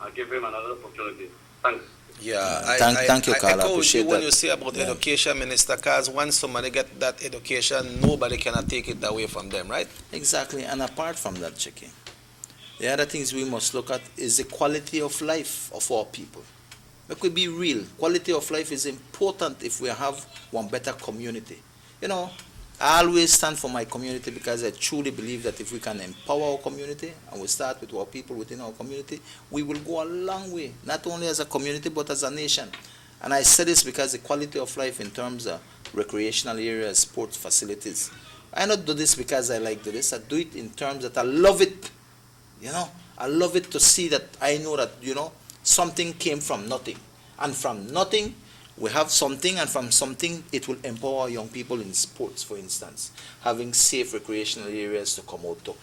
and give him another opportunity. Thanks. Yeah, thank you, Carla. I appreciate you when that. you say about education, Minister, because once somebody get that education, nobody cannot take it away from them, right? Exactly. And apart from that, Chicky, the other things we must look at is the quality of life of our people. It could be real. Quality of life is important if we have one better community. I always stand for my community because I truly believe that if we can empower our community and we start with our people within our community, we will go a long way, not only as a community but as a nation. And I say this because the quality of life in terms of recreational areas, sports facilities, I not do this because I like to do this. I do it in terms that I love it. I love it to see that I know that, something came from nothing. And from nothing, we have something, and from something, it will empower young people in sports, for instance. Having safe recreational areas to come out to.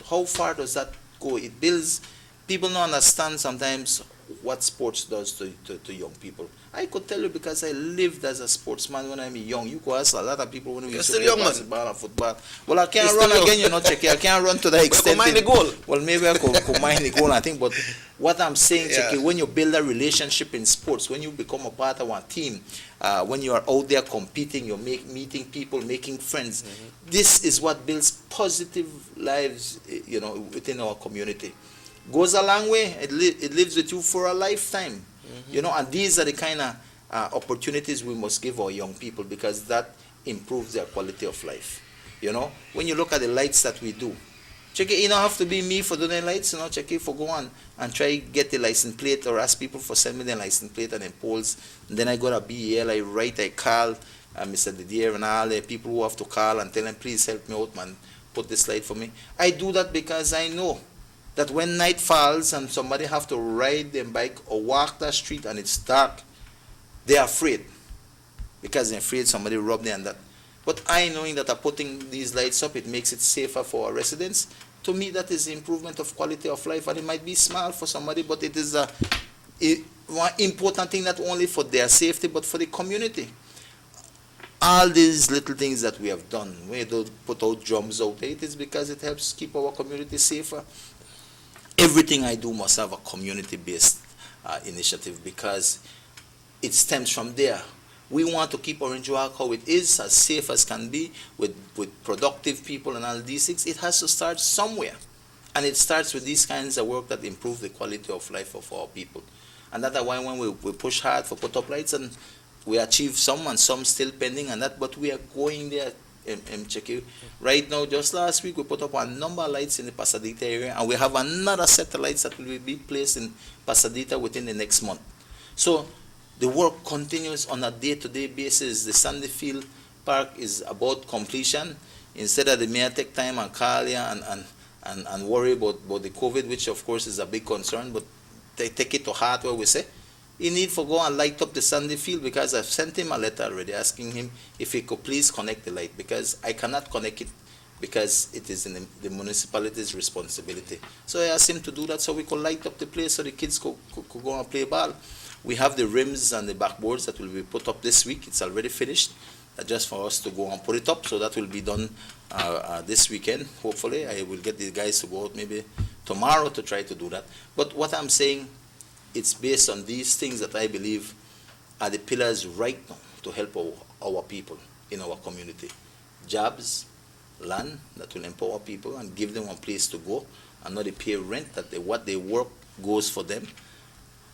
How far does that go? It builds people don't understand sometimes what sports does to young people. I could tell you because I lived as a sportsman when I'm young. You could ask a lot of people when we used to play basketball and football. Well, I can't run again, you know, Checky. I can't run to the extent. Mind the goal. Well, maybe I could mind the goal, I think. But what I'm saying, Checky, when you build a relationship in sports, when you become a part of one team, when you are out there competing, you're meeting people, making friends. This is what builds positive lives, you know, within our community. Goes a long way. It lives with you for a lifetime. You know, and these are the kind of opportunities we must give our young people, because that improves their quality of life. You know, when you look at the lights that we do, check it, you don't have to be me for doing the lights, you know, check it, for go on and try get the license plate, or ask people for send me the license plate and then polls. And then I go to BEL, I write, I call Mr. Didier and all the people who have to call and tell them, please help me out, man, put this light for me. I do that because I know that when night falls and somebody have to ride their bike or walk that street and it's dark, they're afraid, because they're afraid somebody robbed them and that. But I knowing that I'm putting these lights up, it makes it safer for our residents. To me, that is the improvement of quality of life, and it might be small for somebody, but it is one important thing, not only for their safety, but for the community. All these little things that we have done, we don't put out drums out there, it is because it helps keep our community safer. Everything I do must have a community-based initiative, because it stems from there. We want to keep Orange Walk how it is, as safe as can be, with productive people and all these things. It has to start somewhere. And it starts with these kinds of work that improve the quality of life of our people. And that's why when we push hard for put up lights, and we achieve some, and some still pending and that, but we are going there. Checky. Right now, just last week, we put up a number of lights in the Pasadena area, and we have another set of lights that will be placed in Pasadena within the next month. So the work continues on a day-to-day basis. The Sandy Field Park is about completion. Instead of the mayor take time and call you and worry about the COVID, which of course is a big concern, but they take it to heart where we say, he need to go and light up the Sandy Field, because I've sent him a letter already asking him if he could please connect the light, because I cannot connect it, because it is in the municipality's responsibility. So I asked him to do that so we could light up the place so the kids could go and play ball. We have the rims and the backboards that will be put up this week. It's already finished, just for us to go and put it up. So that will be done this weekend, hopefully. I will get the guys to go out maybe tomorrow to try to do that. But what I'm saying, it's based on these things that I believe are the pillars right now to help our people in our community. Jobs, land that will empower people and give them a place to go, and not pay rent, that what they work goes for them,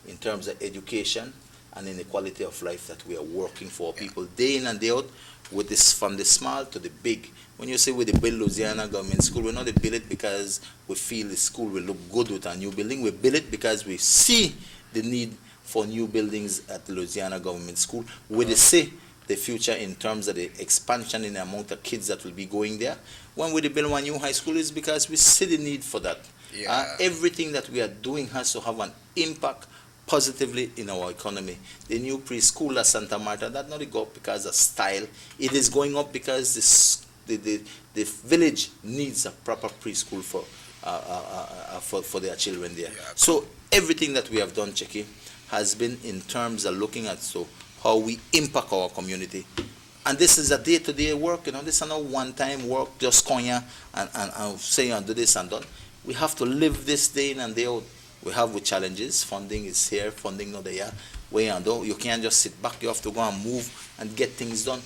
in terms of education and in the quality of life that we are working for people day in and day out, with this, from the small to the big. When you say we build Louisiana Government School, we not build it because we feel the school will look good with a new building. We build it because we see the need for new buildings at the Louisiana Government School. We see the future in terms of the expansion in the amount of kids that will be going there. When we build one new high school is because we see the need for that. Everything that we are doing has to have an impact positively in our economy. The new preschool at Santa Marta, that not go up because of style. It is going up because the village needs a proper preschool for their children there. So everything that we have done, Checky, has been in terms of looking at how we impact our community. And this is a day-to-day work, you know, this is not one-time work, just come here and say and do this and done. We have to live this day in and day out. We have with challenges. Funding is here, funding not there. Way and do. You can't just sit back. You have to go and move and get things done.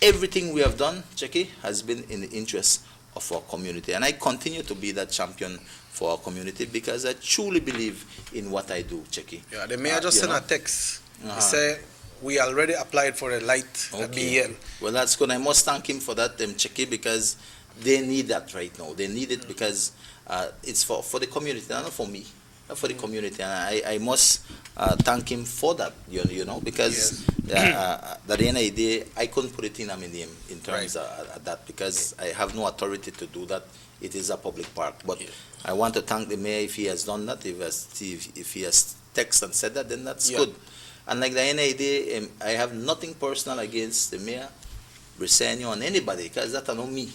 Everything we have done, Checky, has been in the interest of our community. And I continue to be that champion for our community because I truly believe in what I do, Checky. Yeah, the mayor just sent a text. He said, we already applied for a light at BEL. Well, that's good. I must thank him for that, Checky, because they need that right now. They need it because it's for the community, not for me. For the community, and I must thank him for that, you know, because at the end of the day, I couldn't put it in my name in terms of that because I have no authority to do that. It is a public park, but I want to thank the mayor if he has done that. If he has texted and said that, then that's good. And like the end of the day, I have nothing personal against the mayor, Briseño, and anybody, because that's not me.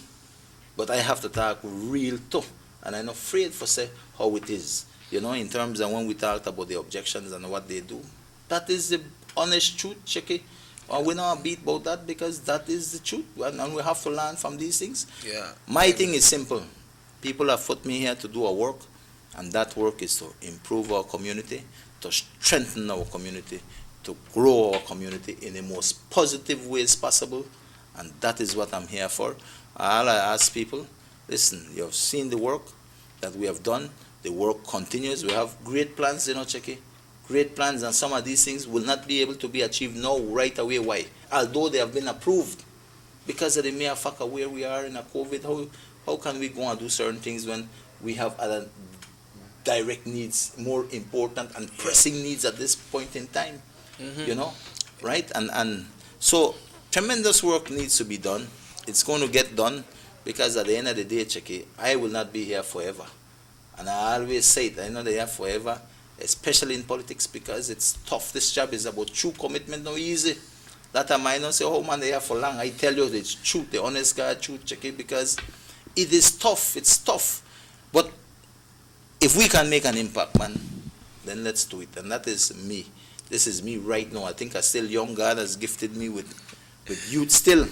But I have to talk real tough, and I'm not afraid for say how it is. in terms of when we talked about the objections and what they do. That is the honest truth, Checky. We're not beat about that because that is the truth, and we have to learn from these things. Yeah. My thing is simple. People have put me here to do a work, and that work is to improve our community, to strengthen our community, to grow our community in the most positive ways possible, and that is what I'm here for. All I ask people, listen, you have seen the work that we have done. The work continues. We have great plans, Checky. Great plans, and some of these things will not be able to be achieved now right away. Why? Although they have been approved, because of the mere fact of where we are in a COVID, how can we go and do certain things when we have other direct needs, more important and pressing needs at this point in time? Right? And so tremendous work needs to be done. It's going to get done because at the end of the day, Checky, I will not be here forever. And I always say it, I know they are forever, especially in politics, because it's tough. This job is about true commitment, no easy. That time I don't say, oh man, they are for long. I tell you it's truth, the honest guy, truth, Checky, because it is tough. It's tough. But if we can make an impact, man, then let's do it. And that is me. This is me right now. I think I'm still young. God has gifted me with youth still.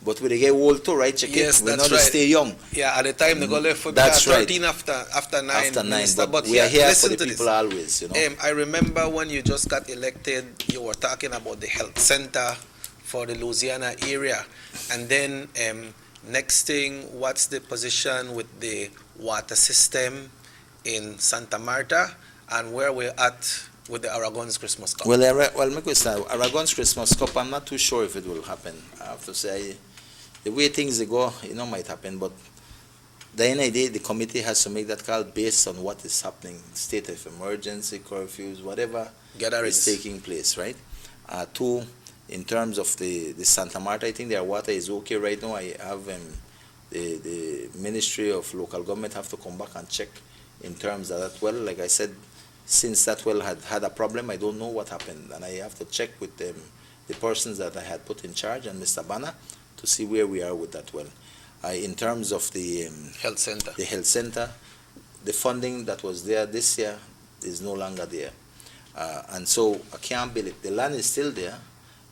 But we get old too, right, Checky? Yes, we that's not right. Stay young. Yeah, at the time they go left for That's 13 after 9. After 9, Minister, but we are here for the people this. always, I remember when you just got elected, you were talking about the health center for the Louisiana area. And then next thing, what's the position with the water system in Santa Marta and where we're at with the Aragon's Christmas Cup? Well, make we start. Aragon's Christmas Cup, I'm not too sure if it will happen. I have to say, the way things go, might happen, but the end of the day, the committee has to make that call based on what is happening, state of emergency, curfews, whatever is taking place, right? Two, in terms of the Santa Marta, I think their water is okay right now. I have the Ministry of Local Government have to come back and check in terms of that well. Like I said, since that well had a problem, I don't know what happened, and I have to check with the persons that I had put in charge and Mr. Banner to see where we are with that well. In terms of the health center, the funding that was there this year is no longer there, and so I can't build it. The land is still there,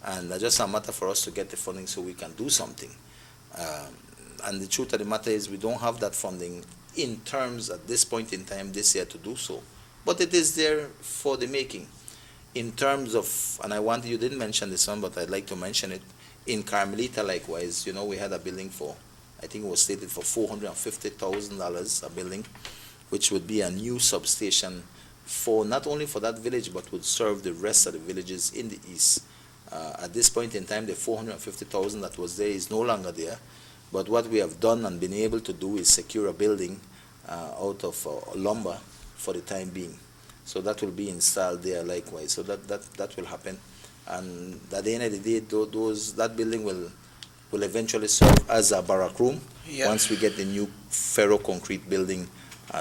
and it's just a matter for us to get the funding so we can do something. And the truth of the matter is we don't have that funding in terms at this point in time this year to do so, but it is there for the making. In terms of, and you didn't mention this one, but I'd like to mention it. In Carmelita, likewise, we had a building for, I think it was stated for $450,000, a building, which would be a new substation for not only for that village, but would serve the rest of the villages in the east. At this point in time, the $450,000 that was there is no longer there. But what we have done and been able to do is secure a building out of lumber for the time being. So that will be installed there likewise. So that will happen. And at the end of the day, that building will eventually serve as a barrack room once we get the new ferro concrete building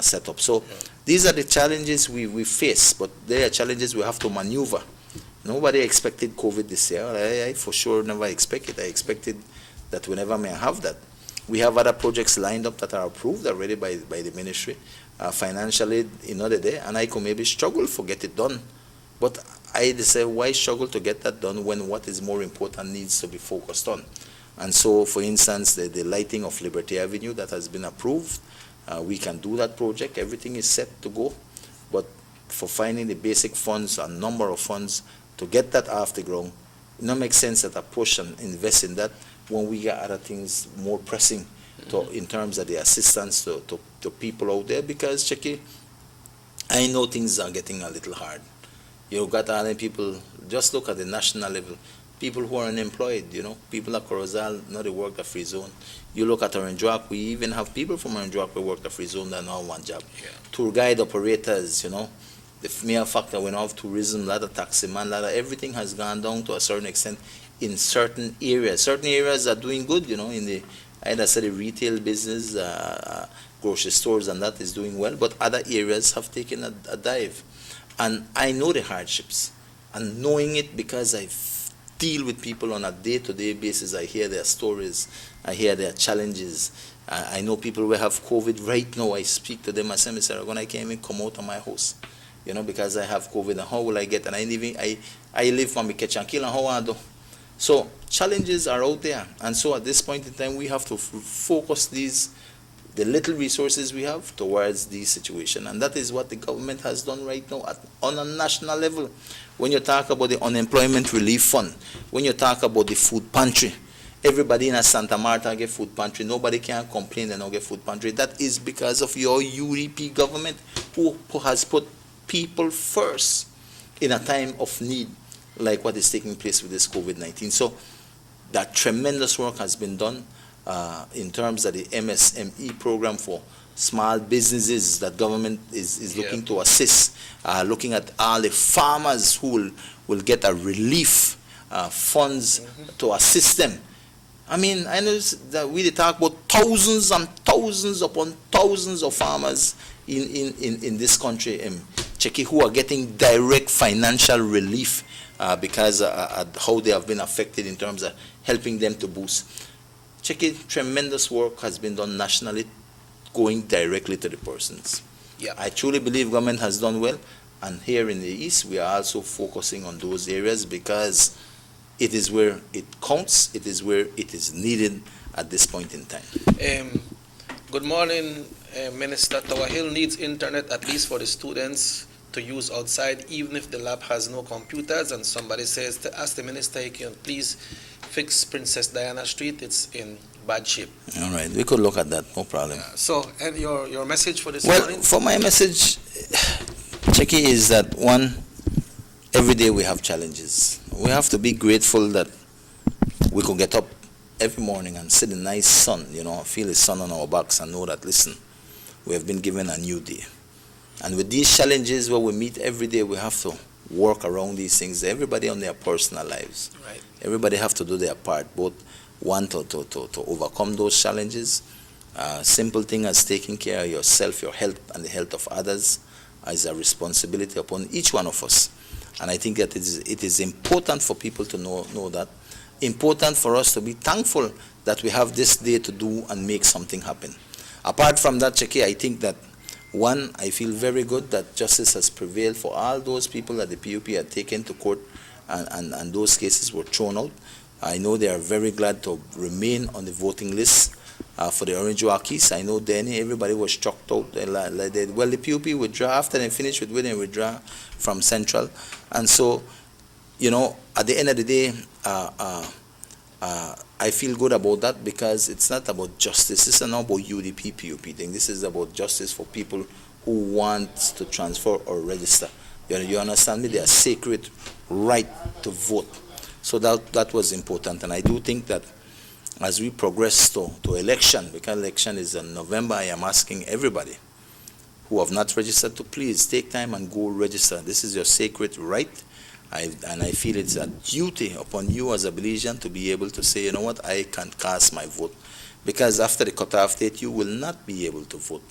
set up. So these are the challenges we face, but they are challenges we have to maneuver. Nobody expected COVID this year. I for sure never expected. I expected that we never may have that. We have other projects lined up that are approved already by the ministry, financially, the day, and I could maybe struggle to get it done. But I say, why struggle to get that done when what is more important needs to be focused on? And so, for instance, the lighting of Liberty Avenue that has been approved, we can do that project. Everything is set to go. But for finding the basic funds, a number of funds to get that off the ground, it don't make sense that I push and invest in that when we got other things more pressing in terms of the assistance to people out there. Because, Checky, I know things are getting a little hard. You've got other people, just look at the national level, people who are unemployed, people at Corozal, they work the free zone. You look at Orange Walk, we even have people from Orange Walk who work the free zone that now have one job. Tour guide operators, the mere fact that we now have tourism, a lot of taxi man, everything has gone down to a certain extent in certain areas. Certain areas are doing good, in the, I said the retail business, grocery stores, and that is doing well, but other areas have taken a dive. And I know the hardships, and knowing it because I've deal with people on a day-to-day basis. I hear their stories. I hear their challenges. I know people who have COVID right now. I speak to them. I say, Mr. Aragon, I can't even come out of my house, because I have COVID. And how will I get? And I live from the kitchen kill and how I do. So challenges are out there. And so at this point in time, we have to focus the little resources we have towards the situation. And that is what the government has done right now on a national level. When you talk about the unemployment relief fund, when you talk about the food pantry, everybody in Santa Marta get food pantry. Nobody can complain they don't get food pantry. That is because of your UDP government who has put people first in a time of need like what is taking place with this COVID-19. So that tremendous work has been done in terms of the MSME program for small businesses that government is looking to assist, looking at all the farmers who will get a relief funds to assist them. I mean, I know that we talk about thousands and thousands upon thousands of farmers in this country, Cheki, who are getting direct financial relief because how they have been affected in terms of helping them to boost. Cheki, tremendous work has been done nationally, going directly to the persons. Yeah. I truly believe government has done well, and here in the East, we are also focusing on those areas because it is where it counts, it is where it is needed at this point in time. Good morning, Minister. Tower Hill needs internet at least for the students to use outside, even if the lab has no computers. And somebody says to ask the minister, he can please fix Princess Diana Street. It's in bad shape. All right, we could look at that, no problem. So, and your message for this morning? Well, for my message, Cheki, is that one, every day we have challenges. We have to be grateful that we could get up every morning and see the nice sun, feel the sun on our backs and know that, listen, we have been given a new day. And with these challenges where we meet every day, we have to work around these things. Everybody on their personal lives. Right. Everybody have to do their part, both one to overcome those challenges. Simple thing as taking care of yourself, your health, and the health of others is a responsibility upon each one of us. And I think that it is important for people to know that. Important for us to be thankful that we have this day to do and make something happen. Apart from that, Cheki, I think that one, I feel very good that justice has prevailed for all those people that the PUP had taken to court and those cases were thrown out. I know they are very glad to remain on the voting list for the Orange Walkies. I know Danny, everybody was struck out. Well, the PUP withdraw after they finished with winning, withdraw from Central. And so, at the end of the day, I feel good about that because it's not about justice. This is not about UDP, PUP thing. This is about justice for people who want to transfer or register. You understand me? They are sacred right to vote. So that was important. And I do think that as we progress to election, because election is in November, I am asking everybody who have not registered to please take time and go register. This is your sacred right. And I feel it's a duty upon you as a Belizean to be able to say, you know what, I can cast my vote. Because after the cutoff date, you will not be able to vote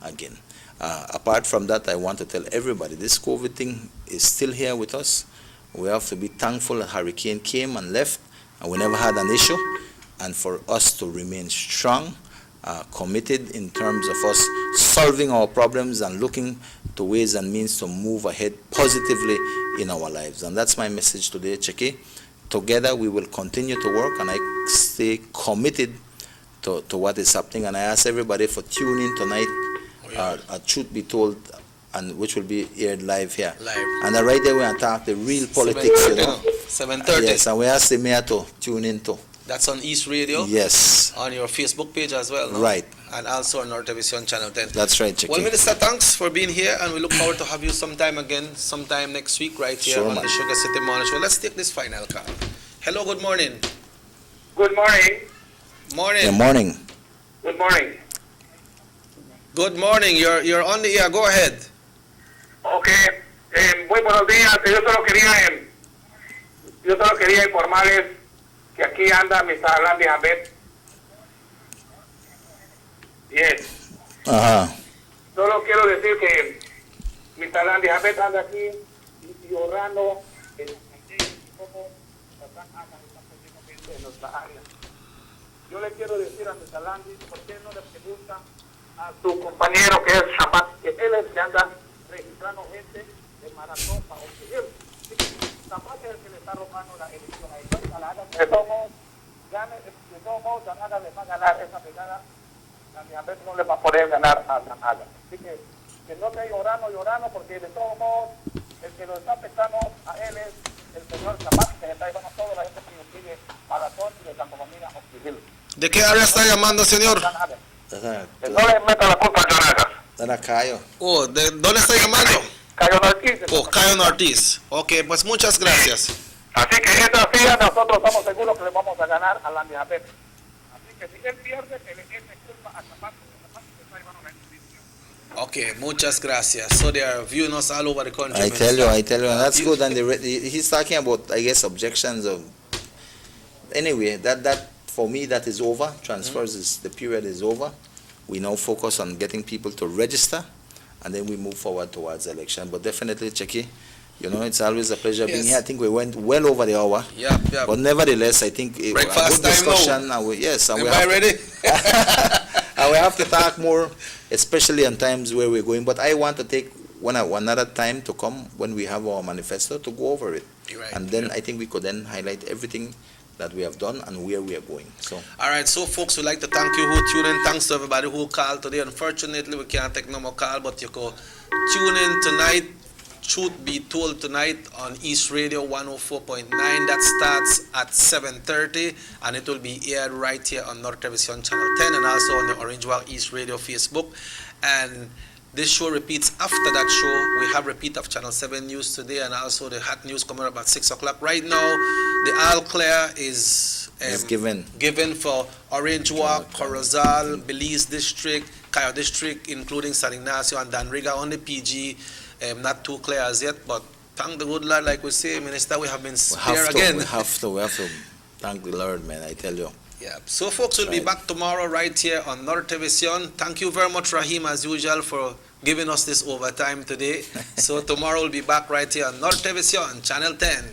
again. Apart from that, I want to tell everybody, this COVID thing is still here with us. We have to be thankful that hurricane came and left, and we never had an issue. And for us to remain strong, committed in terms of us solving our problems and looking to ways and means to move ahead positively in our lives. And that's my message today, Cheki. Together we will continue to work, and I stay committed to what is happening. And I ask everybody for tuning in tonight, Truth Be Told, and which will be aired live here. And right there we are talk the real politics. 7:30. Yes, and we ask the mayor to tune in too. That's on East Radio. Yes. On your Facebook page as well. No? Right. And also on our television channel 10. That's right, Cheki. Well, Minister, thanks for being here, and we look forward to have you sometime next week right here on the SugarCity MorningShow. Let's take this final call. Hello, good morning. Good morning. Morning. Good morning. Good morning. Good morning. You're on the air. Go ahead. Okay. Muy buenos días. Yo solo quería informarles que aquí anda Mr. Alan Diabet. Yes. Solo quiero decir que Mr. Alan Diabet anda aquí llorando. haga en nuestra área. Yo le quiero decir a Mr. Landy, ¿por qué no le pregunta a su compañero que es Shabat, que él es que anda registrando gente de maratón para obtener? Shabat es el que le está robando la elección a ellos. De todos modos, de todos modos, Ganaga le va a ganar esa pegada. La Diabetes no le va a poder ganar a Ganaga. Así que no esté llorando, porque de todos modos, el que lo está afectando a él es el señor Shabat, que está llevando a toda la gente que sigue maratón y de Santa Comina Occidental. ¿De qué área está llamando, señor? No le meta la culpa a Ganaga. Cayo. Oh, ¿de dónde está llamando? Cayo Ortiz. Oh, Cayo Ortiz. Ok, pues muchas gracias. Así que esta fila nosotros estamos seguros que le vamos a ganar a la Diabetes. Así que si él pierde, que le eche culpa a Zapato, que Zapato se está llevando la institución. Okay, muchas gracias. So they are viewing us all over the country. I tell you, and that's good. And he's talking about, I guess, objections of. Anyway, that for me that is over. Transfers is the period is over. We now focus on getting people to register, and then we move forward towards election. But definitely, Checky, it's always a pleasure being here. I think we went well over the hour. Yeah. But nevertheless, I think a good discussion. And we ready? And we have to talk more, especially on times where we're going. But I want to take another time to come when we have our manifesto to go over it. Right. And then I think we could then highlight everything that we have done and where we are going. So. All right, so folks, we'd like to thank you who tuned in. Thanks to everybody who called today. Unfortunately, we can't take no more call, but you can tune in tonight. Truth be told tonight on East Radio 104.9. That starts at 7:30, and it will be aired right here on North Television Channel 10 and also on the Orange Walk East Radio Facebook. And this show repeats after that show. We have repeat of Channel 7 News today, and also the hot news coming up at 6 o'clock. Right now, the all clear is given for Orange Walk, Corozal, Belize District, Cayo District, including San Ignacio and Dan Riga. Only PG, not too clear as yet, but thank the good Lord, like we say, Minister, we have been spared again. We have to thank the Lord, man, I tell you. Yeah. So, folks, we'll be back tomorrow right here on North Television. Thank you very much, Rahim, as usual, for giving us this overtime today. So, tomorrow we'll be back right here on North Television, Channel 10.